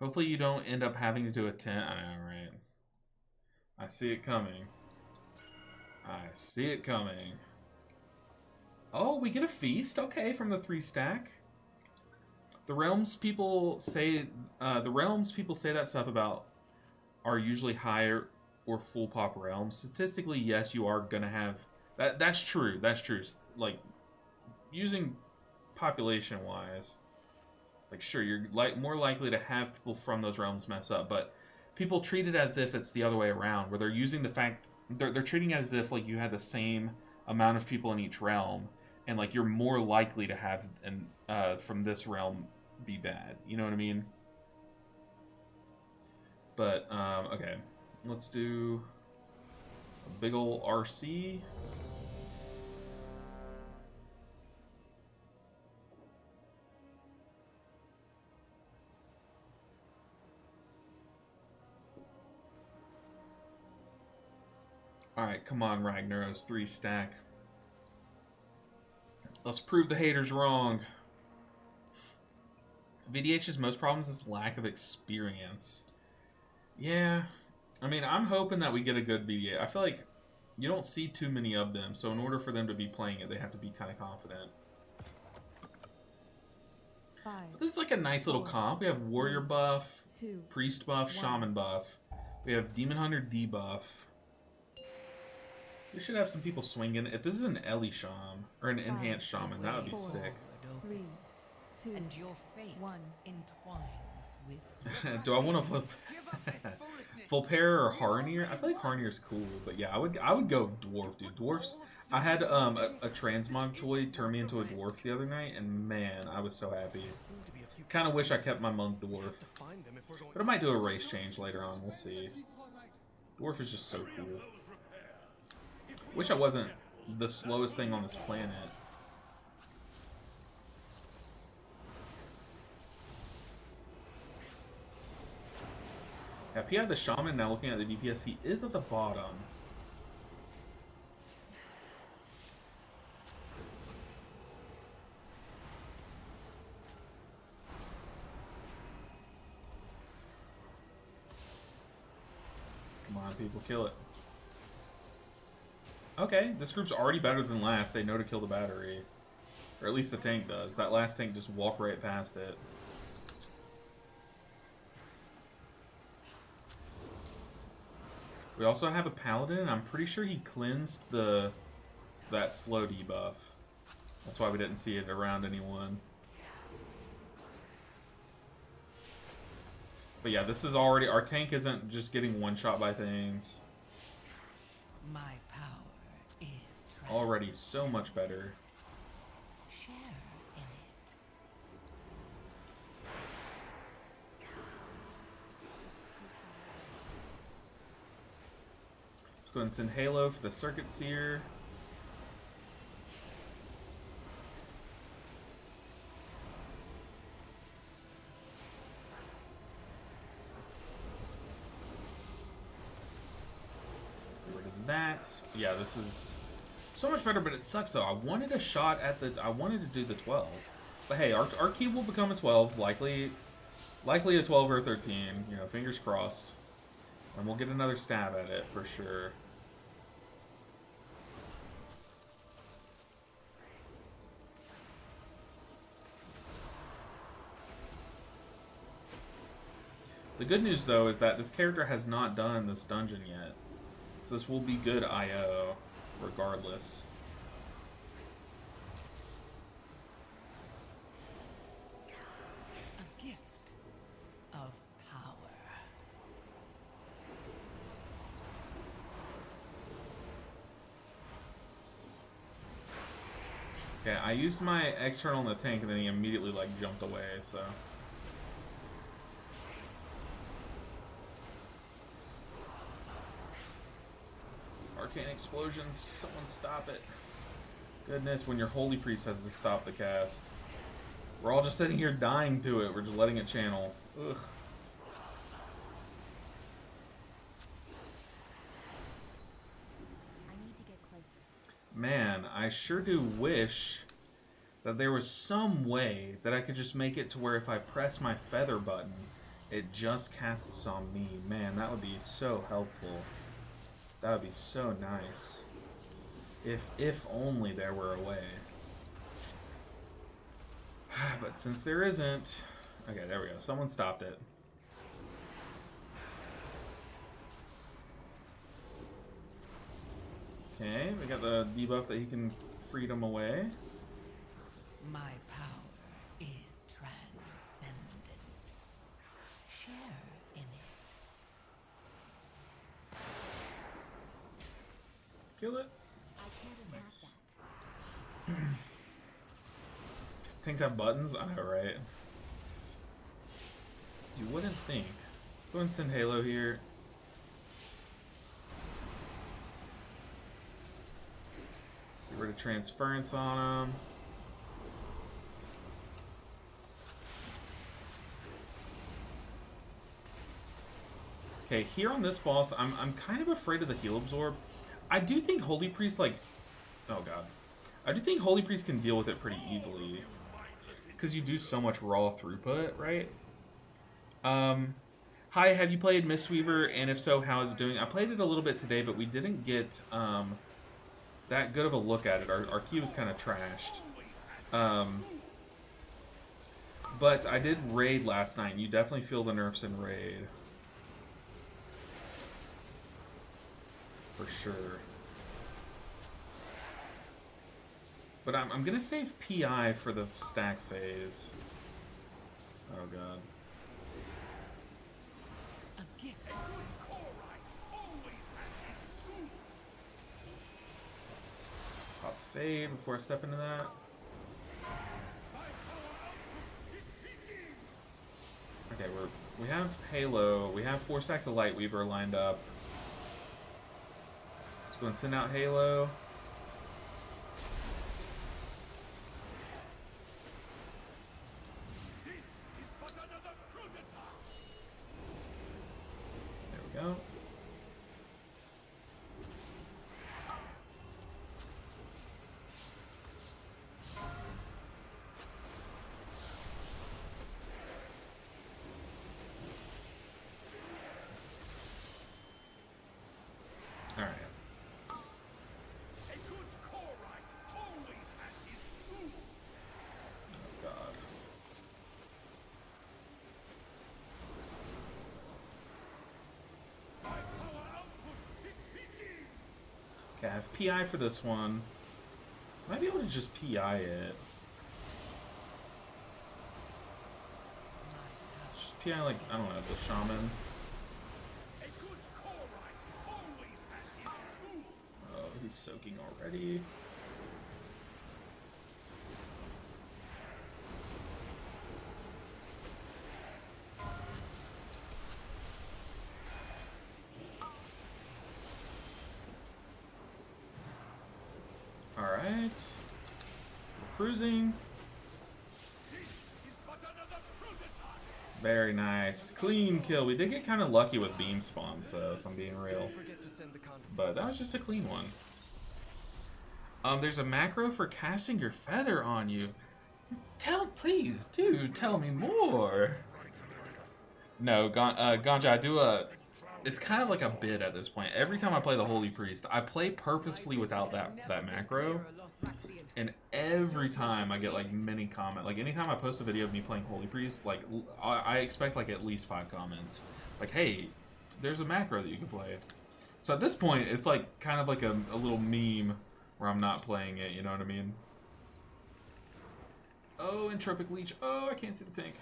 Speaker 1: Hopefully you don't end up having to do a tent. I know, right? I see it coming. I see it coming. Oh, we get a feast? Okay, from the 3 stack. The realms people say that stuff about are usually higher or full pop realms. Statistically, yes, you are gonna have that. That's true. That's true. Like using population wise, like sure, you're more likely to have people from those realms mess up, but people treat it as if it's the other way around, where they're using the fact they're treating it as if like you had the same amount of people in each realm, and like you're more likely to have from this realm be bad. You know what I mean? But okay, let's do a big ol' RC. Alright, come on, Ragnaros, 3 stack. Let's prove the haters wrong. VDH's most problems is lack of experience. Yeah, I mean, I'm hoping that we get a good VDH. I feel like you don't see too many of them, so in order for them to be playing it, they have to be kind of confident.
Speaker 4: 5.
Speaker 1: But this is like a nice little comp. We have Warrior buff,
Speaker 4: 2.
Speaker 1: Priest buff, Shaman buff. We have Demon Hunter debuff. We should have some people swinging. If this is an Ellie Shaman, or an Enhanced Shaman, that would be sick.
Speaker 4: 3, 2,
Speaker 2: And your fate
Speaker 4: 1.
Speaker 2: entwines with
Speaker 1: Do I want to flip Volpair or Harnier? I feel like Harnier's cool, but yeah, I would go Dwarf, dude. Dwarfs. I had a transmog toy turn me into a dwarf the other night, and man, I was so happy. Kind of wish I kept my monk dwarf, but I might do a race change later on. We'll see. Dwarf is just so cool. Wish I wasn't the slowest thing on this planet. Yeah, if he had the Shaman, now looking at the DPS, he is at the bottom. Come on, people, kill it. Okay, this group's already better than last. They know to kill the battery. Or at least the tank does. That last tank just walked right past it. We also have a paladin, and I'm pretty sure he cleansed that slow debuff. That's why we didn't see it around anyone. But yeah, this is already... Our tank isn't just getting one-shot by things.
Speaker 2: my power is
Speaker 1: Already so much better.
Speaker 2: share in it.
Speaker 1: Let's go ahead and send Halo for the Circuit Seer. Get rid of that. Yeah, this is so much better, but it sucks though. I wanted a shot at the... I wanted to do the 12. But hey, our key will become a 12. Likely a 12 or a 13. You know, fingers crossed. And we'll get another stab at it for sure. The good news, though, is that this character has not done this dungeon yet. So this will be good IO, regardless.
Speaker 2: A gift of power.
Speaker 1: Okay, I used my external in the tank and then he immediately like jumped away, so. Arcane explosions, someone stop it. Goodness, when your holy priest has to stop the cast. We're all just sitting here dying to it, we're just letting it channel. Ugh. Man, I sure do wish that there was some way that I could just make it to where if I press my feather button, it just casts on me. Man, that would be so helpful. That would be so nice. If only there were a way. But since there isn't... Okay, there we go. Someone stopped it. Okay, we got the debuff that he can freedom away.
Speaker 3: My power is transcendent. Share in it.
Speaker 1: Kill it. Nice. Tanks have buttons? I know, right? You wouldn't think. Let's go and send Halo here. Get rid of transference on him. Okay, here on this boss, I'm kind of afraid of the heal absorb. I do think Holy Priest, like... Oh god. I do think Holy Priest can deal with it pretty easily. Because you do so much raw throughput, right? Hi, have you played Mistweaver? And if so, how is it doing? I played it a little bit today, but we didn't get that good of a look at it. Our queue was kind of trashed. But I did raid last night. You definitely feel the nerfs in raid. For sure. But I'm gonna save PI for the stack phase. Oh god.
Speaker 3: A gift.
Speaker 1: Pop fade before I step into that. Okay, we have Halo. We have 4 stacks of Lightweaver lined up. Let's go and send out Halo. There we go. All right. Oh god. Okay, I have PI for this one. Might be able to just PI it. Just PI like, I don't know, the shaman. Oh, he's soaking already. Alright. We're cruising. Very nice. Clean kill. We did get kind of lucky with beam spawns, though, if I'm being real. But that was just a clean one. There's a macro for casting your feather on you. Please, dude, tell me more. No, Ganja, I do it's kind of like a bid at this point. Every time I play the Holy Priest, I play purposefully without that macro. And every time I get like many comments. Like anytime I post a video of me playing Holy Priest, like I expect like at least 5 comments. Like, hey, there's a macro that you can play. So at this point, it's like kind of like a little meme where I'm not playing it, you know what I mean? Oh, Entropic Leech. Oh, I can't see the tank.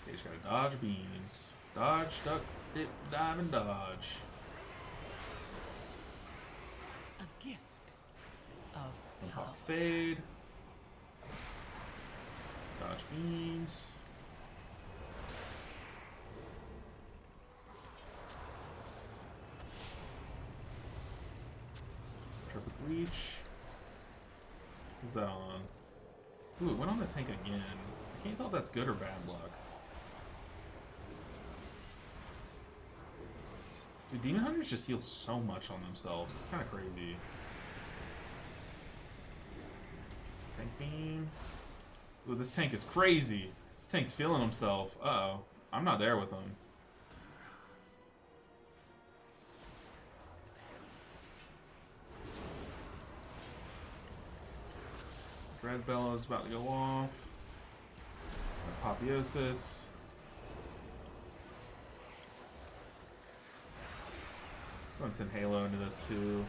Speaker 1: Okay, just gotta dodge beams. Dodge, duck, dip, dive, and dodge. fade. Dodge beams. Perfect reach. Who's that on? Ooh, it went on the tank again. I can't tell if that's good or bad luck. Dude, Demon Hunters just heal so much on themselves. It's kind of crazy. Tank beam. Ooh, this tank is crazy. This tank's feeling himself. Uh-oh. I'm not there with him. Red Bellow's about to go off. Apotheosis. Go and send Halo into this too.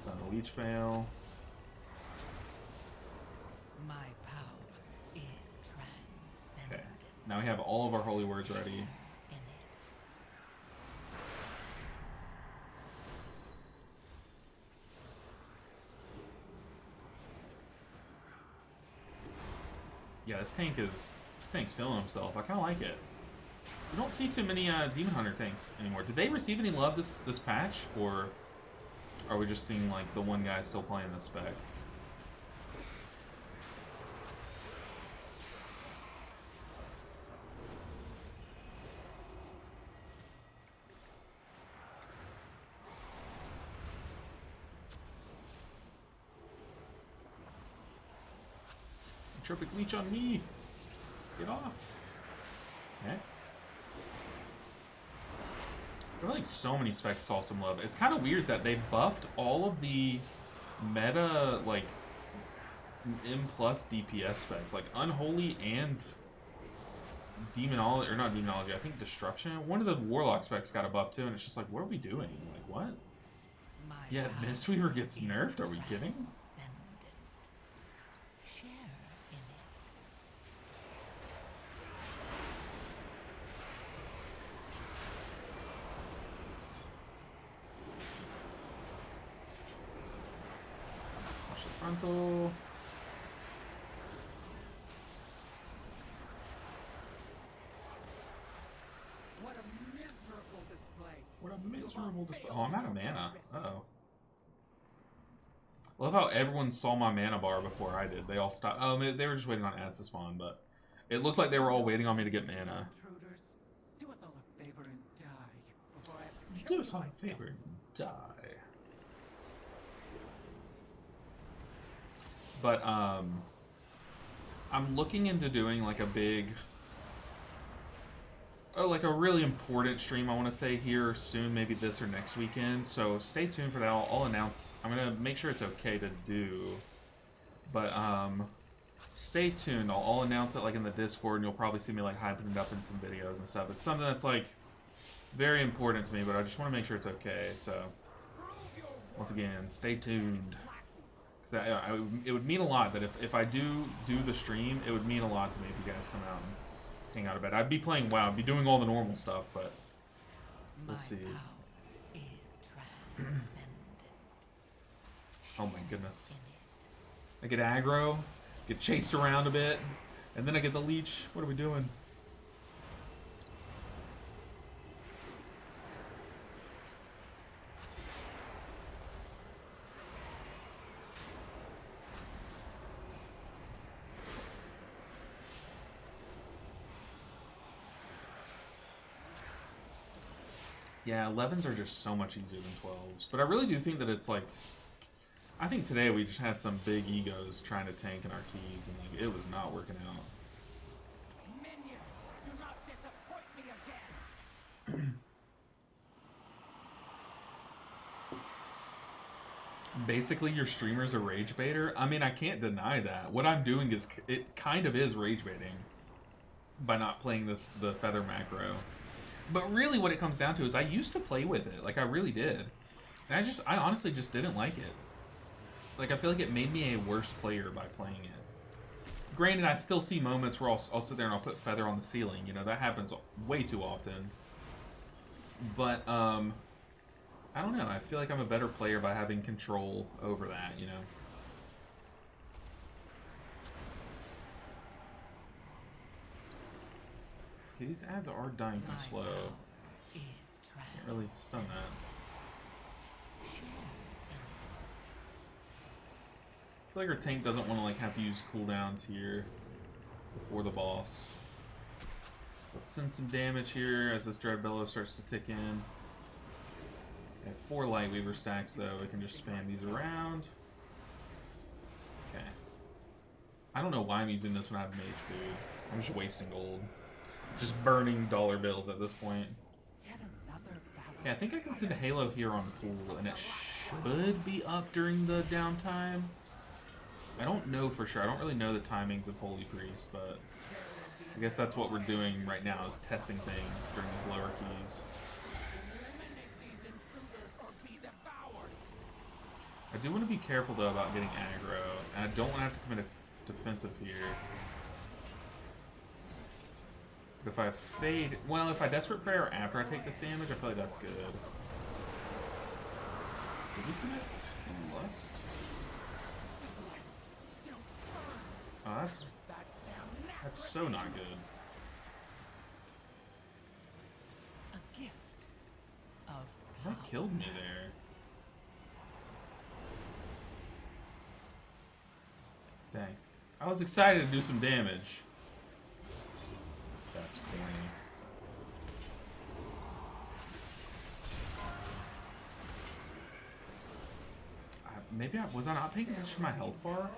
Speaker 1: Done the leech fail.
Speaker 3: My power is transcendent.
Speaker 1: Okay. Now we have all of our holy words ready.
Speaker 3: In it.
Speaker 1: Yeah, this tank's feeling himself. I kind of like it. You don't see too many Demon Hunter tanks anymore. Did they receive any love this patch, or are we just seeing like the one guy still playing this spec? Tropic leech on me. Get off. Okay. I feel like so many specs saw some love. It's kind of weird that they buffed all of the meta, like, M plus DPS specs. Like, Unholy and Demonology, or not Demonology, I think Destruction. One of the Warlock specs got a buff too, and it's just like, what are we doing? Like, what? Yeah, Mistweaver gets nerfed? Are we kidding? Frontal.
Speaker 2: What a miserable display.
Speaker 1: What a miserable display. Oh, I'm out of mana. Uh-oh. I love how everyone saw my mana bar before I did. They all stopped. Oh, they were just waiting on ads to spawn, but it looked like they were all waiting on me to get mana.
Speaker 2: Intruders, do us all a favor and die before I have to
Speaker 1: Do
Speaker 2: kill
Speaker 1: us all a
Speaker 2: myself.
Speaker 1: favor and die. But, I'm looking into doing, like, a big... Oh, like, a really important stream, I want to say, here soon, maybe this or next weekend. So, stay tuned for that. I'll announce... I'm going to make sure it's okay to do. But, stay tuned. I'll announce it, like, in the Discord, and you'll probably see me, like, hyping it up in some videos and stuff. It's something that's, like, very important to me, but I just want to make sure it's okay. So, once again, stay tuned. It would mean a lot that if I do the stream, it would mean a lot to me if you guys come out and hang out a bit. I'd be playing WoW, I'd be doing all the normal stuff, but we'll see. Oh my goodness. I get aggro, get chased around a bit, and then I get the leech. What are we doing? Yeah, 11s are just so much easier than 12s. But I really do think that it's like... I think today we just had some big egos trying to tank in our keys, and like it was not working out.
Speaker 2: Minions, do not disappoint me again.
Speaker 1: Basically, your streamer's a rage baiter. I mean, I can't deny that. What I'm doing is... It kind of is rage baiting. By not playing the feather macro. But really what it comes down to is I used to play with it. Like, I really did. And I honestly just didn't like it. Like, I feel like it made me a worse player by playing it. Granted, I still see moments where I'll sit there and I'll put feather on the ceiling. You know, that happens way too often. But, I I don't know. I feel like I'm a better player by having control over that, you know? Okay, these ads are dying pretty slow. Can't really stun that. I feel like our tank doesn't want to like have to use cooldowns here before the boss. Let's send some damage here as this Dreadbellow starts to tick in. We have 4 Lightweaver stacks though, we can just spam these around. Okay. I don't know why I'm using this when I have mage food. I'm just wasting gold. Just burning dollar bills at this point. Yeah, I think I can send a Halo here on pool, and it should be up during the downtime. I don't know for sure. I don't really know the timings of Holy Priest, but I guess that's what we're doing right now, is testing things during these lower keys. I do want to be careful though about getting aggro, and I don't want to have to commit a defensive here. But if I fade, well, if I Desperate Prayer after I take this damage, I feel like that's good. Did we commit Lust? Oh, that's so not good.
Speaker 3: A gift of
Speaker 1: That killed me there. Dang. I was excited to do some damage. That's corny. Maybe was I not paying attention to my health bar?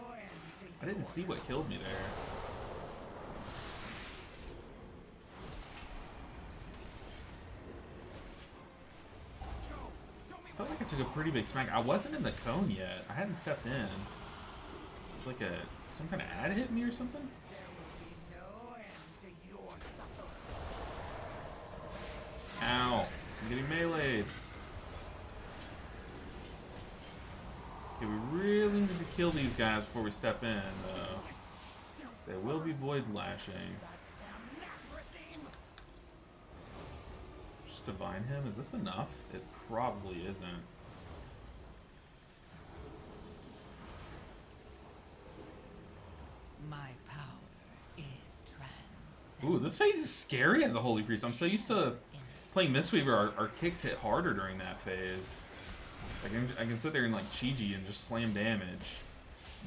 Speaker 1: I didn't see what killed me there. I felt like I took a pretty big smack. I wasn't in the cone yet. I hadn't stepped in. It was like some kind of ad hit me or something. Ow! I'm getting meleeed. Okay, we really need to kill these guys before we step in, though. They will be void lashing. Just divine him? Is this enough? It probably isn't.
Speaker 3: my power is transcendent.
Speaker 1: Ooh, this phase is scary as a Holy Priest. I'm so used to playing Mistweaver, our kicks hit harder during that phase. I can sit there and like Chi-Ji and just slam damage,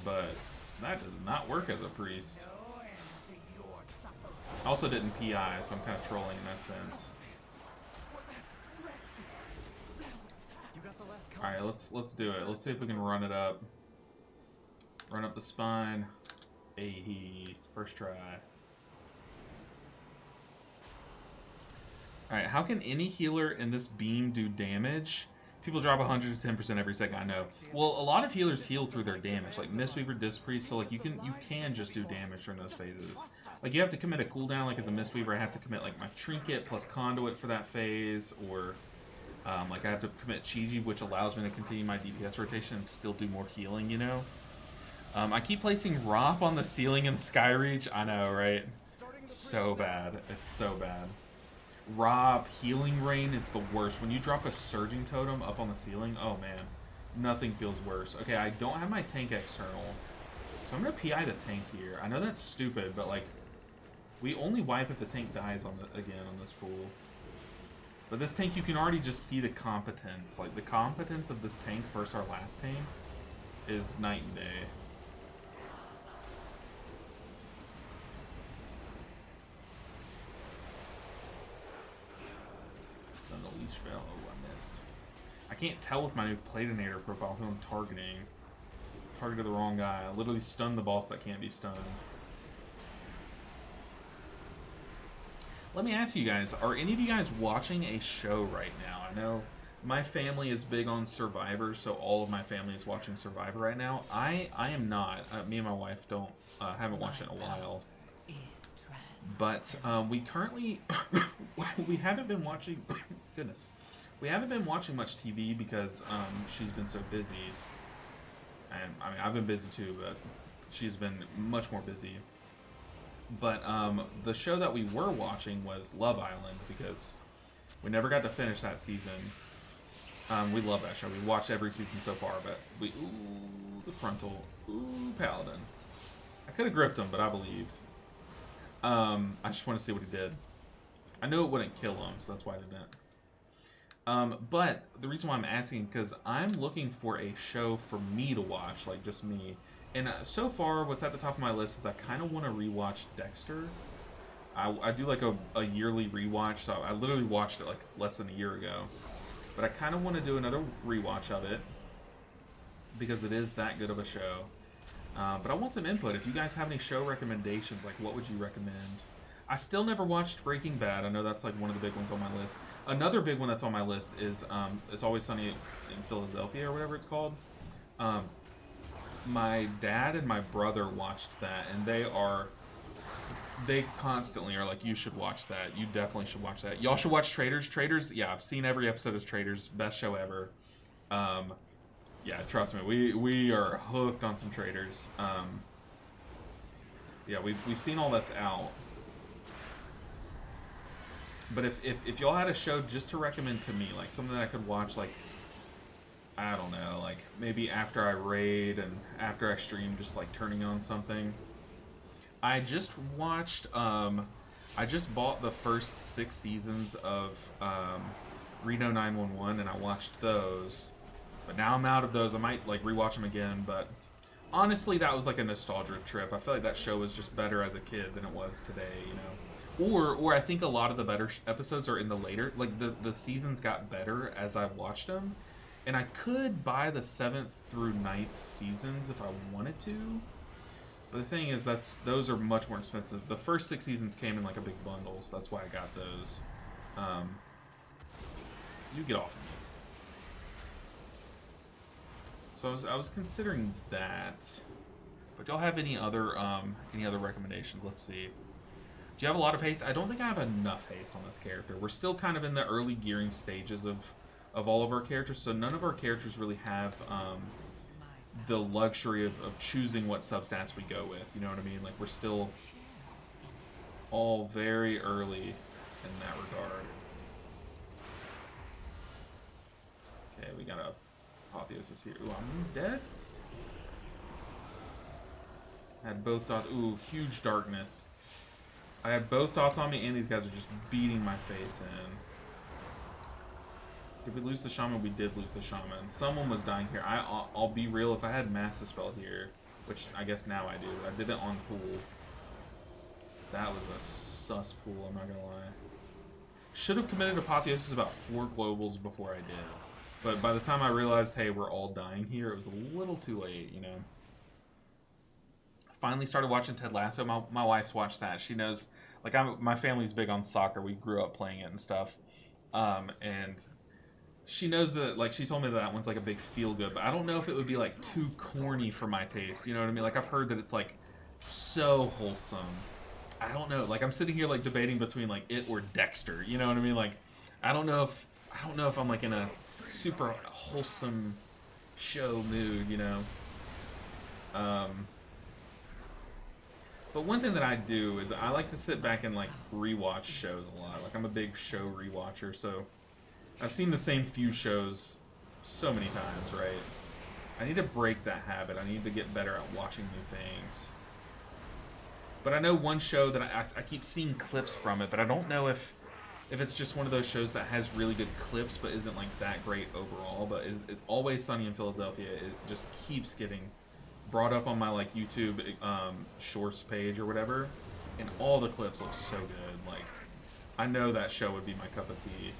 Speaker 1: but that does not work as a priest. I also didn't PI, so I'm kind of trolling in that sense. Alright, let's do it. Let's see if we can run it up. Run up the spine. Ayy, first try. Alright, how can any healer in this beam do damage? People drop 100 to 10% every second, I know. Well, a lot of healers heal through their damage, like Mistweaver, Disc Priest, so like you can just do damage during those phases. Like you have to commit a cooldown, like as a Mistweaver I have to commit like my Trinket plus Conduit for that phase, or like I have to commit Chi-Ji, which allows me to continue my DPS rotation and still do more healing, you know? I keep placing Rop on the ceiling in Skyreach, I know, right? It's so bad, it's so bad. Rob, Healing Rain is the worst. When you drop a Surging Totem up on the ceiling, oh man, nothing feels worse. Okay, I don't have my tank external, so I'm gonna PI the tank here. I know that's stupid, but like, we only wipe if the tank dies again on this pool. But this tank, you can already just see the competence. Like, the competence of this tank versus our last tanks is night and day. Oh, I missed. I can't tell with my new Platinator profile who I'm targeting. Targeted the wrong guy. I literally stunned the boss that can't be stunned. Let me ask you guys, are any of you guys watching a show right now? I know my family is big on Survivor, so all of my family is watching Survivor right now. I am not. Me and my wife haven't watched it in a while. But we currently we haven't been watching goodness, we haven't been watching much TV because she's been so busy, and I mean I've been busy too, but she's been much more busy. But the show that we were watching was Love Island because we never got to finish that season. We love that show. We watched every season so far, but ooh, the frontal. Ooh, Paladin. I could have gripped him, but I believed. I just want to see what he did. I knew it wouldn't kill him, so that's why I didn't. But the reason why I'm asking, because I'm looking for a show for me to watch, like just me. And so far, what's at the top of my list is I kind of want to rewatch Dexter. I do like a yearly rewatch, so I literally watched it like less than a year ago. But I kind of want to do another rewatch of it because it is that good of a show. But I want some input. If you guys have any show recommendations, like what would you recommend? I still never watched Breaking Bad. I know that's like one of the big ones on my list. Another big one that's on my list is It's Always Sunny in Philadelphia, or whatever it's called. My dad and my brother watched that, and they constantly are like, you should watch that. You definitely should watch that. Y'all should watch Traitors. Traitors, yeah, I've seen every episode of Traitors. Best show ever. Yeah, trust me, we are hooked on some Traitors. Yeah, we've seen all that's out. But if y'all had a show just to recommend to me, like something that I could watch, like, I don't know, like maybe after I raid and after I stream, just like turning on something. I just watched, I just bought the first 6 seasons of Reno 911, and I watched those. But now I'm out of those. I might like rewatch them again, but honestly, that was like a nostalgia trip. I feel like that show was just better as a kid than it was today, you know. Or I think a lot of the better episodes are in the later, like the seasons got better as I watched them. And I could buy the 7th through 9th seasons if I wanted to. But the thing is, those are much more expensive. The first 6 seasons came in like a big bundle, so that's why I got those. You get off of me. So I was considering that. But do y'all have any other recommendations? Let's see. Do you have a lot of haste? I don't think I have enough haste on this character. We're still kind of in the early gearing stages of all of our characters, so none of our characters really have the luxury of choosing what substats we go with. You know what I mean? Like, we're still all very early in that regard. Okay, we got a Apotheosis here. Ooh, I'm dead? I had both dots. Ooh, huge darkness. I had both dots on me, and these guys are just beating my face in. Did we lose the shaman? We did lose the shaman. Someone was dying here. I'll be real. If I had Mass Dispel here, which I guess now I do, I did it on pool. That was a sus pool, I'm not gonna lie. Should have committed Apotheosis about 4 globals before I did. But by the time I realized, hey, we're all dying here, it was a little too late, you know. Finally started watching Ted Lasso. My wife's watched that. She knows, like, my family's big on soccer. We grew up playing it and stuff. And she knows that, like, she told me that one's like a big feel good, but I don't know if it would be like too corny for my taste. You know what I mean? Like, I've heard that it's like so wholesome. I don't know. Like, I'm sitting here like debating between like it or Dexter. You know what I mean? Like, I don't know if I'm like in a super wholesome show mood, you know. But one thing that I do is I like to sit back and like rewatch shows a lot. Like, I'm a big show rewatcher, so I've seen the same few shows so many times, right? I need to break that habit. I need to get better at watching new things. But I know one show that I keep seeing clips from it, but I don't know if it's just one of those shows that has really good clips but isn't like that great overall. But it's Always Sunny in Philadelphia. It just keeps getting brought up on my like YouTube shorts page or whatever, and all the clips look so good. Like, I know that show would be my cup of tea.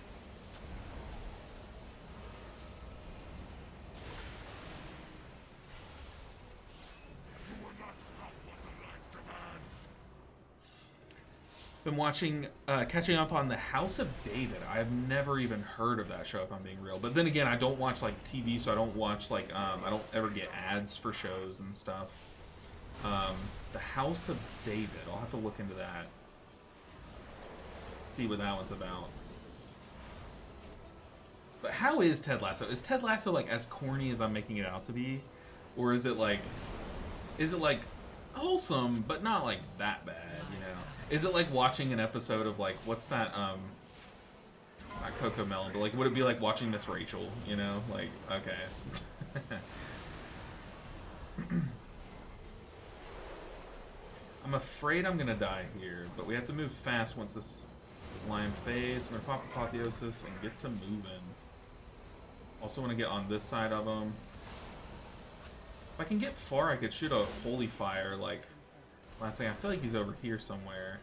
Speaker 1: Been watching, catching up on the House of David. I've never even heard of that show, if I'm being real. But then again, I don't watch like TV, so I don't watch like I don't ever get ads for shows and stuff. The House of David. I'll have to look into that. See what that one's about. But how is Ted Lasso? Is Ted Lasso like as corny as I'm making it out to be, or is it like wholesome but not like that bad? You know. Is it like watching an episode of like, what's that not Coco Melon, but like, would it be like watching Miss Rachel? You know, like, okay. I'm afraid I'm gonna die here, but we have to move fast once this line fades. I'm gonna pop Apotheosis and get to moving. Also want to get on this side of him. If I can get far, I could shoot a Holy Fire, like, last thing. I feel like he's over here somewhere.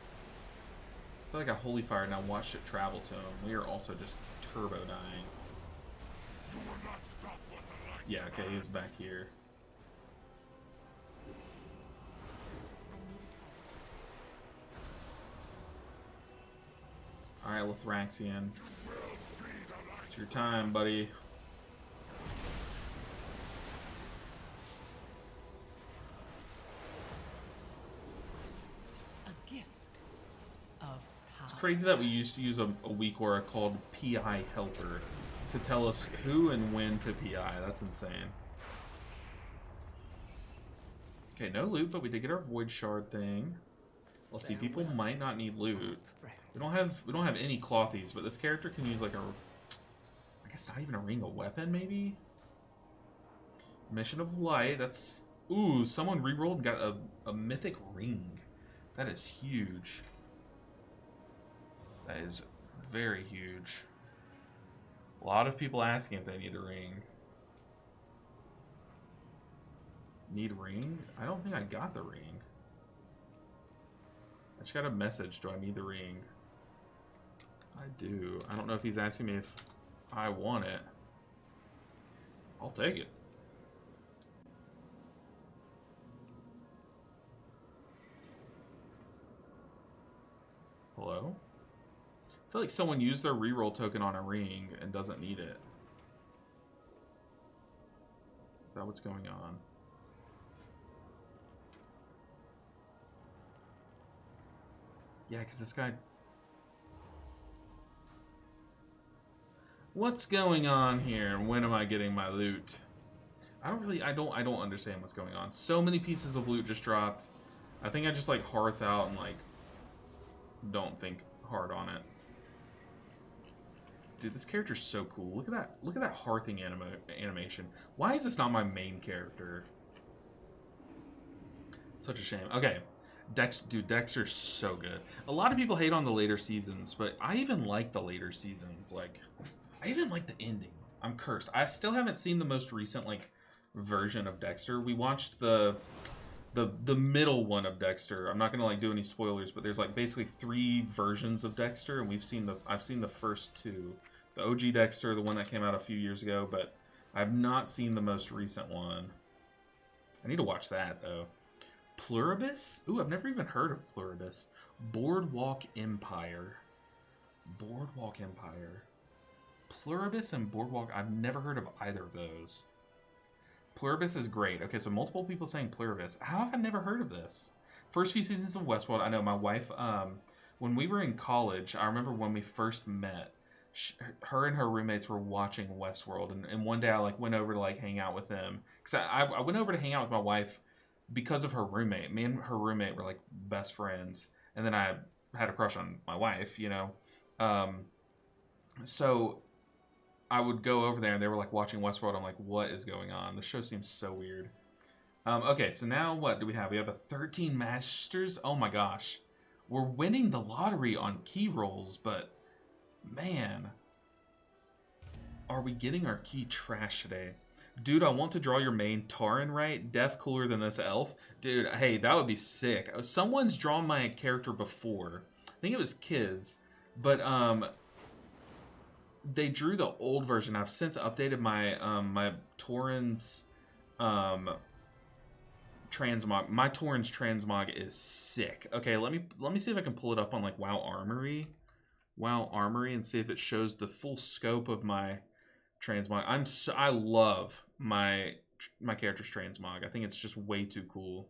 Speaker 1: I feel like a Holy Fire, now watch it travel to him. We are also just turbo dying. Yeah, okay, he's back here. Alright, Lithraxian. It's your time, buddy.
Speaker 2: A gift of power.
Speaker 1: It's crazy that we used to use a weak aura called PI Helper to tell us who and when to PI. That's insane. Okay, no loot, but we did get our Void Shard thing. Let's see, people might not need loot. We don't have any clothies, but this character can use like a, I guess not even a ring, a weapon maybe? Mission of Light, that's, ooh, someone rerolled and got a mythic ring. That is huge. That is very huge. A lot of people asking if they need a ring. Need a ring? I don't think I got the ring. I just got a message. Do I need the ring? I do. I don't know if he's asking me if I want it. I'll take it. Hello? I feel like someone used their reroll token on a ring and doesn't need it. Is that what's going on? Yeah, because this guy... What's going on here? When am I getting my loot? I don't understand what's going on. So many pieces of loot just dropped. I think I just like hearth out and like don't think hard on it. Dude, this character's so cool. Look at that. Look at that hearthing animation. Why is this not my main character? Such a shame. Okay. Dude, Dexter's so good. A lot of people hate on the later seasons, but I even like the later seasons. Like, I even like the ending. I'm cursed. I still haven't seen the most recent, like, version of Dexter. We watched the middle one of Dexter. I'm not gonna, like, do any spoilers, but there's, like, basically 3 versions of Dexter, and I've seen the first 2. The OG Dexter, the one that came out a few years ago, but I've not seen the most recent one. I need to watch that, though. Pluribus? Ooh, I've never even heard of Pluribus. Boardwalk Empire. Boardwalk Empire. Pluribus and Boardwalk, I've never heard of either of those. Pluribus is great. Okay, so multiple people saying Pluribus. How have I never heard of this? First few seasons of Westworld, I know my wife, when we were in college, I remember when we first met, her and her roommates were watching Westworld, and one day I like went over to like hang out with them. Because I went over to hang out with my wife because of her roommate. Me and her roommate were like best friends, and then I had a crush on my wife, you know. So I would go over there and they were like watching Westworld. I'm like, what is going on? The show seems so weird. Okay, so now what do we have? We have a 13 Masters. Oh my gosh. We're winning the lottery on key rolls, but man, are we getting our key trash today? Dude, I want to draw your main Taran right. Def cooler than this elf. Dude, hey, that would be sick. Someone's drawn my character before. I think it was Kiz. But they drew the old version. I've since updated my my Tauren's transmog. My Tauren's transmog is sick. Okay, let me see if I can pull it up on like WoW Armory. WoW Armory and see if it shows the full scope of my transmog. I love my character's transmog. I think it's just way too cool.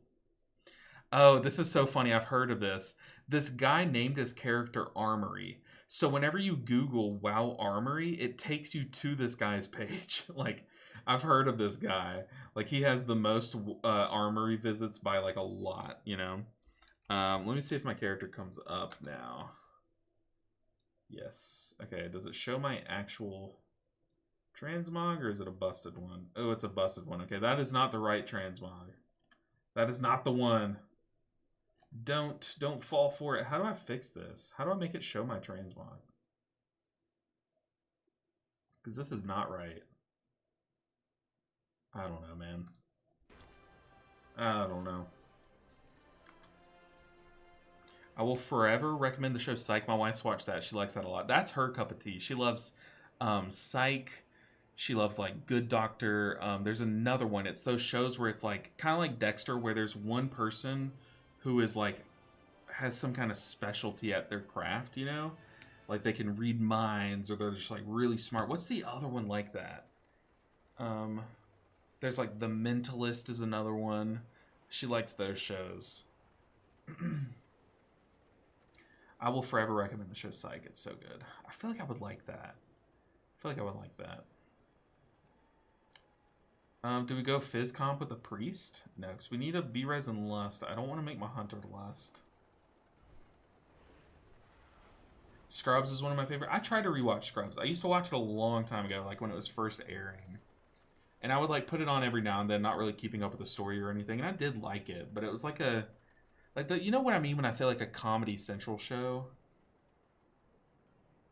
Speaker 1: Oh, this is so funny. I've heard of this. This guy named his character Armory. So whenever you Google WoW Armory, it takes you to this guy's page. Like, I've heard of this guy. Like, he has the most Armory visits by like a lot, you know. Let me see if my character comes up now. Yes. Okay, does it show my actual transmog, or is it a busted one? Oh, it's a busted one. Okay, that is not the right transmog. That is not the one. Don't fall for it. How do I fix this? How do I make it show my transmog? Because this is not right. I don't know, man. I don't know. I will forever recommend the show Psych. My wife's watched that. She likes that a lot. That's her cup of tea. She loves Psych. She loves like Good Doctor. There's another one. It's those shows where it's like kind of like Dexter, where there's one person who is like has some kind of specialty at their craft, you know? Like they can read minds, or they're just like really smart. What's the other one like that? There's like The Mentalist is another one. She likes those shows. I will forever recommend the show Psych. It's so good. I feel like I would like that. Do we go Fizz comp with the Priest? No, because we need a B-Res and Lust. I don't want to make my Hunter Lust. Scrubs is one of my favorite. I tried to rewatch Scrubs. I used to watch it a long time ago, like when it was first airing. And I would like put it on every now and then, not really keeping up with the story or anything. And I did like it, but it was like a... you know what I mean when I say like a Comedy Central show?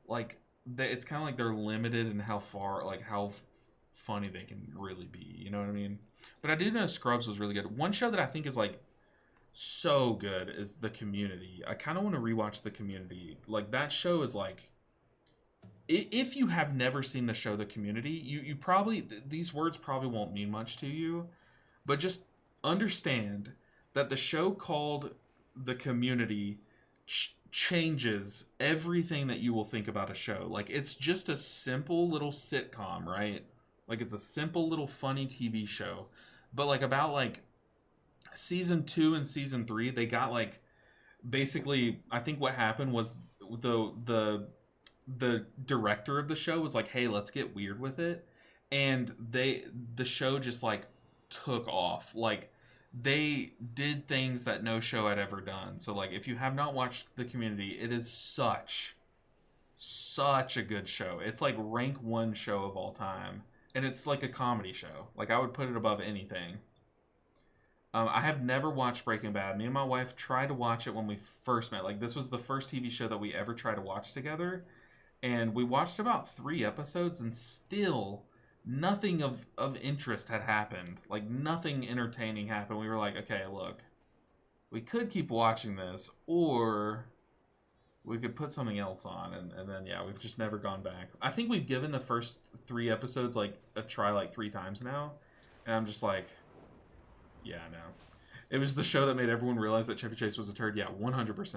Speaker 1: Like, it's kind of like they're limited in how far, like how funny they can really be. You know what I mean? But I do know Scrubs was really good. One show that I think is like so good is The Community. I kind of want to rewatch The Community. Like that show is like, if you have never seen the show The Community, you probably, these words probably won't mean much to you, but just understand that the show called The Community changes everything that you will think about a show. Like it's just a simple little sitcom, right? Like it's a simple little funny TV show, but like about like season 2 and season 3, they got like basically, I think what happened was the director of the show was like, hey, let's get weird with it, and the show just like took off. Like they did things that no show had ever done. So like if you have not watched The Community, it is such a good show. It's like rank 1 show of all time, and it's like a comedy show. Like I would put it above anything. I have never watched Breaking Bad. Me and my wife tried to watch it when we first met. Like this was the first TV show that we ever tried to watch together, and we watched about 3 episodes, and still nothing of interest had happened. Like nothing entertaining happened. We were like, okay, look, we could keep watching this, or we could put something else on, and then yeah, we've just never gone back. I think we've given the first 3 episodes like a try like 3 times now, and I'm just like, yeah, no. It was the show that made everyone realize that Chevy Chase was a turd. Yeah, 100%.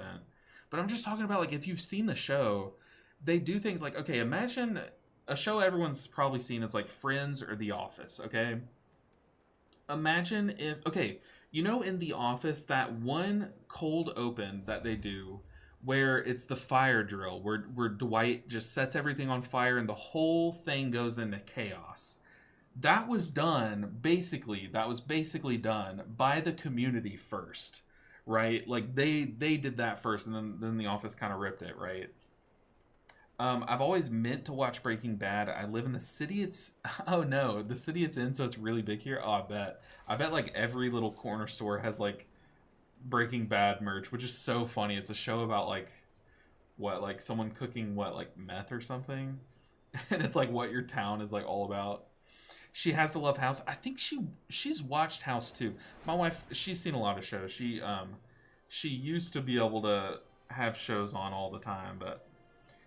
Speaker 1: But I'm just talking about, like, if you've seen the show, they do things like, okay, imagine a show everyone's probably seen is like Friends or The Office, okay? Imagine if, okay, you know in The Office, that one cold open that they do where it's the fire drill, where Dwight just sets everything on fire and the whole thing goes into chaos. That was basically done by The Community first, right? Like they did that first, and then The Office kind of ripped it, right? I've always meant to watch Breaking Bad. I live in the city oh no, the city it's in, so it's really big here. Oh, I bet like every little corner store has like Breaking Bad merch, which is so funny. It's a show about like someone cooking like meth or something, and it's like what your town is like all about. She has to love House. I think she's watched House too. My wife, she's seen a lot of shows. She used to be able to have shows on all the time, but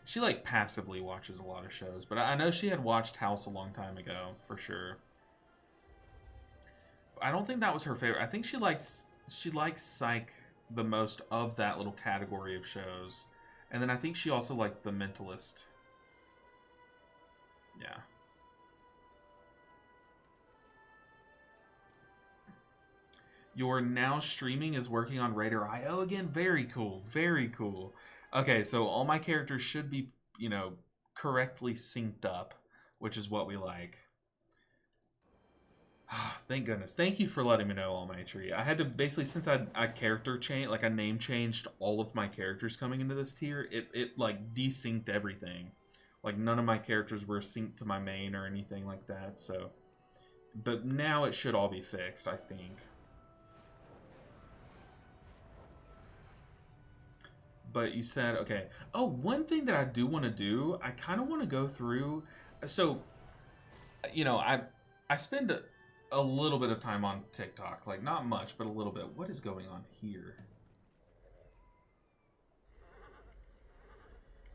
Speaker 1: she like passively watches a lot of shows. But I know she had watched House a long time ago for sure. I don't think that was her favorite. I think she likes Psych the most of that little category of shows, and then I think she also liked The Mentalist. Yeah. Your now streaming is working on Raider.io again. Very cool. Very cool. Okay, so all my characters should be, correctly synced up, which is what we like. Thank goodness. Thank you for letting me know, Almighty. I had to basically, since I character change, like I name changed all of my characters coming into this tier, it like desynced everything. Like none of my characters were synced to my main or anything like that. So, but now it should all be fixed, I think. But you said, okay. Oh, one thing that I do want to do, I kind of want to go through. So, you know, I spend a little bit of time on TikTok, like not much, but a little bit. What is going on here?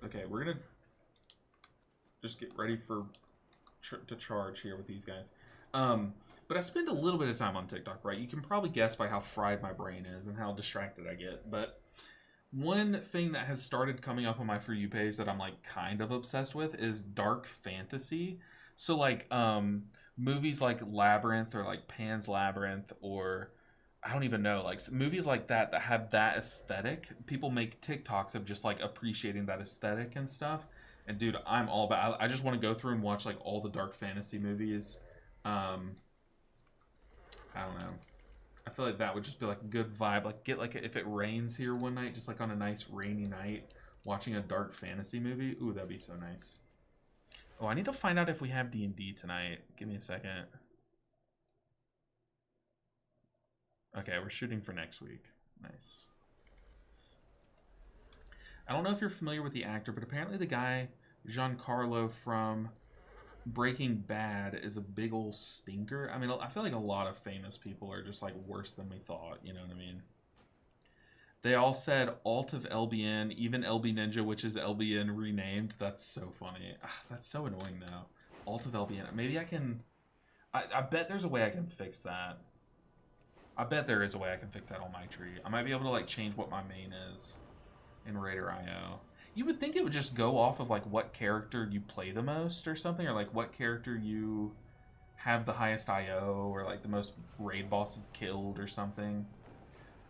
Speaker 1: Okay, we're gonna just get ready for to charge here with these guys. But I spend a little bit of time on TikTok, right? You can probably guess by how fried my brain is and how distracted I get. But one thing that has started coming up on my For You page that I'm like kind of obsessed with is dark fantasy. So like movies like Labyrinth or like Pan's Labyrinth, or I don't even know, like movies like that that have that aesthetic. People make TikToks of just like appreciating that aesthetic and stuff. And dude, I'm all about. I just want to go through and watch like all the dark fantasy movies. I don't know. I feel like that would just be like a good vibe. Like get like if it rains here one night, just like on a nice rainy night, watching a dark fantasy movie. Ooh, that'd be so nice. Oh, I need to find out if we have D&D tonight. Give me a second. Okay, we're shooting for next week. Nice. I don't know if you're familiar with the actor, but apparently the guy, Giancarlo from Breaking Bad, is a big old stinker. I mean, I feel like a lot of famous people are just like worse than we thought, you know what I mean? They all said Alt of LBN, even LB Ninja, which is LBN renamed. That's so funny. Ugh, that's so annoying though. Alt of LBN. Maybe I can... I bet there's a way I can fix that. I bet there is a way I can fix that on my tree. I might be able to like change what my main is in Raider.io. You would think it would just go off of like what character you play the most or something, or like what character you have the highest IO or like the most raid bosses killed or something.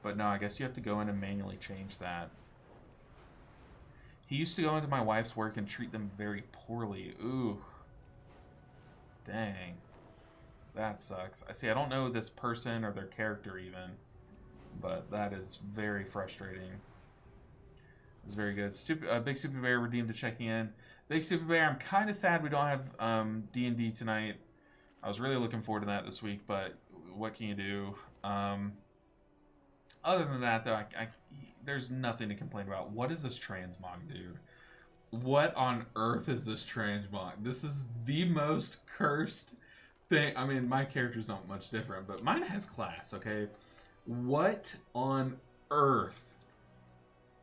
Speaker 1: But no, I guess you have to go in and manually change that. He used to go into my wife's work and treat them very poorly. Ooh. Dang. That sucks. I see, I don't know this person or their character even, but that is very frustrating. It's very good. Big Super Bear redeemed to checking in. Big Super Bear, I'm kind of sad we don't have D&D tonight. I was really looking forward to that this week, but what can you do? Other than that, though, there's nothing to complain about. What is this transmog, dude? What on earth is this transmog? This is the most cursed thing. I mean, my character's not much different, but mine has class, okay? What on earth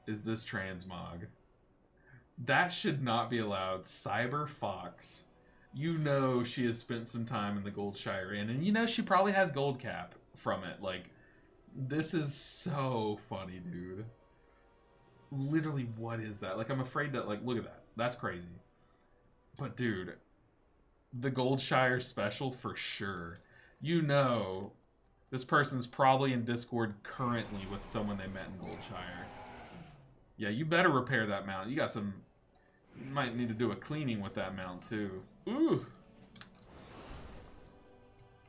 Speaker 1: is this transmog? That should not be allowed. Cyber Fox. You know she has spent some time in the Goldshire Inn, and you know she probably has gold cap from it. Like, this is so funny, dude. Literally, what is that? Like, I'm afraid that, like, look at that. That's crazy. But, dude, the Goldshire special for sure. You know, this person's probably in Discord currently with someone they met in Goldshire. Yeah, you better repair that mount. You got some... You might need to do a cleaning with that mount, too. Ooh.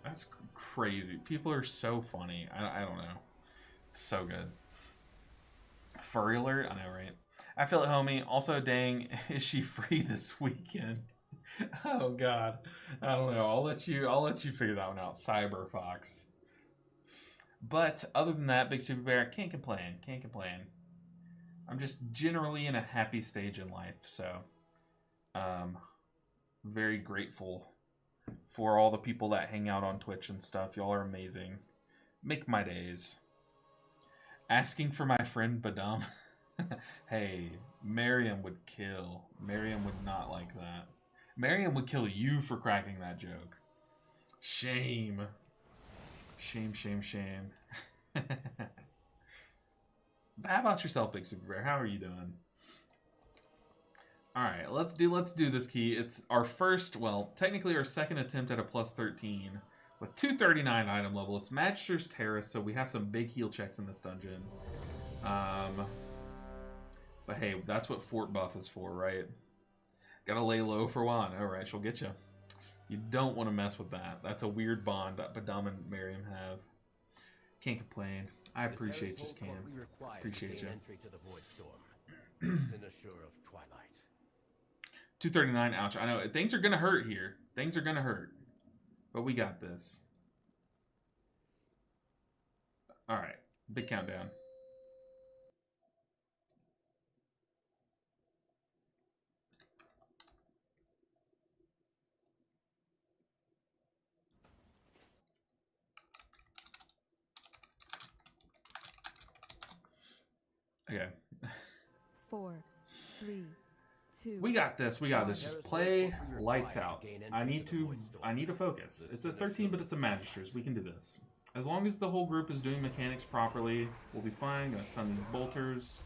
Speaker 1: That's crazy. People are so funny. I don't know. So good. Furry alert? I know, right? I feel it, homie. Also, dang, is she free this weekend? Oh, God. I don't know. I'll let you figure that one out. Cyber Fox. But other than that, Big Super Bear, can't complain. Can't complain. I'm just generally in a happy stage in life, so very grateful for all the people that hang out on Twitch and stuff. Y'all are amazing. Make my days. Asking for my friend Badum. Hey, Miriam would kill. Miriam would not like that. Miriam would kill you for cracking that joke. Shame. Shame, shame, shame. How about yourself, Big Super Bear? How are you doing? All right, let's do this key. It's our first, well, technically our second attempt at a plus 13 with 239 item level. It's Magister's Terrace, so we have some big heal checks in this dungeon. But hey, that's what Fort Buff is for, right? Gotta lay low for one. All right, she'll get you. You don't want to mess with that. That's a weird bond that Badam and Miriam have. Can't complain. I appreciate just Cam. Appreciate you.
Speaker 2: Entry to the Void Storm. Sinister of Twilight.
Speaker 1: 239. Ouch. I know things are gonna hurt here. Things are gonna hurt, but we got this. All right. Big countdown. Okay.
Speaker 4: 4, 3, 2.
Speaker 1: We got this. We got this. Just play lights out. I need to focus. It's a 13, but it's a Magisters. We can do this. As long as the whole group is doing mechanics properly, we'll be fine. Gonna stun these bolters.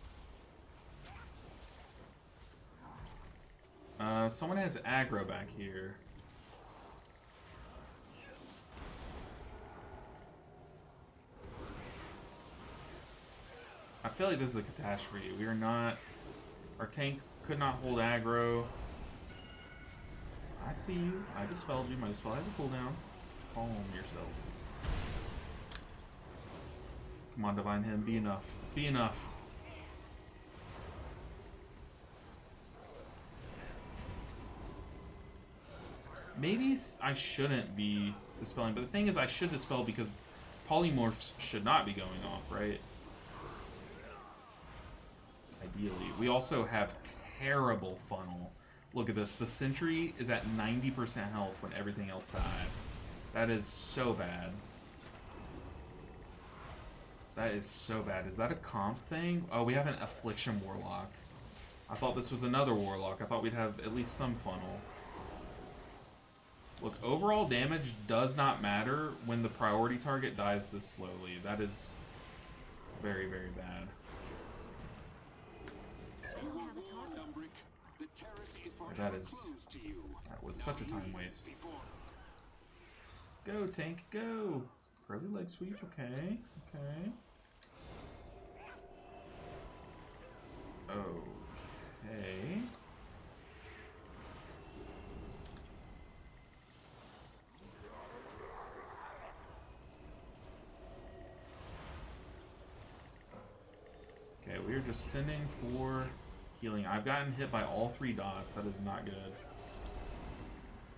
Speaker 1: Someone has aggro back here. I feel like this is a catastrophe. We are not... Our tank could not hold aggro. I see you. I dispelled you. My dispel has a cooldown. Calm yourself. Come on, Divine Hymn. Be enough. Be enough. Maybe I shouldn't be dispelling, but the thing is I should dispel because polymorphs should not be going off, right? Ideally. We also have terrible funnel. Look at this. The sentry is at 90% health when everything else died. That is so bad. That is so bad. Is that a comp thing? Oh, we have an Affliction Warlock. I thought this was another Warlock. I thought we'd have at least some funnel. Look, overall damage does not matter when the priority target dies this slowly. That is very, very bad. That was such a time waste. Go, tank, go! Early leg sweep, okay, okay. Okay. Okay, we are just sending for healing. I've gotten hit by all 3 dots. That is not good.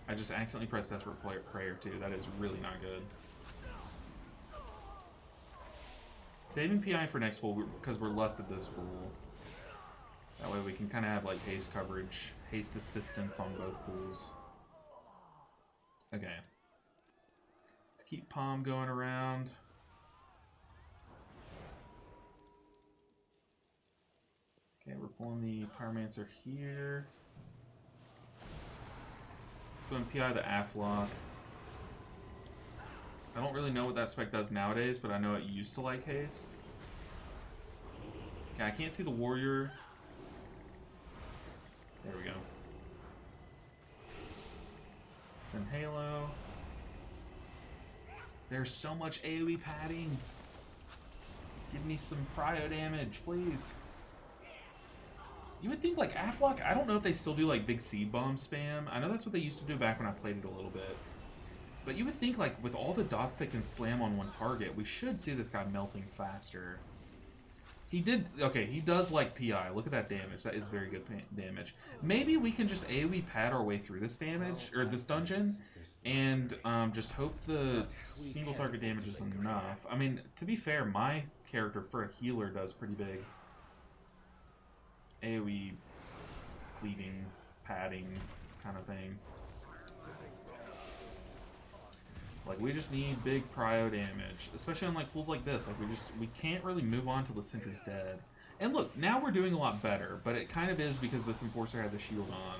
Speaker 1: I just accidentally pressed Desperate Prayer too. That is really not good. Saving PI for next pool because we're less at this pool. That way we can kind of have like haste coverage, haste assistance on both pools. Okay. Let's keep Palm going around. Okay, we're pulling the Pyromancer here. Let's go and PI the Aflock. I don't really know what that spec does nowadays, but I know it used to like haste. Okay, I can't see the warrior. There we go. Send Halo. There's so much AoE padding. Give me some prio damage, please. You would think like Aflock, I don't know if they still do like big seed bomb spam. I know that's what they used to do back when I played it a little bit. But you would think like with all the dots that can slam on one target, we should see this guy melting faster. He did, okay, he does like PI. Look at that damage. That is very good damage. Maybe we can just AoE pad our way through this damage, or this dungeon, and just hope the single target damage is enough. I mean, to be fair, my character for a healer does pretty big AoE cleaving, padding kind of thing. Like, we just need big prio damage, especially on like pools like this. Like, we can't really move on till the sentry's dead. And look, now we're doing a lot better, but it kind of is because this Enforcer has a shield on.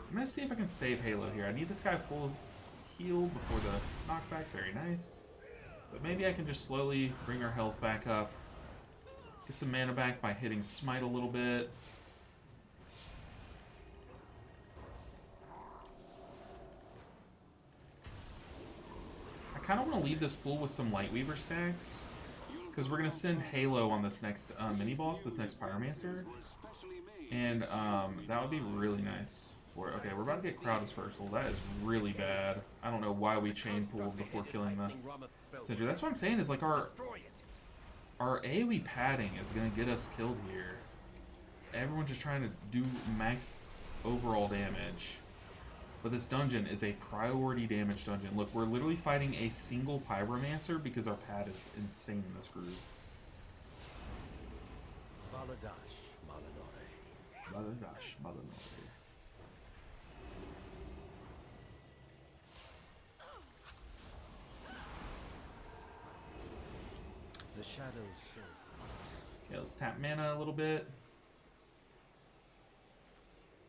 Speaker 1: I'm gonna see if I can save Halo here. I need this guy full heal before the knockback. Very nice. But maybe I can just slowly bring our health back up. Get some mana back by hitting Smite a little bit. I kind of want to leave this pool with some Lightweaver stacks. Because we're going to send Halo on this next mini-boss, this next Pyromancer. And that would be really nice. Okay, we're about to get crowd dispersal. That is really bad. I don't know why we chain pulled before killing the Sentry. That's what I'm saying, is like our AoE padding is going to get us killed here. Everyone's just trying to do max overall damage. But this dungeon is a priority damage dungeon. Look, we're literally fighting a single Pyromancer because our pad is insane in this group.
Speaker 2: Baladash, Malanore.
Speaker 1: Baladash, Malanore.
Speaker 2: The shadows show.
Speaker 1: Okay, let's tap mana a little bit.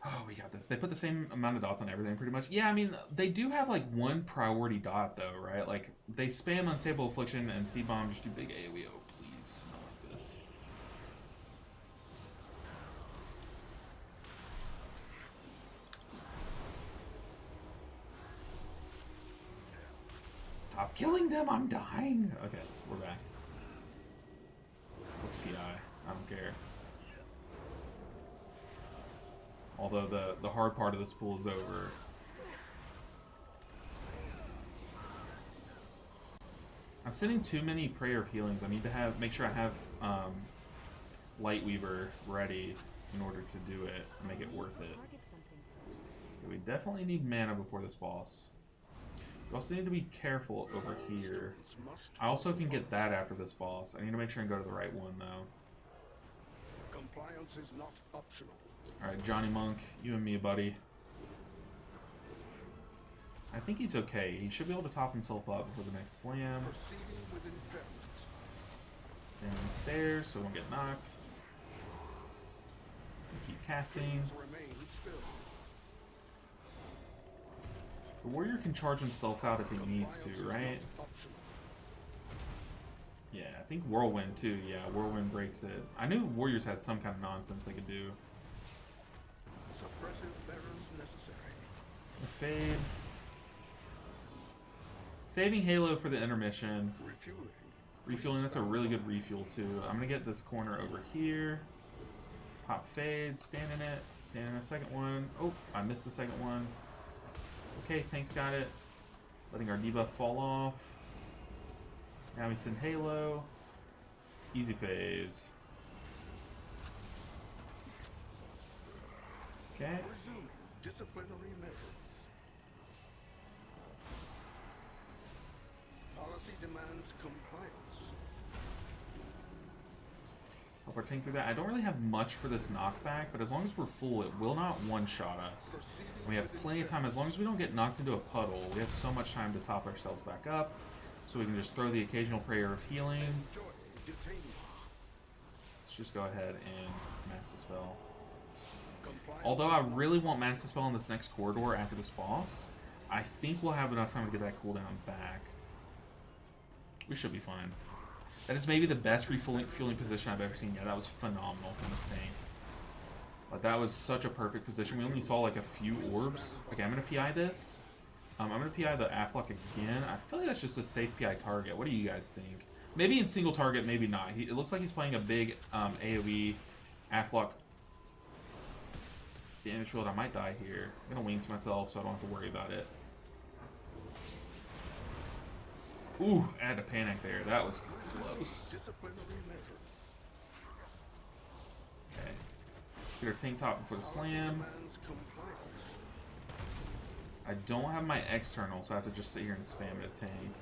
Speaker 1: Oh, we got this. They put the same amount of dots on everything, pretty much. Yeah, I mean, they do have, like, one priority dot, though, right? Like, they spam Unstable Affliction and Seed Bomb, just do big AoE. Oh, please. Not like this. Stop killing them! I'm dying! Okay, we're back. What's PI? I don't care. Although the hard part of this pool is over. I'm sending too many Prayer of Healings. I need to make sure I have Lightweaver ready in order to do it and make it worth it. Okay, we definitely need mana before this boss. We also need to be careful over here. I also can get that after this boss. I need to make sure and go to the right one though.
Speaker 5: Compliance is not optional.
Speaker 1: Alright, Johnny Monk, you and me, buddy. I think he's okay. He should be able to top himself up before the next slam.
Speaker 5: Proceeding with impairment.
Speaker 1: Stand on the stairs so we don't get knocked. Keep casting.
Speaker 5: Remain still.
Speaker 1: The warrior can charge himself out if he needs to, right?
Speaker 5: Optional.
Speaker 1: Yeah, I think Whirlwind too. Yeah, Whirlwind breaks it. I knew warriors had some kind of nonsense they could do.
Speaker 5: Suppressive barons necessary.
Speaker 1: A fade. Saving Halo for the intermission.
Speaker 5: Refueling.
Speaker 1: Refueling, that's a really good refuel too. I'm gonna get this corner over here. Pop fade, stand in it, stand in a second one. Oh, I missed the second one. Okay, tank's got it. Letting our debuff fall off. Now we send Halo. Easy phase. Okay.
Speaker 5: Resuming disciplinary measures. Policy demands compliance.
Speaker 1: Help our tank through that. I don't really have much for this knockback, but as long as we're full, it will not one-shot us. We have plenty of time. As long as we don't get knocked into a puddle, we have so much time to top ourselves back up. So we can just throw the occasional Prayer of Healing.
Speaker 5: Enjoy detaining.
Speaker 1: Let's just go ahead and Mass Dispel.
Speaker 5: Compliance.
Speaker 1: Although I really want Mass Dispel in this next corridor after this boss, I think we'll have enough time to get that cooldown back. We should be fine. That is maybe the best refueling position I've ever seen. Yeah, that was phenomenal from this tank. Like, that was such a perfect position. We only saw like a few orbs. Okay, I'm going to PI this. I'm going to PI the Afflock again. I feel like that's just a safe PI target. What do you guys think? Maybe in single target, maybe not. It looks like he's playing a big AoE Afflock damage field. I might die here. I'm going to wings myself so I don't have to worry about it. Ooh, I had to panic there. That was close.
Speaker 5: Disciplinary measures.
Speaker 1: Okay. Get our tank top before the slam.
Speaker 5: Demands compliance.
Speaker 1: I don't have my external, so I have to just sit here and spam it a tank.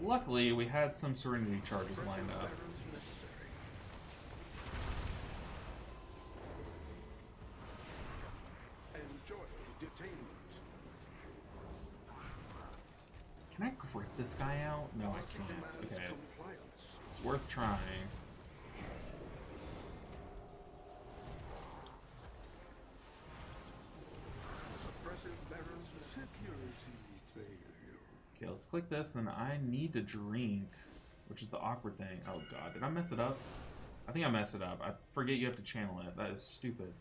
Speaker 1: Luckily, we had some Serenity charges lined up.
Speaker 5: Barons necessary. Enjoy detainment.
Speaker 1: Can I grip this guy out? No, I can't.
Speaker 5: Demands
Speaker 1: Okay.
Speaker 5: compliance.
Speaker 1: It's worth trying.
Speaker 5: Suppressive barons security failure.
Speaker 1: Okay, let's click this, then I need to drink, which is the awkward thing. Oh god, did I mess it up? I think I messed it up. I forget you have to channel it. That is stupid.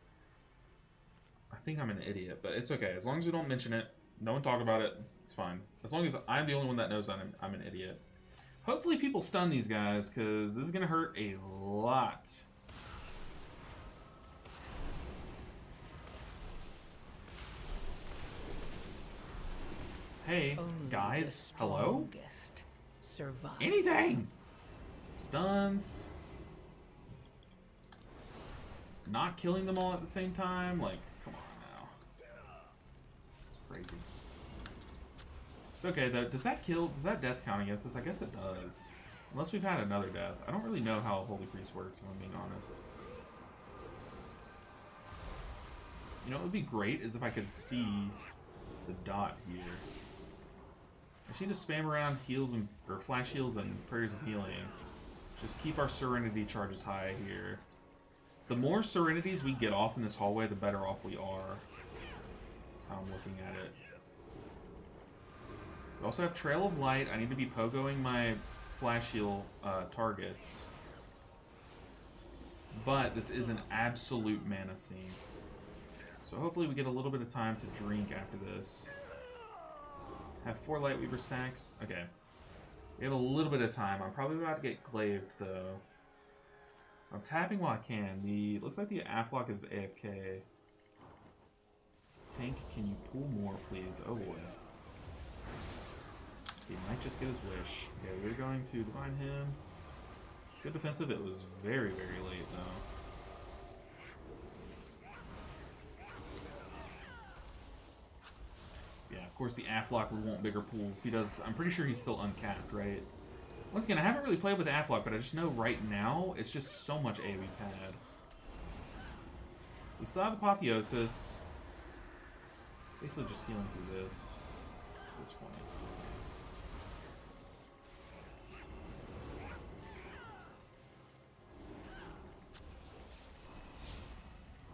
Speaker 1: I think I'm an idiot, but it's okay. As long as we don't mention it, no one talk about it, it's fine. As long as I'm the only one that knows I'm an idiot. Hopefully people stun these guys, because this is going to hurt a lot. Hey,
Speaker 3: Only
Speaker 1: guys,
Speaker 3: the
Speaker 1: hello?
Speaker 3: strongest survive.
Speaker 1: Anything! Stuns. Not killing them all at the same time? Like, come on now. It's crazy. It's okay though. Does that death count against us? I guess it does. Unless we've had another death. I don't really know how a Holy Priest works, if I'm being honest. You know what would be great is if I could see the dot here. I just need to spam around heals and or flash heals and prayers of healing. Just keep our serenity charges high here. The more serenities we get off in this hallway, the better off we are. That's how I'm looking at it. We also have Trail of Light. I need to be pogoing my flash heal targets. But this is an absolute mana scene. So hopefully we get a little bit of time to drink after this. Have 4 Lightweaver stacks. Okay. We have a little bit of time. I'm probably about to get Glaive, though. I'm tapping while I can. Looks like the Aflock is AFK. Tank, can you pull more, please? Oh boy. He might just get his wish. Okay, we're going to divine him. Good defensive. It was very, very late, though. Yeah, of course the Aflock would want bigger pools. He does. I'm pretty sure he's still uncapped, right? Once again, I haven't really played with the Aflock, but I just know right now it's just so much AoE pad. We still have Apotheosis. Basically just healing through this at this point.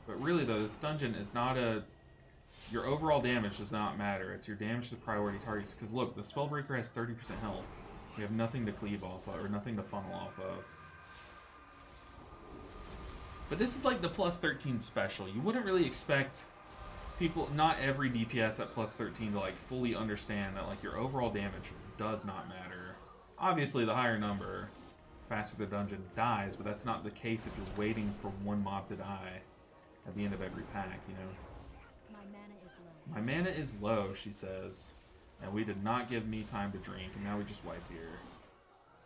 Speaker 1: But really though, this dungeon is not a... Your overall damage does not matter. It's your damage to priority targets. Because look, the Spellbreaker has 30% health. We have nothing to cleave off of, or nothing to funnel off of. But this is like the plus 13 special. You wouldn't really expect people, not every DPS at plus 13 to like fully understand that like your overall damage does not matter. Obviously the higher number, faster the dungeon dies, but that's not the case if you're waiting for one mob to die at the end of every pack, you know? My mana is low, she says. And we did not give me time to drink, and now we just wipe here.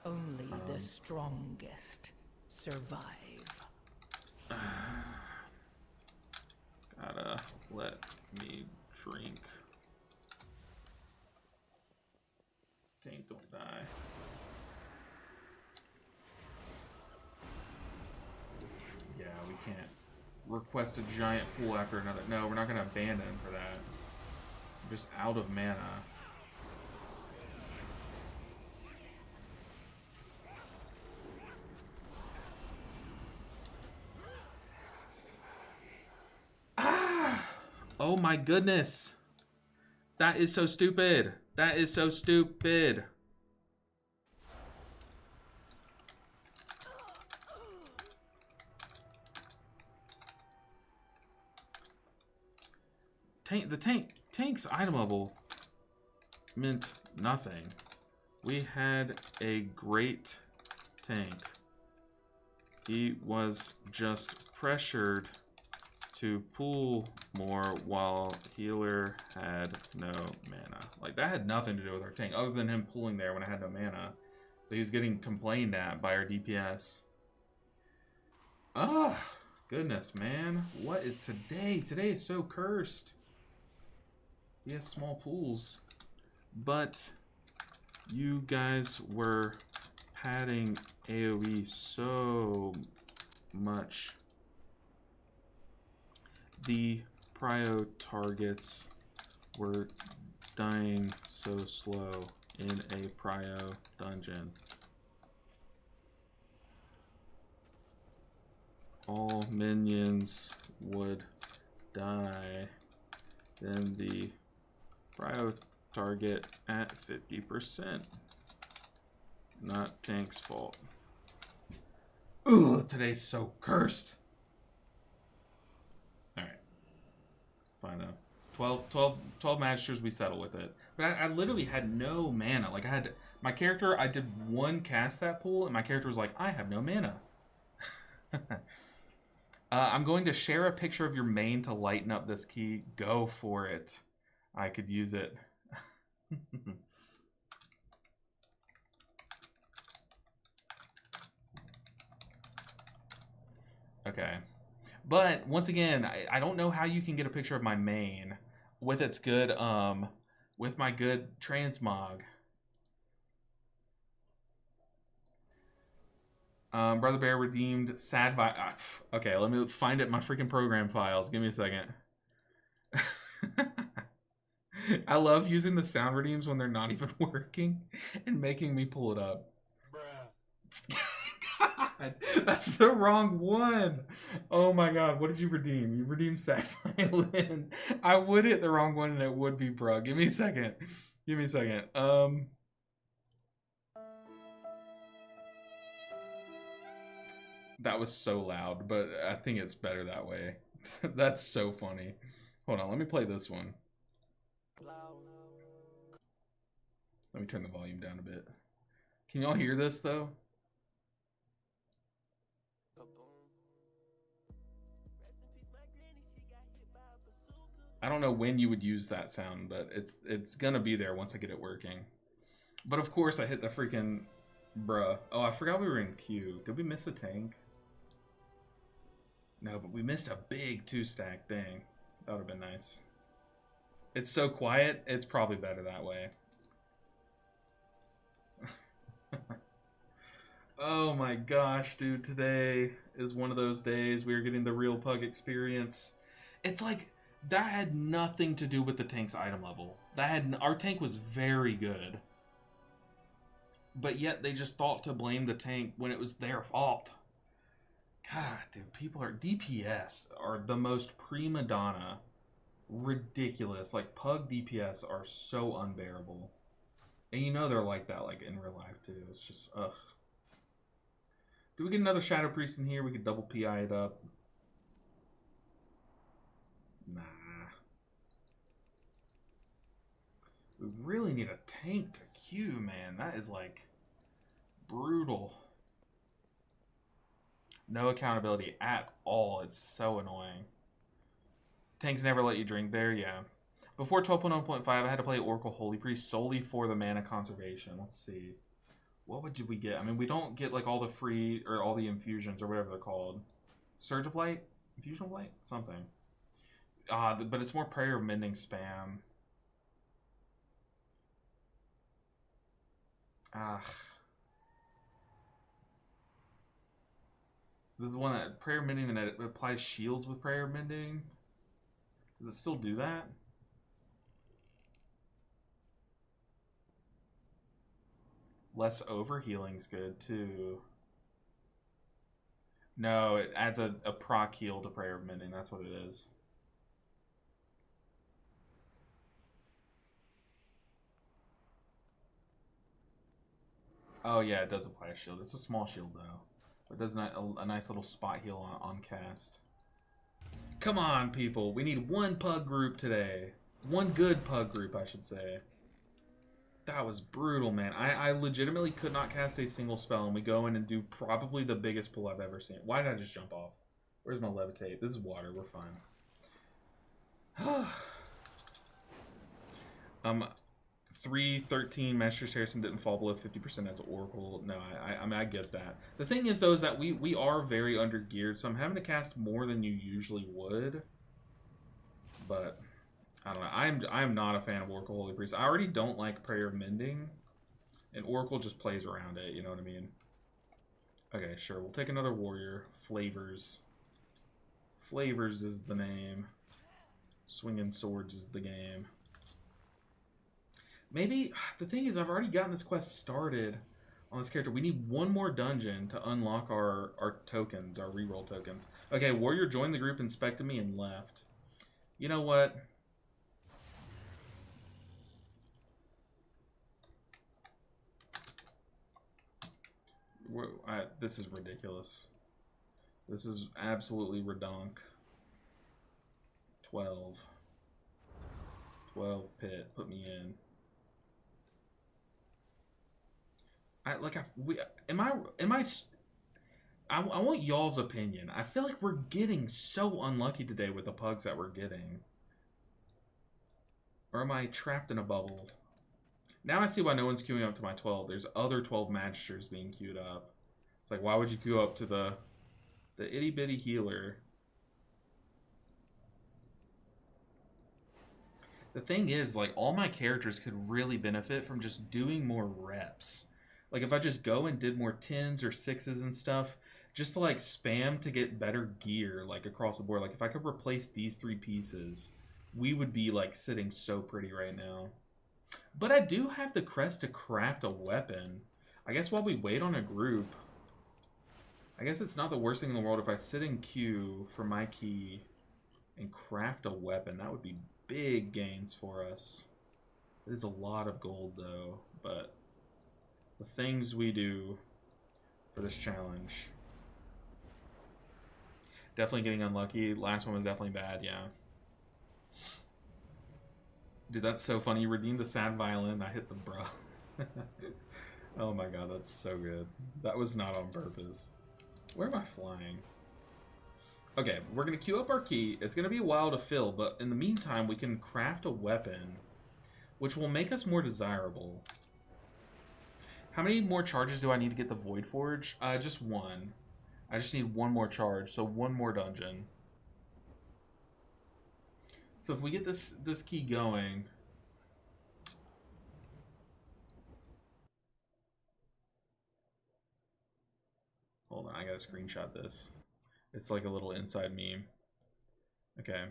Speaker 3: Only the strongest survive.
Speaker 1: Gotta let me drink. Tank, don't die. Yeah, we can't request a giant pool after another. No, we're not gonna abandon for that. I'm just out of mana. Oh my goodness. That is so stupid. That is so stupid. Tank's item level meant nothing. We had a great tank. He was just pressured to pull more while healer had no mana. Like, that had nothing to do with our tank, other than him pulling there when I had no mana. But he was getting complained at by our DPS. Ah, goodness, man. What is today? Today is so cursed. He has small pools. But you guys were padding AoE so much. The prio targets were dying so slow in a prio dungeon. All minions would die. Then the prio target at 50%. Not tank's fault. Ugh, today's so cursed. Alright. Fine though. 12 magisters, we settle with it. But I literally had no mana. Like, My character, I did one cast that pool, and my character was like, I have no mana. I'm going to share a picture of your main to lighten up this key. Go for it. I could use it. Okay. But once again, I don't know how you can get a picture of my main with its good with my good transmog. Brother Bear redeemed sad okay, let me find it in my freaking program files. Give me a second. I love using the sound redeems when they're not even working and making me pull it up. Bruh. God, that's the wrong one. Oh my god, what did you redeem? You redeemed sad violin. I would hit the wrong one and it would be bruh. Give me a second. Give me a second. That was so loud, but I think it's better that way. That's so funny. Hold on, let me play this one. Let me turn the volume down a bit. Can y'all hear this though? I don't know when you would use that sound, but it's gonna be there once I get it working. But of course I hit the freaking bruh. Oh, I forgot we were in queue. Did we miss a tank? No, but we missed a big 2-stack. Dang. That would have been nice. It's so quiet, it's probably better that way. Oh my gosh, dude. Today is one of those days we are getting the real pug experience. It's like, that had nothing to do with the tank's item level. Our tank was very good. But yet they just thought to blame the tank when it was their fault. God, dude, DPS are the most prima donna. Ridiculous. Like, pug DPS are so unbearable. And you know they're like that, like, in real life, too. It's just, ugh. Do we get another Shadow Priest in here? We could double PI it up. Nah. We really need a tank to queue, man. That is, like, brutal. No accountability at all. It's so annoying. Tanks never let you drink there, yeah. Before 12.0.5, I had to play Oracle Holy Priest solely for the mana conservation. Let's see. What would we get? I mean, we don't get like all the free or all the infusions or whatever they're called. Surge of Light? Infusion of Light? Something. But it's more Prayer of Mending spam. This is one that Prayer of Mending, and it applies shields with Prayer of Mending. Does it still do that? Less overhealing's good too. No, it adds a proc heal to Prayer of Mending. That's what it is. Oh yeah, it does apply a shield. It's a small shield though. It does a nice little spot heal on cast. Come on, people. We need one pug group today. One good pug group, I should say. That was brutal, man. I legitimately could not cast a single spell, and we go in and do probably the biggest pull I've ever seen. Why did I just jump off? Where's my levitate? This is water. We're fine. 313 Master's Harrison didn't fall below 50% as Oracle. No, I mean, I get that. The thing is, though, is that we are very under-geared, so I'm having to cast more than you usually would. But I don't know. I'm not a fan of Oracle Holy Priest. I already don't like Prayer of Mending, and Oracle just plays around it. You know what I mean? Okay, sure. We'll take another warrior. Flavors. Flavors is the name. Swinging Swords is the game. Maybe, the thing is, I've already gotten this quest started on this character. We need one more dungeon to unlock our tokens, our reroll tokens. Okay, warrior joined the group, inspected me, and left. You know what? This is ridiculous. This is absolutely redonk. 12 pit. Put me in. I want y'all's opinion. I feel like we're getting so unlucky today with the pugs that we're getting. Or am I trapped in a bubble? Now I see why no one's queuing up to my 12. There's other 12 magisters being queued up. It's like, why would you queue up to the itty bitty healer? The thing is, like, all my characters could really benefit from just doing more reps. Like, if I just go and did more 10s or 6s and stuff, just to, like, spam to get better gear, like, across the board. Like, if I could replace these 3 pieces, we would be, like, sitting so pretty right now. But I do have the crest to craft a weapon. I guess while we wait on a group, I guess it's not the worst thing in the world if I sit in queue for my key and craft a weapon. That would be big gains for us. It is a lot of gold, though, but the things we do for this challenge. Definitely getting unlucky. Last one was definitely bad, yeah. Dude, that's so funny. You redeemed the sad violin. I hit the bra. Oh my god, that's so good. That was not on purpose. Where am I flying? Okay, we're going to queue up our key. It's going to be a while to fill, but in the meantime, we can craft a weapon, which will make us more desirable. How many more charges do I need to get the Void Forge? Just one. I just need one more charge, so one more dungeon. So if we get this key going... Hold on, I gotta screenshot this. It's like a little inside meme. Okay.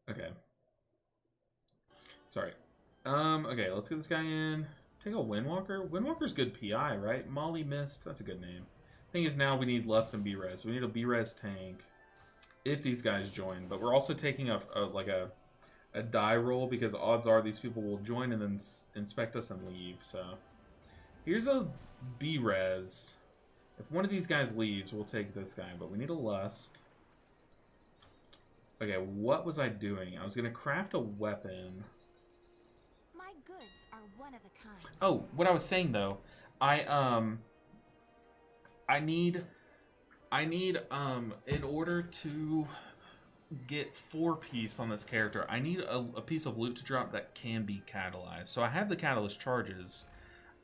Speaker 1: Okay. Sorry. Okay, let's get this guy in. Take a Windwalker. Windwalker's good PI, right? Molly Mist, that's a good name. Thing is, now we need less than B-Res. We need a B-Res tank if these guys join. But we're also taking a die roll because odds are these people will join and then inspect us and leave. So here's a B-Res. If one of these guys leaves, we'll take this guy. But we need a Lust. Okay, what was I doing? I was going to craft a weapon.
Speaker 6: My goods are one of a kind.
Speaker 1: Oh, what I was saying though, I need in order to get 4-piece on this character, I need a piece of loot to drop that can be catalyzed. So I have the catalyst charges.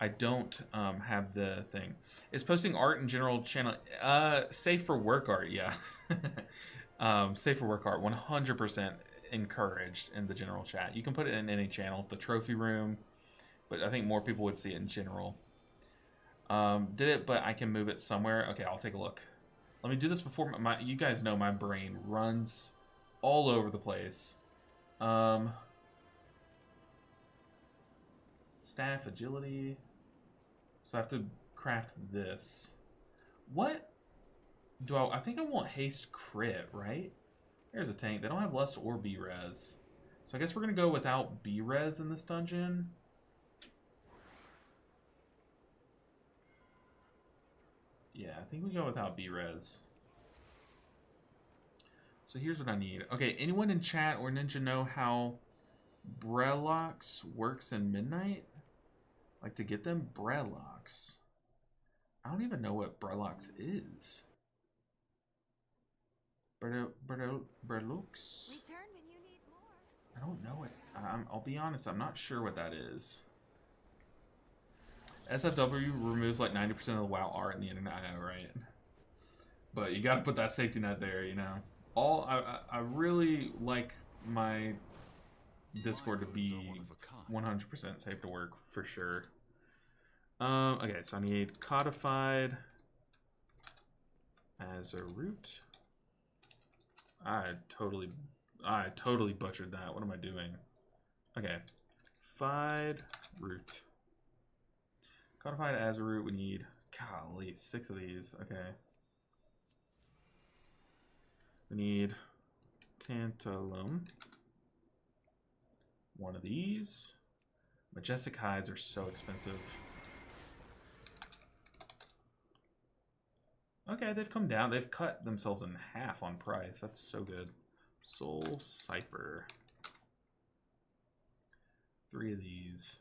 Speaker 1: I don't have the thing. Is posting art in general channel safe for work art? Yeah. Safe for work art, 100% encouraged in the general chat. You can put it in any channel, the trophy room, but I think more people would see it in general. Did it, but I can move it somewhere. Okay, I'll take a look. Let me do this before you guys know my brain runs all over the place. Staff agility. So I have to craft this. What? I think I want haste crit, right? There's a tank. They don't have lust or B-Res. So I guess we're going to go without B-Res in this dungeon. Yeah, I think we go without B-Res. So here's what I need. Okay, anyone in chat or Ninja know how Brelox works in Midnight? Like to get them? Brelox. I don't even know what Brelox is. Brelux?
Speaker 6: Return when you need more.
Speaker 1: I don't know it. I'll be honest, I'm not sure what that is. SFW removes like 90% of the WoW art in the internet. I know, right? But you gotta put that safety net there, you know. I really like my Discord to be 100% safe to work for sure. Okay, so I need codified as a root. I totally butchered that. What am I doing? Okay, fied root. Codified as a root. We need, golly, 6 of these. Okay. We need tantalum. 1 of these. Majestic hides are so expensive. Okay, they've come down. They've cut themselves in half on price. That's so good. Soul Cipher. 3 of these.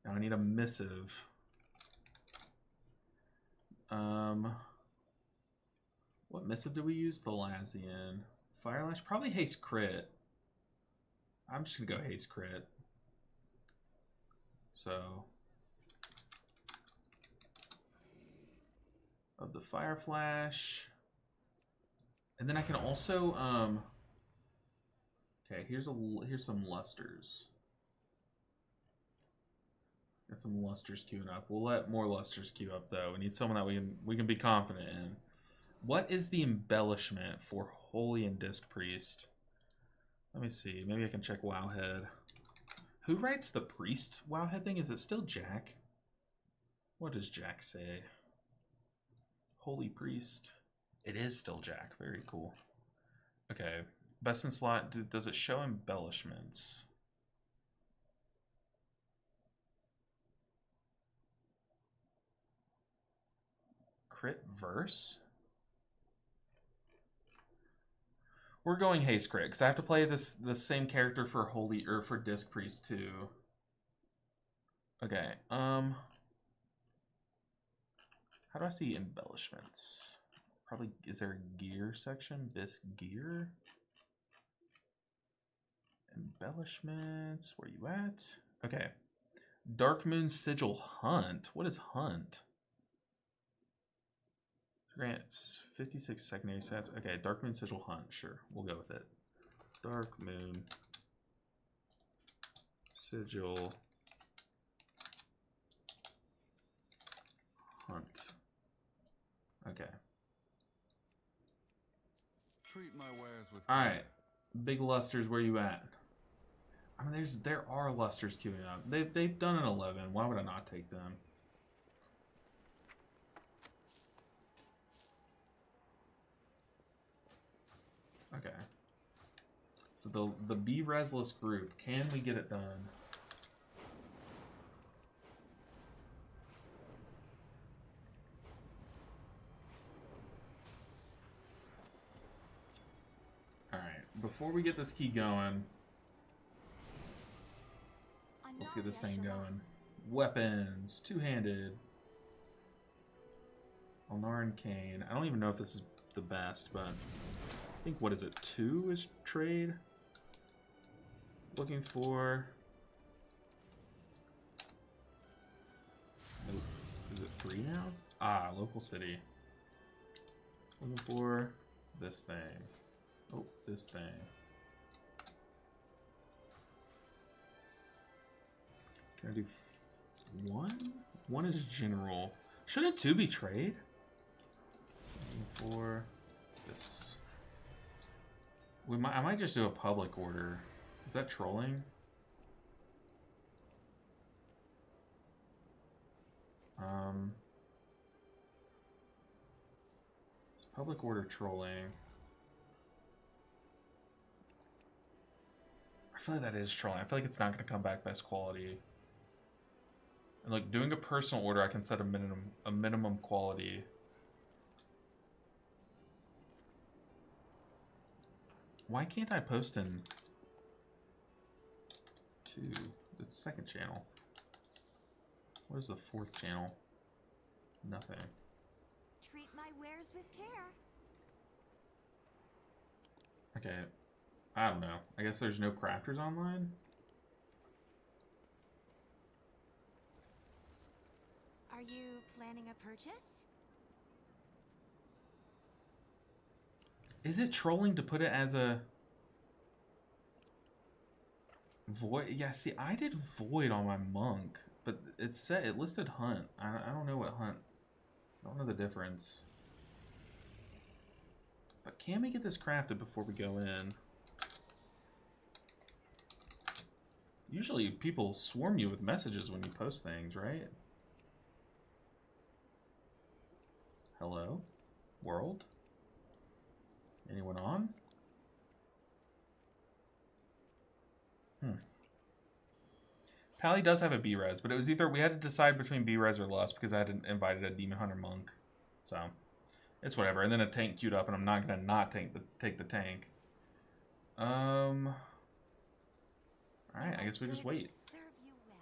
Speaker 1: Now I need a missive. What missive do we use? The Lazian. Firelash? Probably Haste Crit. I'm just gonna go Haste Crit. So of the Fire Flash. And then I can also okay, here's some lusters. Got some lusters queuing up. We'll let more lusters queue up though. We need someone that we can be confident in. What is the embellishment for Holy and Disc Priest? Let me see. Maybe I can check Wowhead. Who writes the Priest Wowhead thing? Is it still Jack? What does Jack say? Holy Priest. It is still Jack. Very cool. Okay. Best in slot. Does it show embellishments? Crit verse? We're going Haste Crit because I have to play the same character for Holy or for Disc Priest too. Okay. How do I see embellishments? Probably, is there a gear section? Disc gear? Embellishments, where you at? Okay. Dark Moon Sigil Hunt. What is Hunt? Grants 56 secondary stats. Okay, Dark Moon Sigil Hunt. Sure, we'll go with it. Dark Moon Sigil Hunt. Okay.
Speaker 7: Treat my wares with
Speaker 1: All right, Big Lusters, where you at? I mean, there are Lusters queuing up. They've done an 11. Why would I not take them? Okay. So the Be Resless group, can we get it done? Alright, before we get this key going, let's get this thing going. Weapons, two-handed. Alnaran Kane. I don't even know if this is the best, but I think, what is it, 2 is trade? Looking for... Nope. Is it 3 now? Ah, local city. Looking for this thing. Oh, this thing. Can I do 1? 1 is general. Shouldn't 2 be trade? Looking for this. I might just do a public order. Is that trolling? Is public order trolling? I feel like that is trolling. I feel like it's not going to come back best quality. And like doing a personal order, I can set a minimum quality. Why can't I post in 2? The second channel. What is the 4th channel? Nothing.
Speaker 6: Treat my wares with care.
Speaker 1: Okay. I don't know. I guess there's no crafters online?
Speaker 6: Are you planning a purchase?
Speaker 1: Is it trolling to put it as a void? Yeah, see, I did void on my monk, but it listed hunt. I don't know what hunt. I don't know the difference. But can we get this crafted before we go in? Usually people swarm you with messages when you post things, right? Hello? World? Anyone on? Pally does have a B-Res, but it was either we had to decide between B-Res or Lust because I had invited a Demon Hunter Monk. So, it's whatever. And then a tank queued up, and I'm not going to not take the tank. Alright, I guess we just wait.
Speaker 6: Serve you well.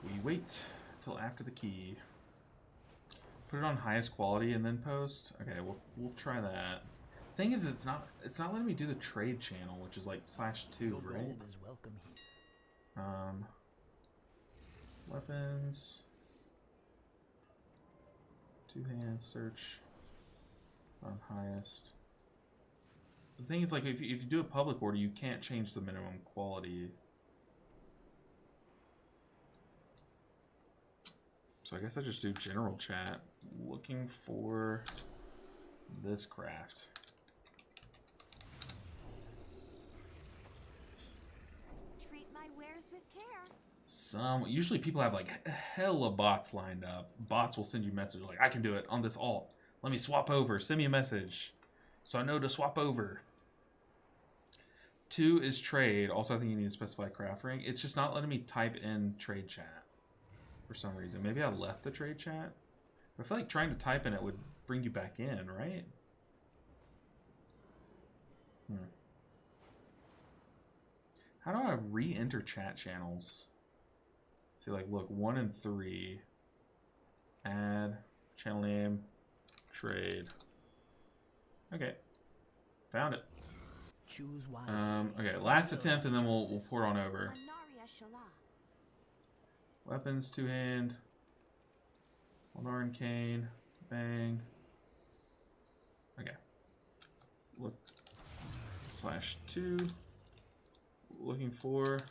Speaker 1: We wait till after the key. Put it on highest quality and then post. Okay, we'll try that. Thing is, it's not letting me do the trade channel, which is like /2, right?
Speaker 2: Gold is welcome here.
Speaker 1: Weapons. Two-hand search on highest. The thing is, like, if you do a public order, you can't change the minimum quality. So I guess I just do general chat. Looking for this craft.
Speaker 6: Treat my wares with care.
Speaker 1: Usually people have like hella bots lined up. Bots will send you messages like, I can do it on this alt. Let me swap over. Send me a message so I know to swap over. 2 is trade. Also, I think you need to specify craft ring. It's just not letting me type in trade chat for some reason. Maybe I left the trade chat. I feel like trying to type in it would bring you back in, right? How do I re-enter chat channels? See, like, look, 1 and 3. Add, channel name, trade. Okay, found it.
Speaker 2: Choose wisely.
Speaker 1: Okay, last attempt, and then we'll pour on over.
Speaker 6: Anaria Shala.
Speaker 1: Weapons, two-hand. Waldarn cane, bang. Okay. Look, /2. Looking for.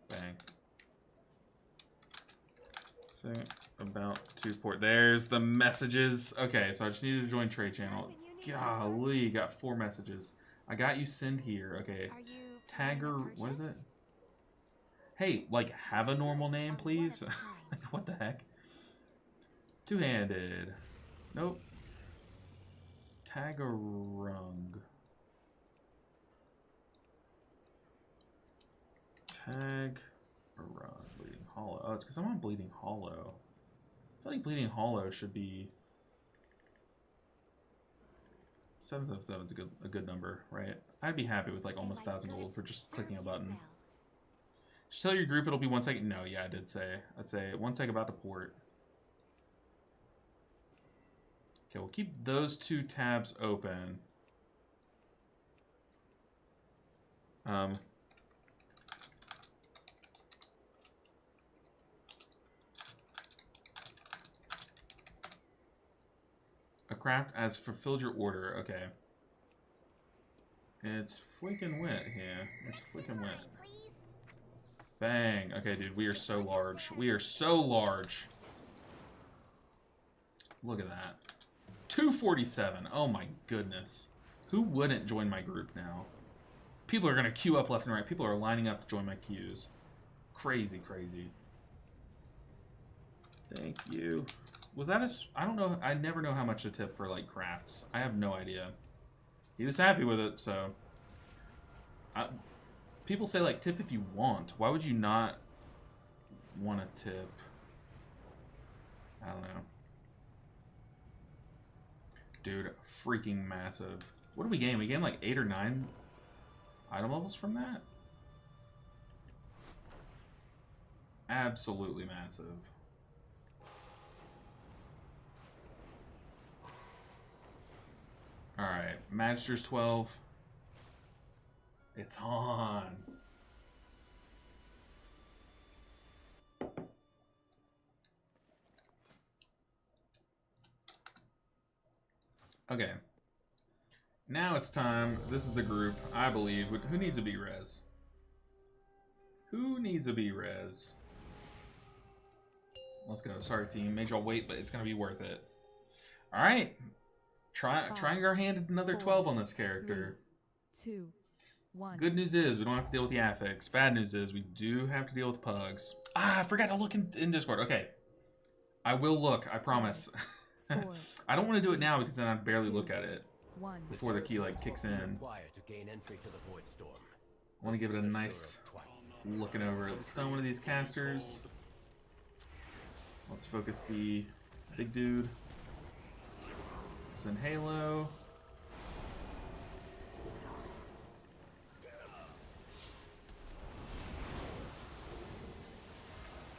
Speaker 1: Bang. Second, about to port. There's the messages. Okay, so I just needed to join trade channel. Golly, got 4 messages. I got you send here. Okay.
Speaker 6: Are you
Speaker 1: Tagger, what is it? Hey, like, have a normal name, please. Like, what the heck? Two-handed. Nope. Tagarung. Tag. Bleeding Hollow. Oh, it's because I'm on Bleeding Hollow. I feel like Bleeding Hollow should be 777 is a good number, right? I'd be happy with like almost 1,000 gold for just clicking a button. Just tell your group it'll be 1 second. No, yeah, I did say. I'd say 1 second about to port. Okay, we'll keep those 2 tabs open. A craft as fulfilled your order. Okay. It's freaking wet here. It's freaking wet. Bang. Okay, dude, we are so large. We are so large. Look at that. 247. Oh my goodness. Who wouldn't join my group now? People are going to queue up left and right. People are lining up to join my queues. Crazy, crazy. Thank you. Was that a... I don't know. I never know how much to tip for, like, crafts. I have no idea. He was happy with it, so... people say, like, tip if you want. Why would you not want to tip? I don't know. Dude, freaking massive. What did we gain? We gained, like, 8 or 9 item levels from that? Absolutely massive. Alright, Magister's 12. It's on. Okay. Now it's time. This is the group, I believe. Who needs a B-res? Who needs a B-res? Let's go. Sorry, team. Made y'all wait, but it's going to be worth it. Alright. Trying our hand at another 12 on this character.
Speaker 4: 3, 2, 1.
Speaker 1: Good news is we don't have to deal with the affix. Bad news is we do have to deal with pugs. Ah, I forgot to look in Discord. Okay. I will look, I promise.
Speaker 4: 4,
Speaker 1: I don't want to do it now because then I'd barely look at it
Speaker 4: 1.
Speaker 1: before the key like kicks in.
Speaker 2: To gain entry to the Void Storm.
Speaker 1: I want to give it a nice looking over. Let's stun one of these casters. Let's focus the big dude. Send Halo.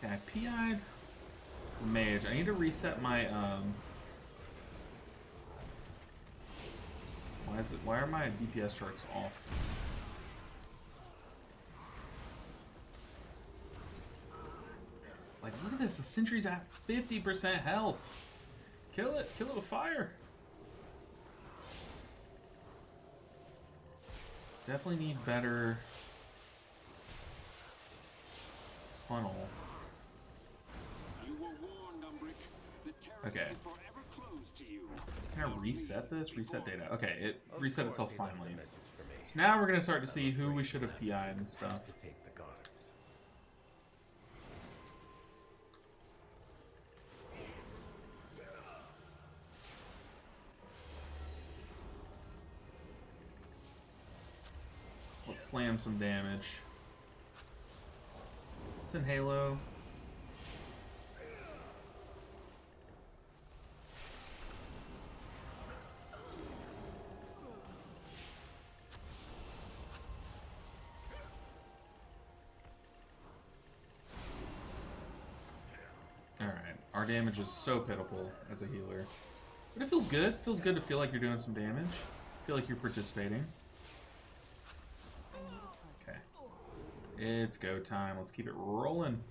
Speaker 1: Okay, I PI'd the mage. I need to reset my why are my DPS charts off? Like, look at this, the sentry's at 50% health. Kill it with fire. Definitely need better funnel.
Speaker 8: You were warned, Umbric. The terrace
Speaker 1: Okay.
Speaker 8: is forever closed to you.
Speaker 1: Can I reset this? Reset data. Okay, it
Speaker 2: Of
Speaker 1: reset
Speaker 2: course
Speaker 1: itself
Speaker 2: he left a
Speaker 1: finally.
Speaker 2: message for me.
Speaker 1: So now we're gonna start to see who we should have PI'd and stuff.
Speaker 2: To take the guards.
Speaker 1: Let's slam some damage. Send Halo. Alright, our damage is so pitiful as a healer. But it feels good. It feels good to feel like you're doing some damage. Feel like you're participating. Okay. It's go time. Let's keep it rolling.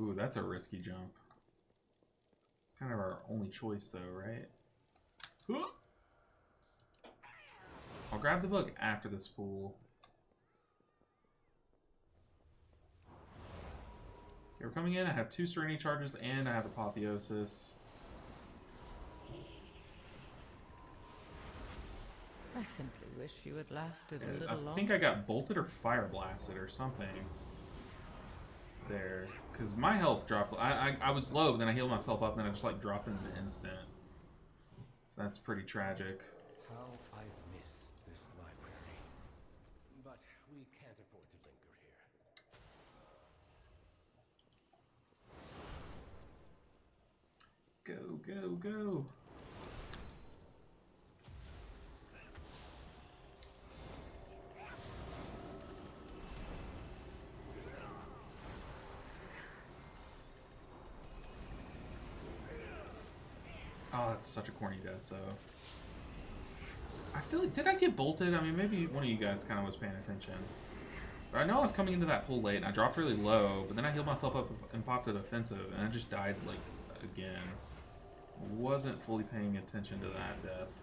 Speaker 1: Ooh, that's a risky jump. It's kind of our only choice though, right? Ooh. I'll grab the book after this pool. Okay, we're coming in. I have 2 Serenity charges and I have Apotheosis.
Speaker 3: I simply wish you had lasted a little
Speaker 1: I
Speaker 3: longer.
Speaker 1: think I got bolted or fire blasted or something there, because my health dropped. I was low, but then I healed myself up, and then I just like dropped in an instant. So that's pretty tragic.
Speaker 2: How I've missed this library. But we can't afford to linger here.
Speaker 1: Go, go, go! Oh, that's such a corny death, though. I feel like, did I get bolted? I mean, maybe one of you guys kind of was paying attention. But I know I was coming into that pool late, and I dropped really low, but then I healed myself up and popped a defensive, and I just died, like, again. Wasn't fully paying attention to that death.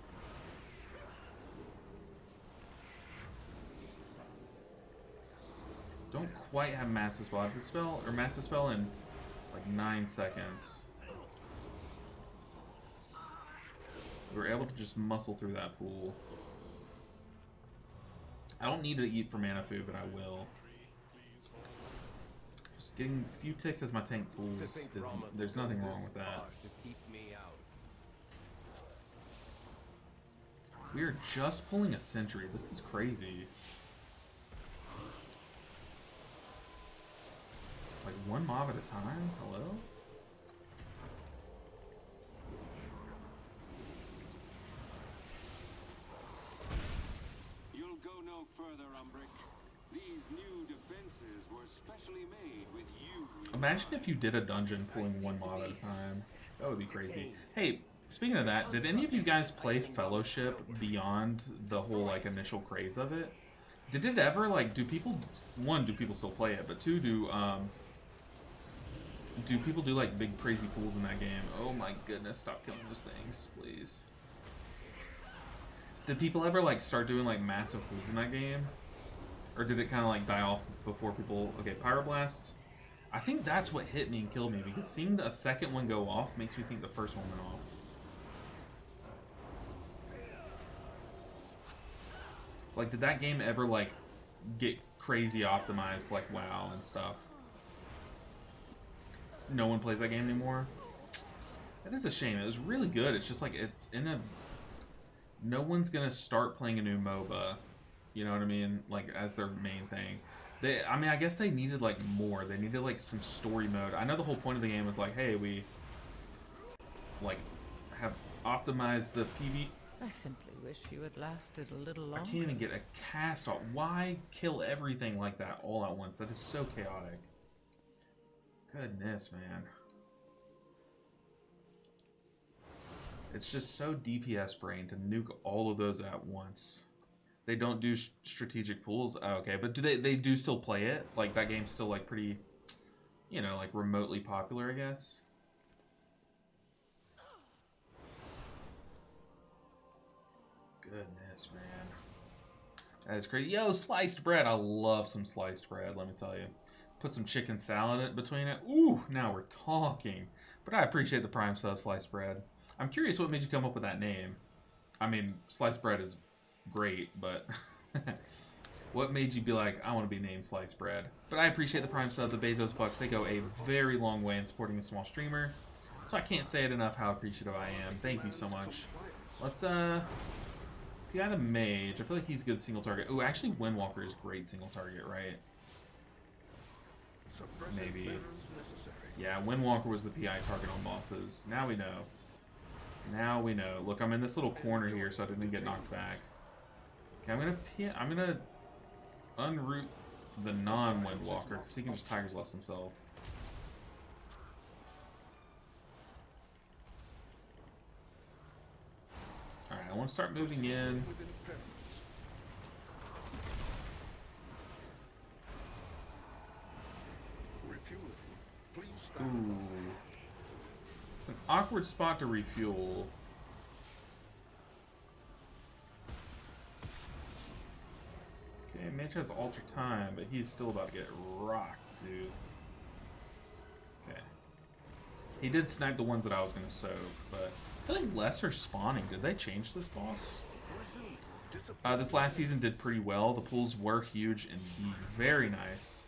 Speaker 1: Don't quite have Massive Spell. I have the spell, or Massive Spell in, like, 9 seconds. We were able to just muscle through that pool. I don't need to eat for mana food, but I will. Just getting a few ticks as my tank pools, there's nothing wrong with that. We are just pulling a sentry. This is crazy. Like 1 mob at a time? Hello?
Speaker 8: Further, Umbric. These new defenses were specially made with you.
Speaker 1: Imagine if you did a dungeon pulling 1 mob at a time. That would be crazy. Hey, speaking of that, did any of you guys play Fellowship beyond the whole like initial craze of it? Did it ever like do people still play it, but 2 do people do like big crazy pools in that game? Oh my goodness, stop killing those things, please. Did people ever like start doing like massive pools in that game? Or did it kind of like die off before people... Okay, Pyroblast. I think that's what hit me and killed me, because seeing a second one go off makes me think the first one went off. Like, did that game ever like get crazy optimized like WoW and stuff? No one plays that game anymore? That is a shame. It was really good. It's just like, it's in a... No one's gonna start playing a new MOBA, you know what I mean? Like, as their main thing. I mean, I guess they needed, like, more. They needed, like, some story mode. I know the whole point of the game was, like, hey, we, like, have optimized the PV...
Speaker 3: I simply wish you had lasted a little longer.
Speaker 1: I can't even get a cast off. Why kill everything like that all at once? That is so chaotic. Goodness, man. It's just so DPS brain to nuke all of those at once. They don't do strategic pools? Oh, okay, but do they do still play it? Like, that game's still, like, pretty, you know, like, remotely popular, I guess? Goodness, man. That is crazy. Yo, sliced bread. I love some sliced bread, let me tell you. Put some chicken salad in between it. Ooh, now we're talking. But I appreciate the Prime sub, sliced bread. I'm curious what made you come up with that name. I mean, sliced bread is great, but what made you be like, I want to be named sliced bread? But I appreciate the Prime sub, the Bezos bucks. They go a very long way in supporting a small streamer. So I can't say it enough how appreciative I am. Thank you so much. Let's, PI the mage. I feel like he's good single target. Ooh, actually, Windwalker is great single target, right? Maybe. Yeah, Windwalker was the PI target on bosses. Now we know. Now we know. Look, I'm in this little corner here, so I didn't get knocked back. Okay, I'm gonna unroot the non-Windwalker, because he can just Tiger's Lust himself. Alright, I want to start moving in. Ooh. It's an awkward spot to refuel. Okay, Mage has Alter Time, but he's still about to get rocked, dude. Okay. He did snipe the ones that I was going to soak, but I feel like less are spawning. Did they change this boss? This last season did pretty well. The pools were huge indeed. Very nice.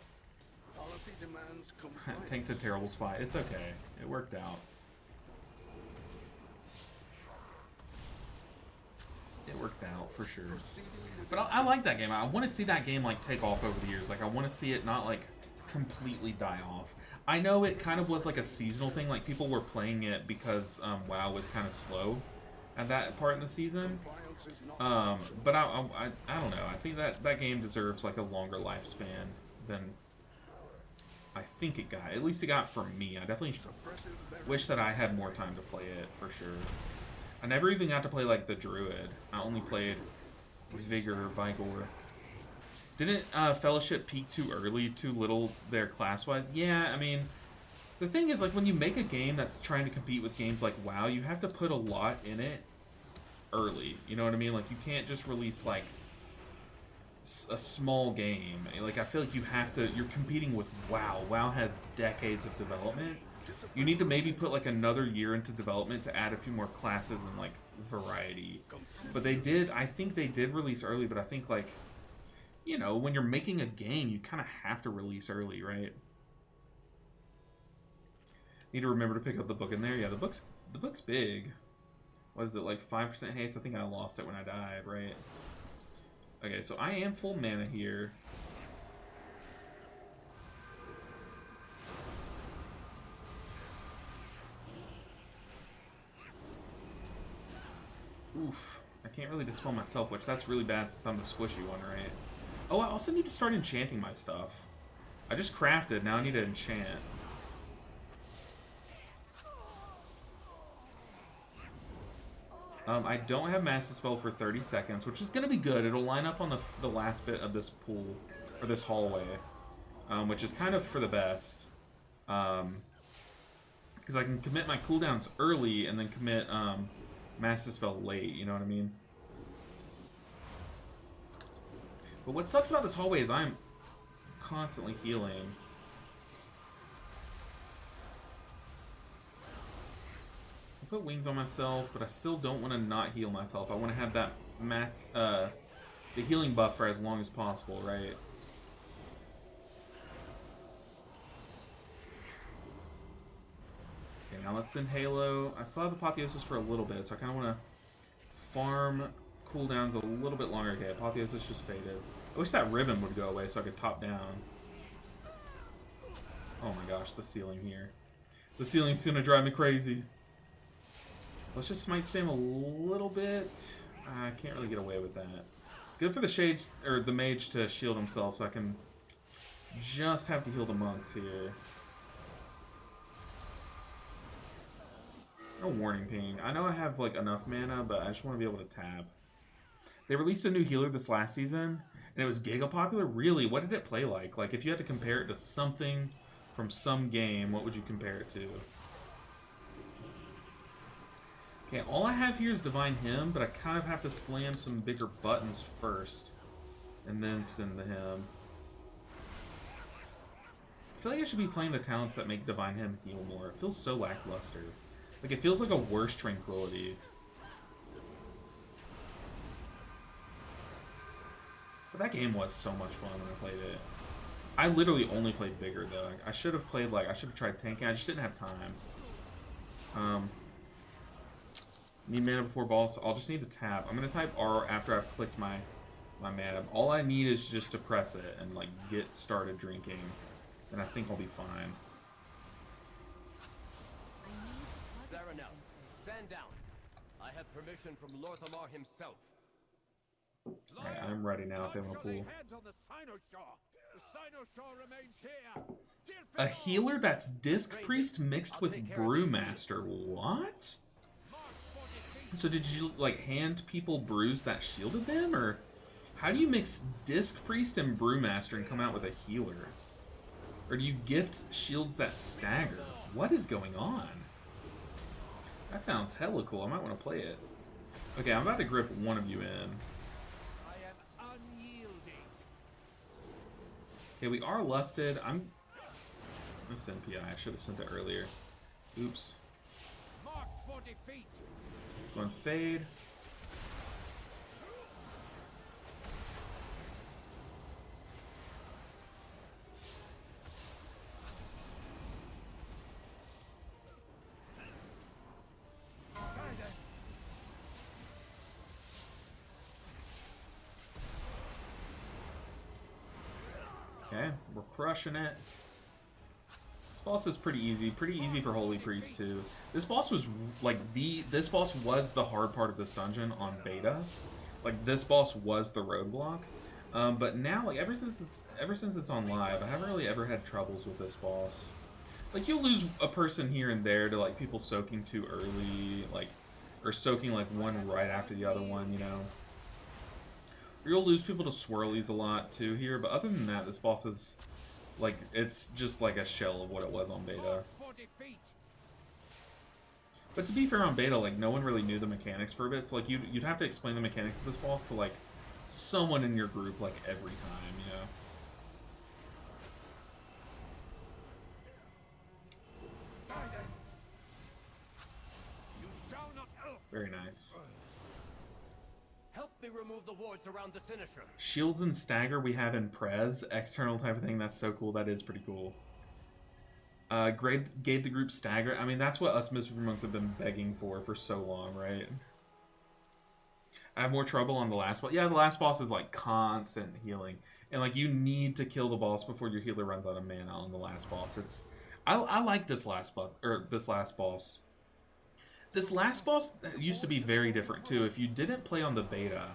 Speaker 1: Tank's a terrible spot. It's okay. It worked out. It worked out for sure. But I like that game. I want to see that game like take off over the years. Like I want to see it not like completely die off. I know it kind of was like a seasonal thing. Like people were playing it because WoW was kind of slow at that part in the season. But I don't know. I think that game deserves like a longer lifespan than I think it got. At least it got from me. I definitely wish that I had more time to play it, for sure. I never even got to play, like, the Druid. I only played Vigor or Vigor. Didn't Fellowship peak too early, too little there class-wise? Yeah, I mean, the thing is, like, when you make a game that's trying to compete with games like WoW, you have to put a lot in it early. You know what I mean? Like, you can't just release, like, a small game. Like, I feel like you have to, you're competing with WoW. WoW has decades of development. You need to maybe put like another year into development to add a few more classes and like variety. But they did, I think they did release early, but I think like, you know, when you're making a game, you kind of have to release early, right? Need to remember to pick up the book in there. Yeah, the book's big. What is it, like 5% haste? I think I lost it when I died, right? Okay, so I am full mana here. Oof. I can't really dispel myself, which that's really bad since I'm the squishy one, right? Oh, I also need to start enchanting my stuff. I just crafted, now I need to enchant. I don't have Master Spell for 30 seconds, which is going to be good. It'll line up on the last bit of this pool, or this hallway, which is kind of for the best. Because I can commit my cooldowns early and then commit Master Spell late, you know what I mean? But what sucks about this hallway is I'm constantly healing. Put wings on myself, but I still don't want to not heal myself. I want to have that max, the healing buff for as long as possible, right? Okay, now let's send Halo. I still have Apotheosis for a little bit, so I kind of want to farm cooldowns a little bit longer. Okay, Apotheosis just faded. I wish that ribbon would go away so I could top down. Oh my gosh, the ceiling here. The ceiling's gonna drive me crazy. Let's just smite spam a little bit. I can't really get away with that. Good for the shade or the mage to shield himself, so I can just have to heal the monks here. No warning ping. I know I have like enough mana, but I just want to be able to tap. They released a new healer this last season, and it was giga popular. Really, what did it play like? Like, if you had to compare it to something from some game, what would you compare it to? Okay, all I have here is Divine Hymn, but I kind of have to slam some bigger buttons first, and then send the Hymn. I feel like I should be playing the talents that make Divine Hymn heal more. It feels so lackluster. Like, it feels like a worse Tranquility. But that game was so much fun when I played it. I literally only played bigger, though. I should have played, like, I should have tried tanking. I just didn't have time. Need mana before boss. I'll just need to tap. I'm going to type R after I've clicked my mana. All I need is just to press it and, like, get started drinking. And I think I'll be fine.
Speaker 2: Zaranel, stand down. I have permission from Lorthamar himself.
Speaker 1: Alright, I'm ready now if they want to pull. A healer that's Disc Priest mixed with Brewmaster. What? So did you, like, hand people brews that shielded them? Or how do you mix Disc Priest and Brewmaster and come out with a healer? Or do you gift shields that stagger? What is going on? That sounds hella cool. I might want to play it. Okay, I'm about to grip one of you in. Okay, we are lusted. I'm gonna send PI. I should have sent it earlier. Oops. Going fade. Okay, we're crushing it. This boss is pretty easy for Holy Priest too. This boss was like this boss was the hard part of this dungeon on beta. Like this boss was the roadblock. But now, like ever since it's on live, I haven't really ever had troubles with this boss. Like you'll lose a person here and there to like people soaking too early, like or soaking like one right after the other one, you know. You'll lose people to swirlies a lot too here, but other than that, this boss is like it's just like a shell of what it was on beta. But to be fair, on beta, like no one really knew the mechanics for a bit, so like you'd have to explain the mechanics of this boss to like someone in your group like every time, you know. Very nice.
Speaker 2: Help me remove the wards around the Sinister.
Speaker 1: Shields and stagger we have in Prez, external type of thing. That's so cool. That is pretty cool. Gave the group stagger. I mean, that's what us Mythic monks have been begging for so long, right? I have more trouble on the last boss. Yeah, the last boss is like constant healing, and like you need to kill the boss before your healer runs out of mana on the last boss. I like this last boss this last boss. This last boss used to be very different too. If you didn't play on the beta,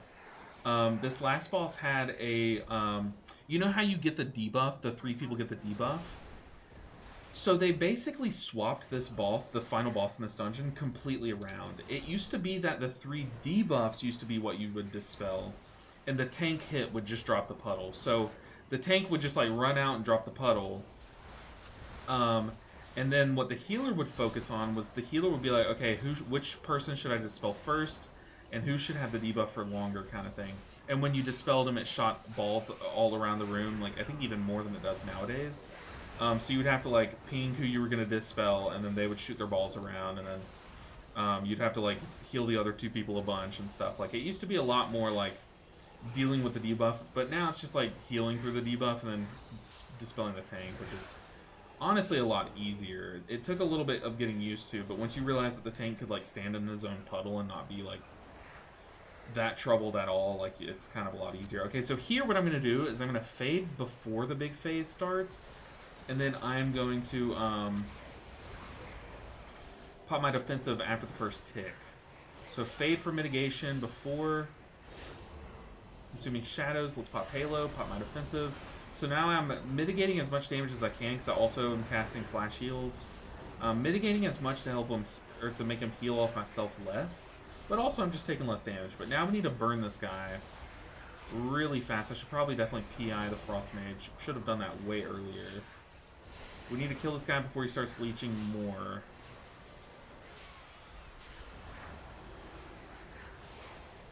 Speaker 1: this last boss had a, you know how you get the debuff, the 3 people get the debuff? So they basically swapped this boss, the final boss in this dungeon, completely around. It used to be that the 3 debuffs used to be what you would dispel, and the tank hit would just drop the puddle. So the tank would just like run out and drop the puddle. And then what the healer would focus on was the healer would be like, okay, which person should I dispel first, and who should have the debuff for longer, kind of thing. And when you dispelled them, it shot balls all around the room, like I think even more than it does nowadays. So you would have to like ping who you were gonna dispel, and then they would shoot their balls around, and then you'd have to like heal the other 2 people a bunch and stuff. Like it used to be a lot more like dealing with the debuff, but now it's just like healing through the debuff and then dispelling the tank, which is honestly a lot easier. It took a little bit of getting used to, but once you realize that the tank could like stand in his own puddle and not be like that troubled at all, like it's kind of a lot easier. Okay, so here what I'm going to do is I'm going to fade before the big phase starts, and then I'm going to pop my defensive after the first tick. So fade for mitigation before consuming shadows. Let's pop Halo, pop my defensive. So now I'm mitigating as much damage as I can because I also am casting flash heals. Mitigating as much to help him or to make him heal off myself less. But also I'm just taking less damage. But now we need to burn this guy really fast. I should probably definitely PI the Frost Mage. Should have done that way earlier. We need to kill this guy before he starts leeching more.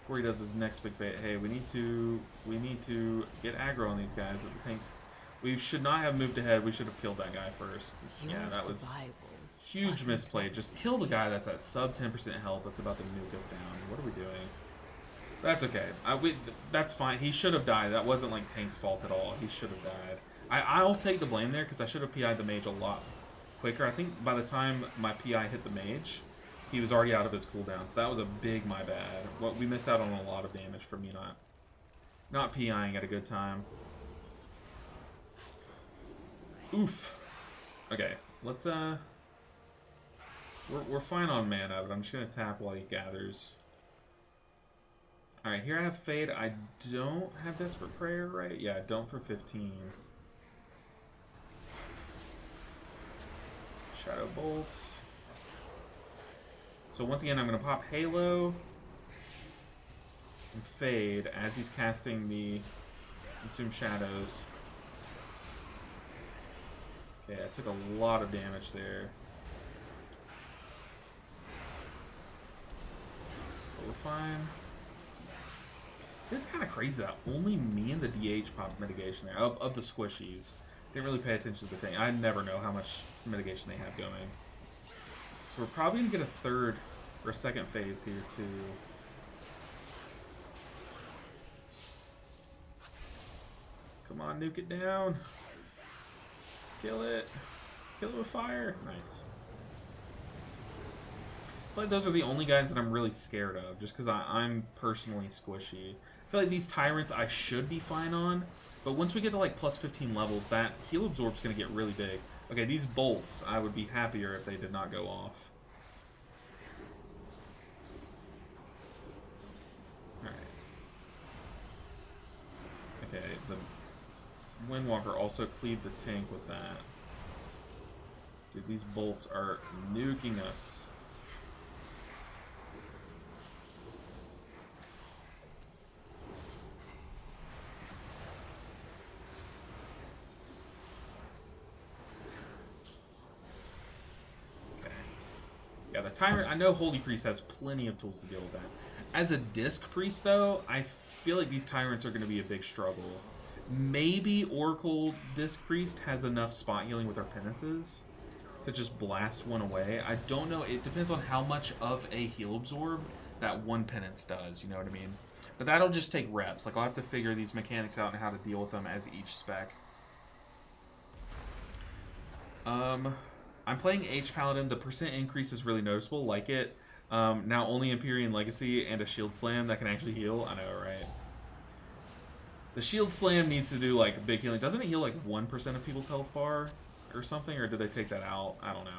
Speaker 1: Before he does his next big fate. Hey, we need to get aggro on these guys. The tanks. We should not have moved ahead. We should have killed that guy first. Yeah, that was huge misplay. Just kill the guy that's at sub 10% health. That's about to nuke us down. What are we doing? That's okay. That's fine. He should have died. That wasn't like Tank's fault at all. He should have died. I'll take the blame there because I should have PI'd the mage a lot quicker. I think by the time my PI hit the mage, he was already out of his cooldown. So that was a big my bad. We missed out on a lot of damage from me not PIing at a good time. Oof. Okay, let's we're fine on mana, but I'm just gonna tap while he gathers. Alright, here I have Fade. I don't have Desperate Prayer, right? Yeah, I don't for 15. Shadow Bolts. So once again, I'm going to pop Halo and Fade as he's casting the Consume Shadows. Okay, I took a lot of damage there. But we're fine. It's kind of crazy that only me and the DH popped mitigation there, of the squishies. Didn't really pay attention to the thing. I never know how much mitigation they have going. So we're probably going to get a third or a second phase here too. Come on, nuke it down. Kill it. Kill it with fire. Nice. I feel like those are the only guys that I'm really scared of, just because I'm personally squishy. I feel like these Tyrants I should be fine on, but once we get to like plus 15 levels, that heal absorb's going to get really big. Okay, these bolts, I would be happier if they did not go off. Alright. Okay, the Windwalker also cleaved the tank with that. Dude, these bolts are nuking us. Yeah, the Tyrant, I know Holy Priest has plenty of tools to deal with that. As a Disc Priest, though, I feel like these Tyrants are going to be a big struggle. Maybe Oracle Disc Priest has enough spot healing with our penances to just blast one away. I don't know. It depends on how much of a heal absorb that one penance does, you know what I mean? But that'll just take reps. Like, I'll have to figure these mechanics out and how to deal with them as each spec. I'm playing H Paladin. The percent increase is really noticeable. Like it. Now only Empyrean Legacy and a Shield Slam that can actually heal. I know, right? The Shield Slam needs to do like big healing. Doesn't it heal like 1% of people's health bar or something? Or did they take that out? I don't know.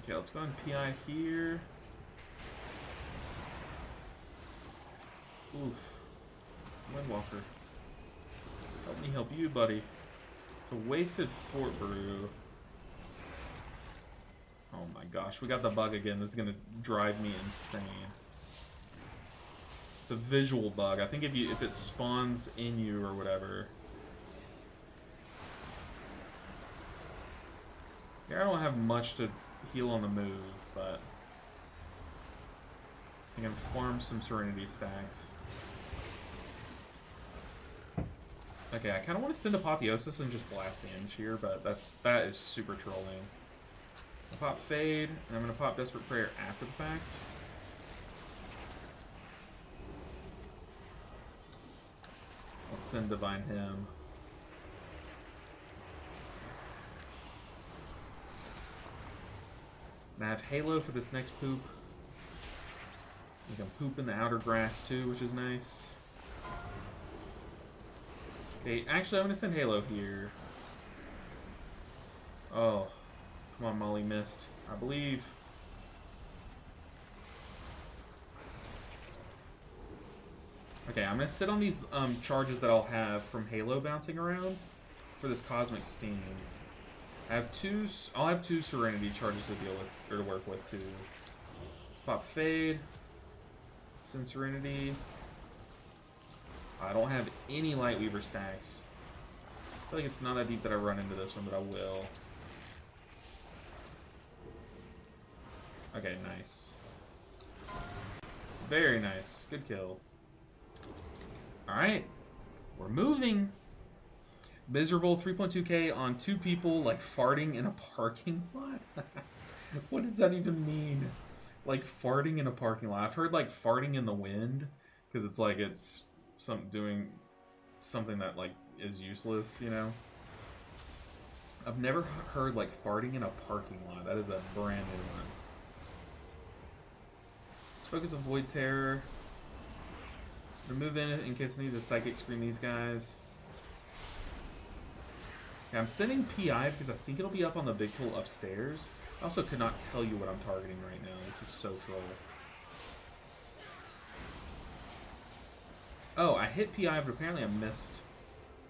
Speaker 1: Okay, let's go ahead and PI here. Oof. Windwalker. Help me help you, buddy. It's a wasted Fort Brew. Oh my gosh, we got the bug again. This is gonna drive me insane. It's a visual bug. I think if it spawns in you or whatever. Here I don't have much to heal on the move, but I can farm some Serenity stacks. Okay, I kind of want to send Apotheosis and just blast damage here, but that is super trolling. I'll pop Fade, and I'm going to pop Desperate Prayer after the fact. Let's send Divine Hymn. And I have Halo for this next poop. We can poop in the outer grass too, which is nice. Okay, actually, I'm going to send Halo here. Oh, come on, Molly missed. I believe. Okay, I'm going to sit on these charges that I'll have from Halo bouncing around for this Cosmic Steam. I have two. I'll have 2 Serenity charges to deal with or to work with too. Pop Fade. Send Serenity. I don't have any Lightweaver stacks. I feel like it's not that deep that I run into this one, but I will. Okay, nice. Very nice. Good kill. Alright. We're moving. Miserable 3.2k on 2 people, like, farting in a parking lot? What does that even mean? Like, farting in a parking lot. I've heard, like, farting in the wind, because it's like it's doing something that, like, is useless, you know? I've never heard, like, farting in a parking lot. That is a brand new one. Let's focus on Void Terror. Remove in case I need to Psychic Screen these guys. Okay, I'm sending PI because I think it'll be up on the big pool upstairs. I also could not tell you what I'm targeting right now. This is so troll. Oh, I hit PI, but apparently I missed.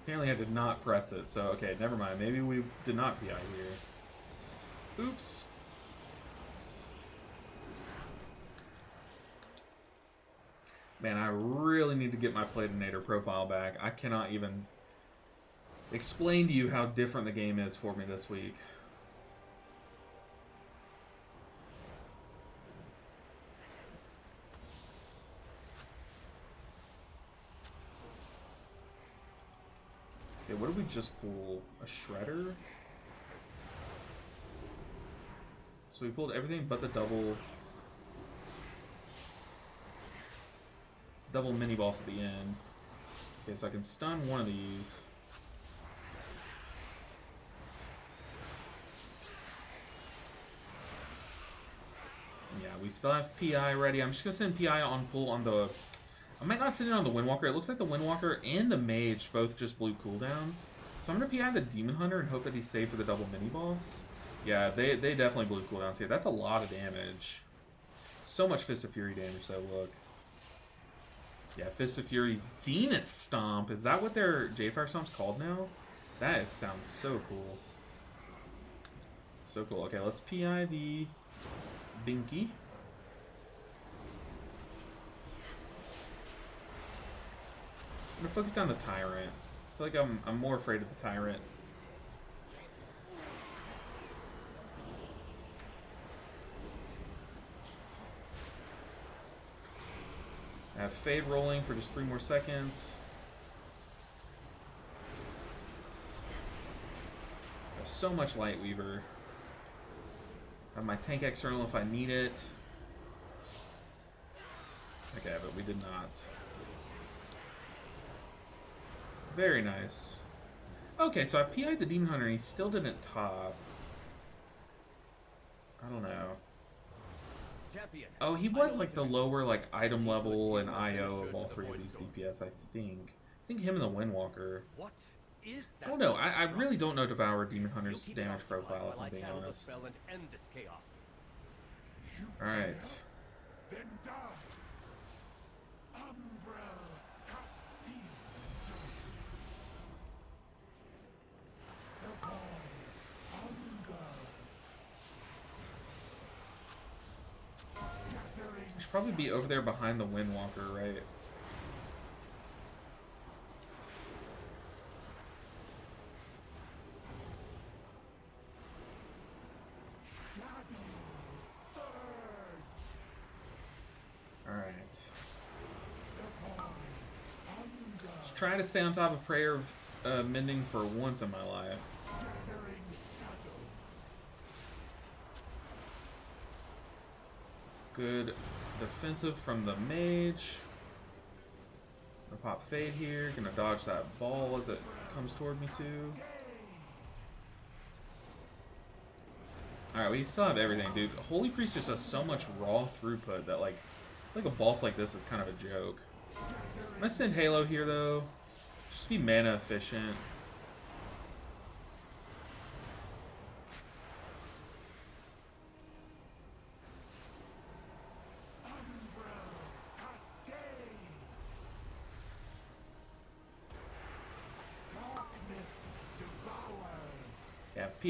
Speaker 1: Apparently I did not press it, so okay, never mind. Maybe we did not PI here. Oops. Man, I really need to get my Platinator profile back. I cannot even explain to you how different the game is for me this week. Okay, what did we just pull? A Shredder? So we pulled everything but the double mini boss at the end. Okay, so I can stun one of these. Yeah, we still have PI ready. I'm just gonna send PI on full on the. I might not send it on the Windwalker. It looks like the Windwalker and the Mage both just blew cooldowns. So I'm gonna PI the Demon Hunter and hope that he's safe for the double mini boss. Yeah, they definitely blew cooldowns here. That's a lot of damage. So much Fist of Fury damage though, look. Yeah, Fist of Fury Zenith Stomp. Is that what their Jadefire Stomp's called now? That sounds so cool. So cool. Okay, let's PI the Binky. I'm gonna focus down the Tyrant. I feel like I'm more afraid of the Tyrant. I have Fade rolling for just 3 more seconds. I have so much Lightweaver. I have my Tank External if I need it. Okay, but we did not. Very nice. Okay, so I PI'd the Demon Hunter and he still didn't top. I don't know. Oh, he was like the lower like item level and IO of all 3 of these DPS, I think. I think him and the Windwalker. I don't know. I really don't know Devour Demon Hunter's damage profile, if I'm being honest. Alright. Should probably be over there behind the Windwalker, right? Alright. Just trying to stay on top of Prayer of Mending for once in my life. Good defensive from the Mage. Gonna pop Fade here. Gonna dodge that ball as it comes toward me too. Alright, we still have everything, dude. Holy Priest just does so much raw throughput that like a boss like this is kind of a joke. I'm gonna send Halo here though. Just be mana efficient.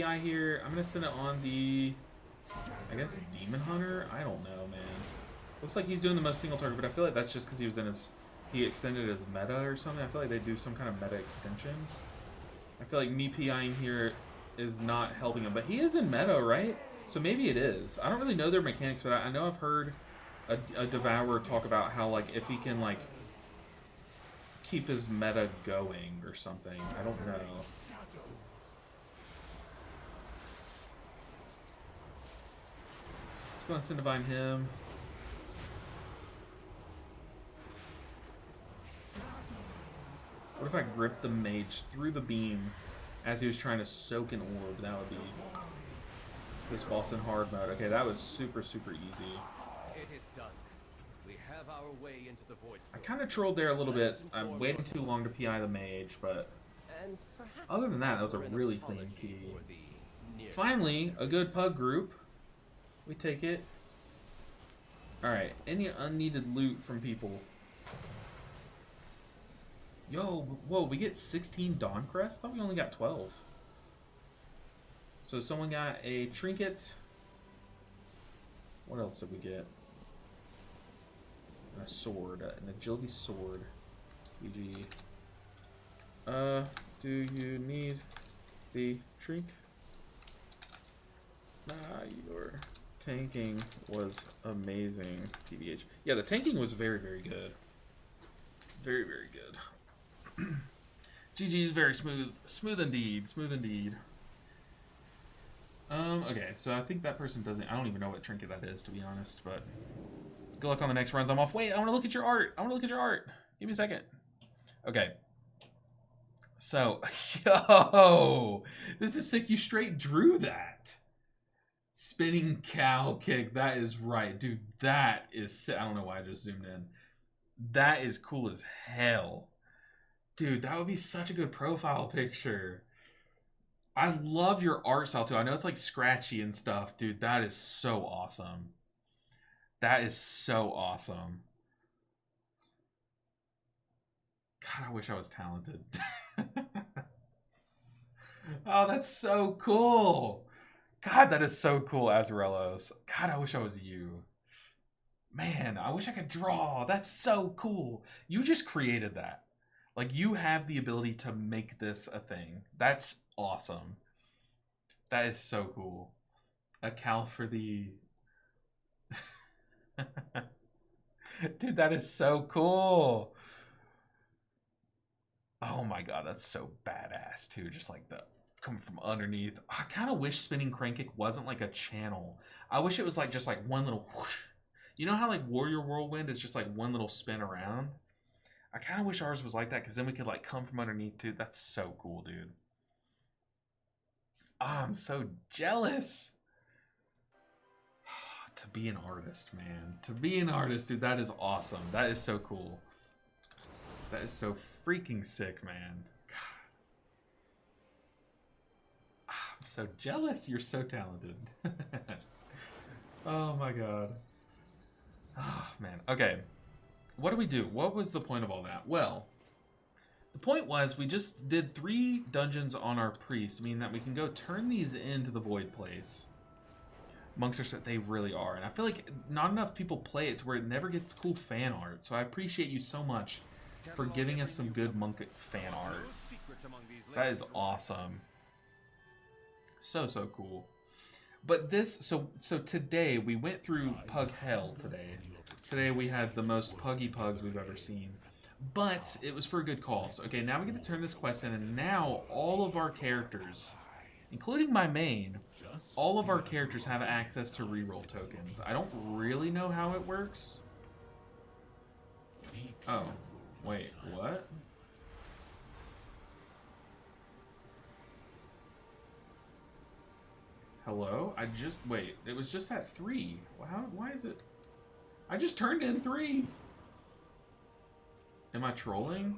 Speaker 1: PI here. I'm gonna send it on the, I guess, Demon Hunter? I don't know, man. Looks like he's doing the most single target, but I feel like that's just because he was in his, he extended his meta or something. I feel like they do some kind of meta extension. I feel like me PIing here is not helping him, but he is in meta, right? So maybe it is. I don't really know their mechanics, but I know I've heard a Devourer talk about how, like, if he can, like, keep his meta going or something. I don't know. Just going to send divine him. What if I gripped the mage through the beam as he was trying to soak an orb? That would be this boss in hard mode. Okay, that was super, super easy.
Speaker 2: It is done. We have our way into the void.
Speaker 1: I kind of trolled there a little bit. I'm waiting too long to PI the mage, but
Speaker 2: And perhaps
Speaker 1: other than that, that was a
Speaker 2: an
Speaker 1: really clean
Speaker 2: apology
Speaker 1: P.
Speaker 2: for the near-
Speaker 1: Finally, a good pug group. We take it. Alright, any unneeded loot from people? Yo, whoa, we get 16 Dawn Crest? I thought we only got 12. So someone got a trinket. What else did we get? A sword, an agility sword. GG. Do you need the trink? Nah, your tanking was amazing, TBH. Yeah, the tanking was very, very good. Very, very good. GG is very smooth. Smooth indeed. Smooth indeed. Okay, so I think that person doesn't... I don't even know what trinket that is, to be honest, but... Good luck on the next runs. I'm off. Wait, I want to look at your art. I want to look at your art. Give me a second. Okay. So, yo! This is sick. You straight drew that. Spinning cow kick. That is right. Dude, that is sick. I don't know why I just zoomed in. That is cool as hell. Dude, that would be such a good profile picture. I love your art style too. I know it's like scratchy and stuff. Dude, that is so awesome. That is so awesome. God, I wish I was talented. Oh, that's so cool. God, that is so cool, Azarelos. God, I wish I was you. Man, I wish I could draw. That's so cool. You just created that. Like, you have the ability to make this a thing. That's awesome. That is so cool. A cow for the... Dude, that is so cool. Oh my god, that's so badass, too. Just like the coming from underneath. I kind of wish spinning crank kick wasn't like a channel. I wish it was like just like one little whoosh. You know how like Warrior Whirlwind is just like one little spin around? I kind of wish ours was like that, because then we could like come from underneath too. That's so cool, dude. Ah, I'm so jealous. To be an artist, man. To be an artist, dude, that is awesome. That is so cool. That is so freaking sick, man. God. Ah, I'm so jealous. You're so talented. Oh my god. Oh, man. Okay. What do we do? What was the point of all that? Well, the point was we just did 3 dungeons on our priest, meaning that we can go turn these into the void place. Monks are, they really are, and I feel like not enough people play it to where it never gets cool fan art. So I appreciate you so much for giving us some good monk fan art. That is awesome. So cool. But this, so today we went through Pug Hell today. Today we had the most puggy pugs we've ever seen. But it was for good cause. Okay, now we get to turn this quest in, and now all of our characters, including my main, all of our characters have access to reroll tokens. I don't really know how it works. Oh, wait, what? Hello? Wait, it was just at 3. Why is it? I just turned in 3. Am I trolling?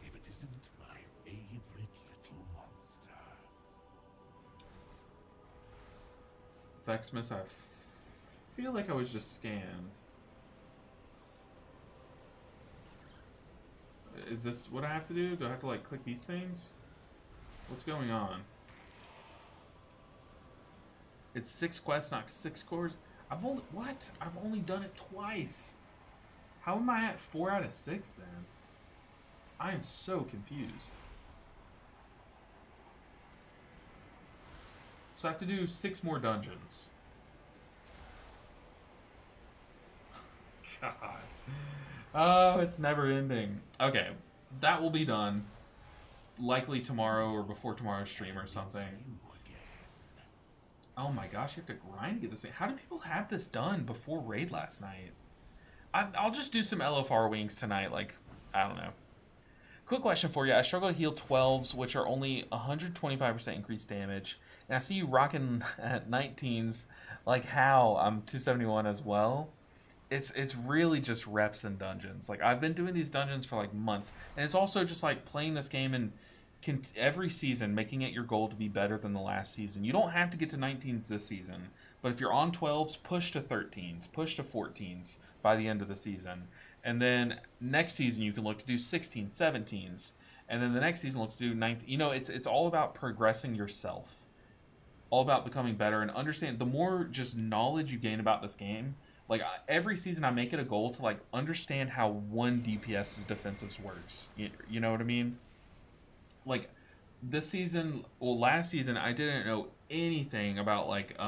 Speaker 5: If it isn't my favorite little monster.
Speaker 1: Vexmas, I feel like I was just scanned. Is this what I have to do? Do I have to like click these things? What's going on? It's 6 quests, not 6 scores. I've only done it twice. How am I at 4 out of 6 then? I am so confused. So I have to do 6 more dungeons. God. Oh, it's never ending. Okay, that will be done. Likely tomorrow or before tomorrow's stream or something. Oh my gosh, you have to grind to get this thing. How do people have this done before raid last night? I'll just do some LFR wings tonight. Like, I don't know. Quick question for you. I struggle to heal 12s, which are only 125% increased damage. And I see you rocking at 19s. Like, how? I'm 271 as well. It's really just reps and dungeons. Like, I've been doing these dungeons for like months. And it's also just like playing this game and every season making it your goal to be better than the last season. You don't have to get to 19s this season. But if you're on 12s, push to 13s. Push to 14s by the end of the season. And then next season you can look to do 16s, 17s. And then the next season look to do 19. You know, it's all about progressing yourself. All about becoming better and understand. The more just knowledge you gain about this game, like every season I make it a goal to like understand how one DPS's defensives works. You know what I mean? Like this season, well last season I didn't know anything about like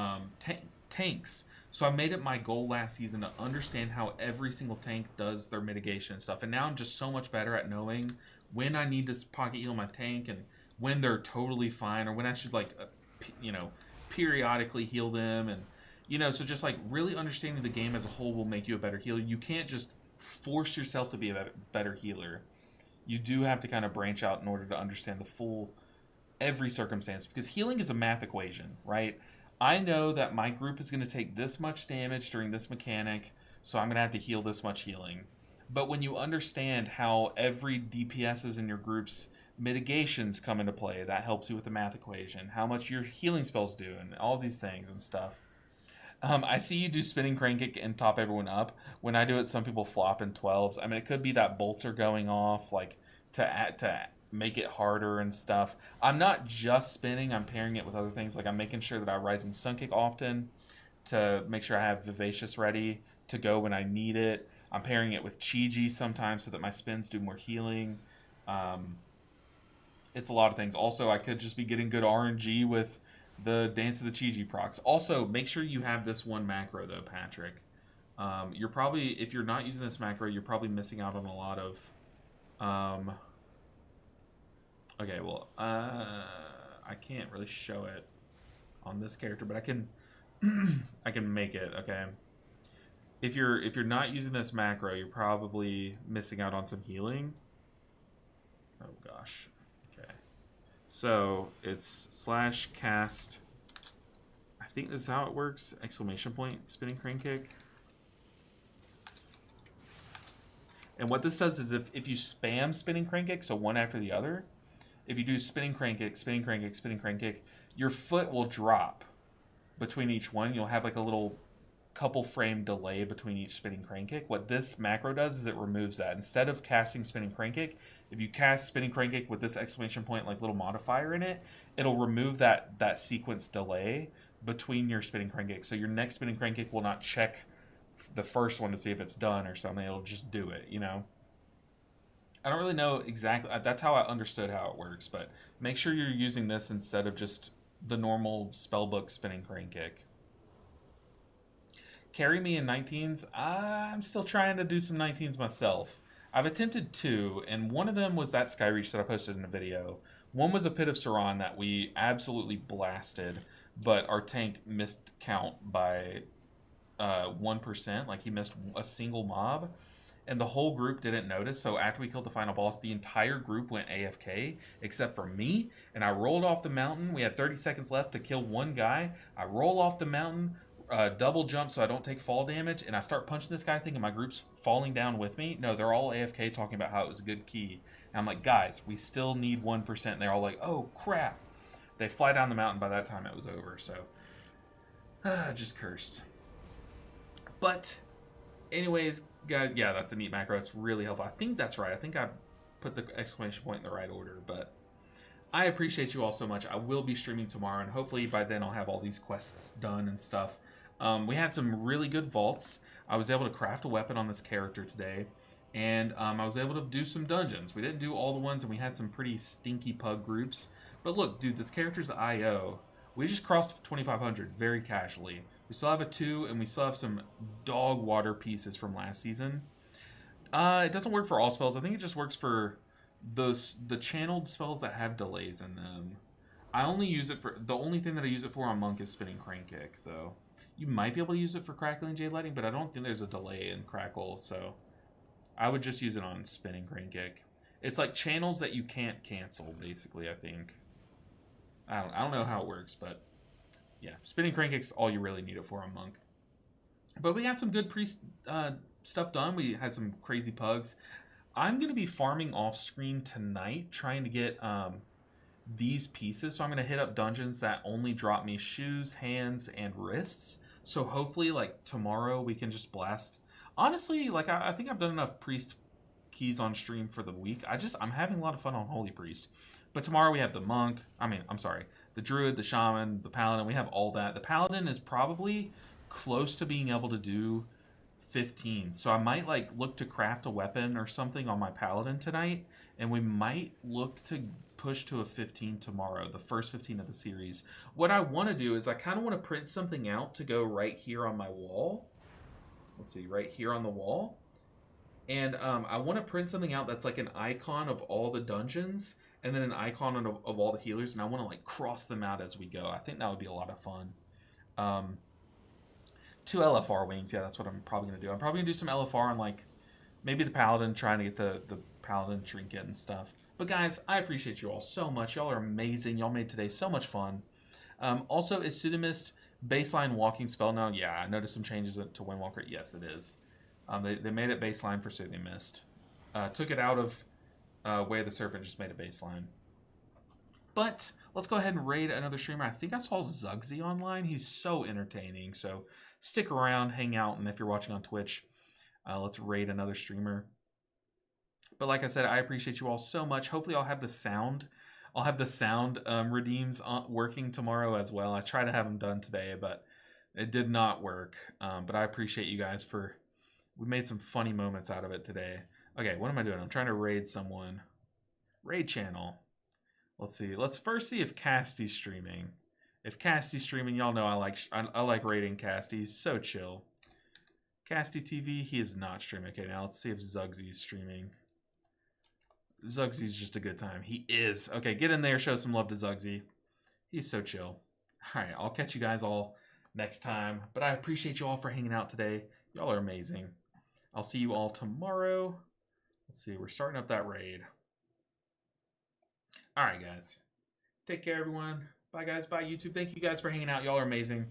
Speaker 1: tanks. So I made it my goal last season to understand how every single tank does their mitigation and stuff. And now I'm just so much better at knowing when I need to pocket heal my tank and when they're totally fine or when I should like, periodically heal them. And, so just like really understanding the game as a whole will make you a better healer. You can't just force yourself to be a better healer. You do have to kind of branch out in order to understand the full, every circumstance. Because healing is a math equation, right? I know that my group is going to take this much damage during this mechanic, so I'm going to have to heal this much healing. But when you understand how every DPS's in your group's mitigations come into play, that helps you with the math equation. How much your healing spells do, and all these things and stuff. I see you do spinning crane kick and top everyone up. When I do it, some people flop in 12s. I mean, it could be that bolts are going off, like to make it harder and stuff. I'm not just spinning, I'm pairing it with other things. Like I'm making sure that I rising sun kick often to make sure I have vivacious ready to go when I need it. I'm pairing it with Chi-Ji sometimes so that my spins do more healing. It's a lot of things. Also, I could just be getting good RNG with the Dance of the Chi-Ji procs. Also, make sure you have this one macro though, Patrick. You're probably, if you're not using this macro, you're probably missing out on a lot of okay, well, I can't really show it on this character, but I can I can make it, okay? If you're not using this macro, you're probably missing out on some healing. Oh gosh. Okay. So, it's /cast. I think this is how it works. Exclamation point, spinning crane kick. And what this does is if you spam spinning crane kick, so one after the other, if you do spinning crane kick, spinning crane kick, spinning crane kick, your foot will drop between each one. You'll have like a little couple frame delay between each spinning crane kick. What this macro does is it removes that. Instead of casting spinning crane kick, if you cast spinning crane kick with this exclamation point like little modifier in it, it'll remove that sequence delay between your spinning crane kick. So your next spinning crane kick will not check the first one to see if it's done or something. It'll just do it, I don't really know exactly. That's how I understood how it works, but make sure you're using this instead of just the normal spellbook spinning crane kick. Carry me in 19s. I'm still trying to do some 19s myself. I've attempted 2, and one of them was that Skyreach that I posted in a video. One was a Pit of Saran that we absolutely blasted, but our tank missed count by 1%. Like he missed a single mob. And the whole group didn't notice, so after we killed the final boss, the entire group went AFK, except for me, and I rolled off the mountain. We had 30 seconds left to kill one guy. I roll off the mountain, double jump so I don't take fall damage, and I start punching this guy thinking my group's falling down with me. No, they're all AFK talking about how it was a good key. And I'm like, guys, we still need 1%. And they're all like, oh, crap. They fly down the mountain. By that time, it was over, so just cursed. But anyways, guys, yeah, that's a neat macro. It's really helpful. I think that's right. I think I put the exclamation point in the right order, but I appreciate you all so much. I will be streaming tomorrow, and hopefully by then I'll have all these quests done and stuff. We had some really good vaults. I was able to craft a weapon on this character today, and I was able to do some dungeons. We didn't do all the ones, and we had some pretty stinky pug groups. But look, dude, this character's IO. We just crossed 2,500 very casually. We still have a 2, and we still have some dog water pieces from last season. It doesn't work for all spells. I think it just works for the channeled spells that have delays in them. I only use it for... The only thing that I use it for on Monk is Spinning Crane Kick, though. You might be able to use it for Crackling Jade Lightning, but I don't think there's a delay in Crackle, so... I would just use it on Spinning Crane Kick. It's like channels that you can't cancel, basically, I think. I don't know how it works, but... Yeah, Spinning Crane Kick's all you really need it for on Monk. But we got some good priest stuff done. We had some crazy pugs. I'm going to be farming off screen tonight, trying to get these pieces. So I'm going to hit up dungeons that only drop me shoes, hands, and wrists. So hopefully, like, tomorrow we can just blast. Honestly, like, I think I've done enough priest keys on stream for the week. I'm having a lot of fun on Holy Priest. But tomorrow we have the monk. The druid, the shaman, the paladin. We have all that. The paladin is probably close to being able to do 15. So I might like look to craft a weapon or something on my paladin tonight, and we might look to push to a 15 tomorrow, the first 15 of the series. What I want to do is I kind of want to print something out to go right here on my wall. Let's see, right here on the wall. And I want to print something out that's like an icon of all the dungeons, and then an icon of all the healers, and I want to like cross them out as we go. I think that would be a lot of fun. 2 LFR wings, yeah, that's what I'm probably going to do. I'm probably going to do some LFR on like maybe the paladin, trying to get the paladin trinket and stuff. But guys, I appreciate you all so much. Y'all are amazing. Y'all made today so much fun. Also, is Pseudomist baseline walking spell now? Yeah, I noticed some changes to Windwalker. Yes, it is. They made it baseline for Pseudomist. Took it out of Way of the Serpent, just made it baseline. But let's go ahead and raid another streamer. I think I saw Zugsy online. He's so entertaining. So stick around, hang out, and if you're watching on Twitch, let's raid another streamer. But like I said, I appreciate you all so much. Hopefully I'll have the sound. I'll have the sound redeems working tomorrow as well. I tried to have them done today, but it did not work. But I appreciate you guys we made some funny moments out of it today. Okay, what am I doing? I'm trying to raid someone. Raid channel. Let's see. Let's first see if Casty's streaming. If Casty's streaming, y'all know I like raiding Casty. He's so chill. Casty TV, he is not streaming. Okay, now let's see if Zugsy's streaming. Zugsy's just a good time. He is. Okay, get in there, show some love to Zugsy. He's so chill. All right, I'll catch you guys all next time. But I appreciate you all for hanging out today. Y'all are amazing. I'll see you all tomorrow. Let's see, we're starting up that raid. All right, guys. Take care, everyone. Bye, guys. Bye, YouTube. Thank you guys for hanging out. Y'all are amazing.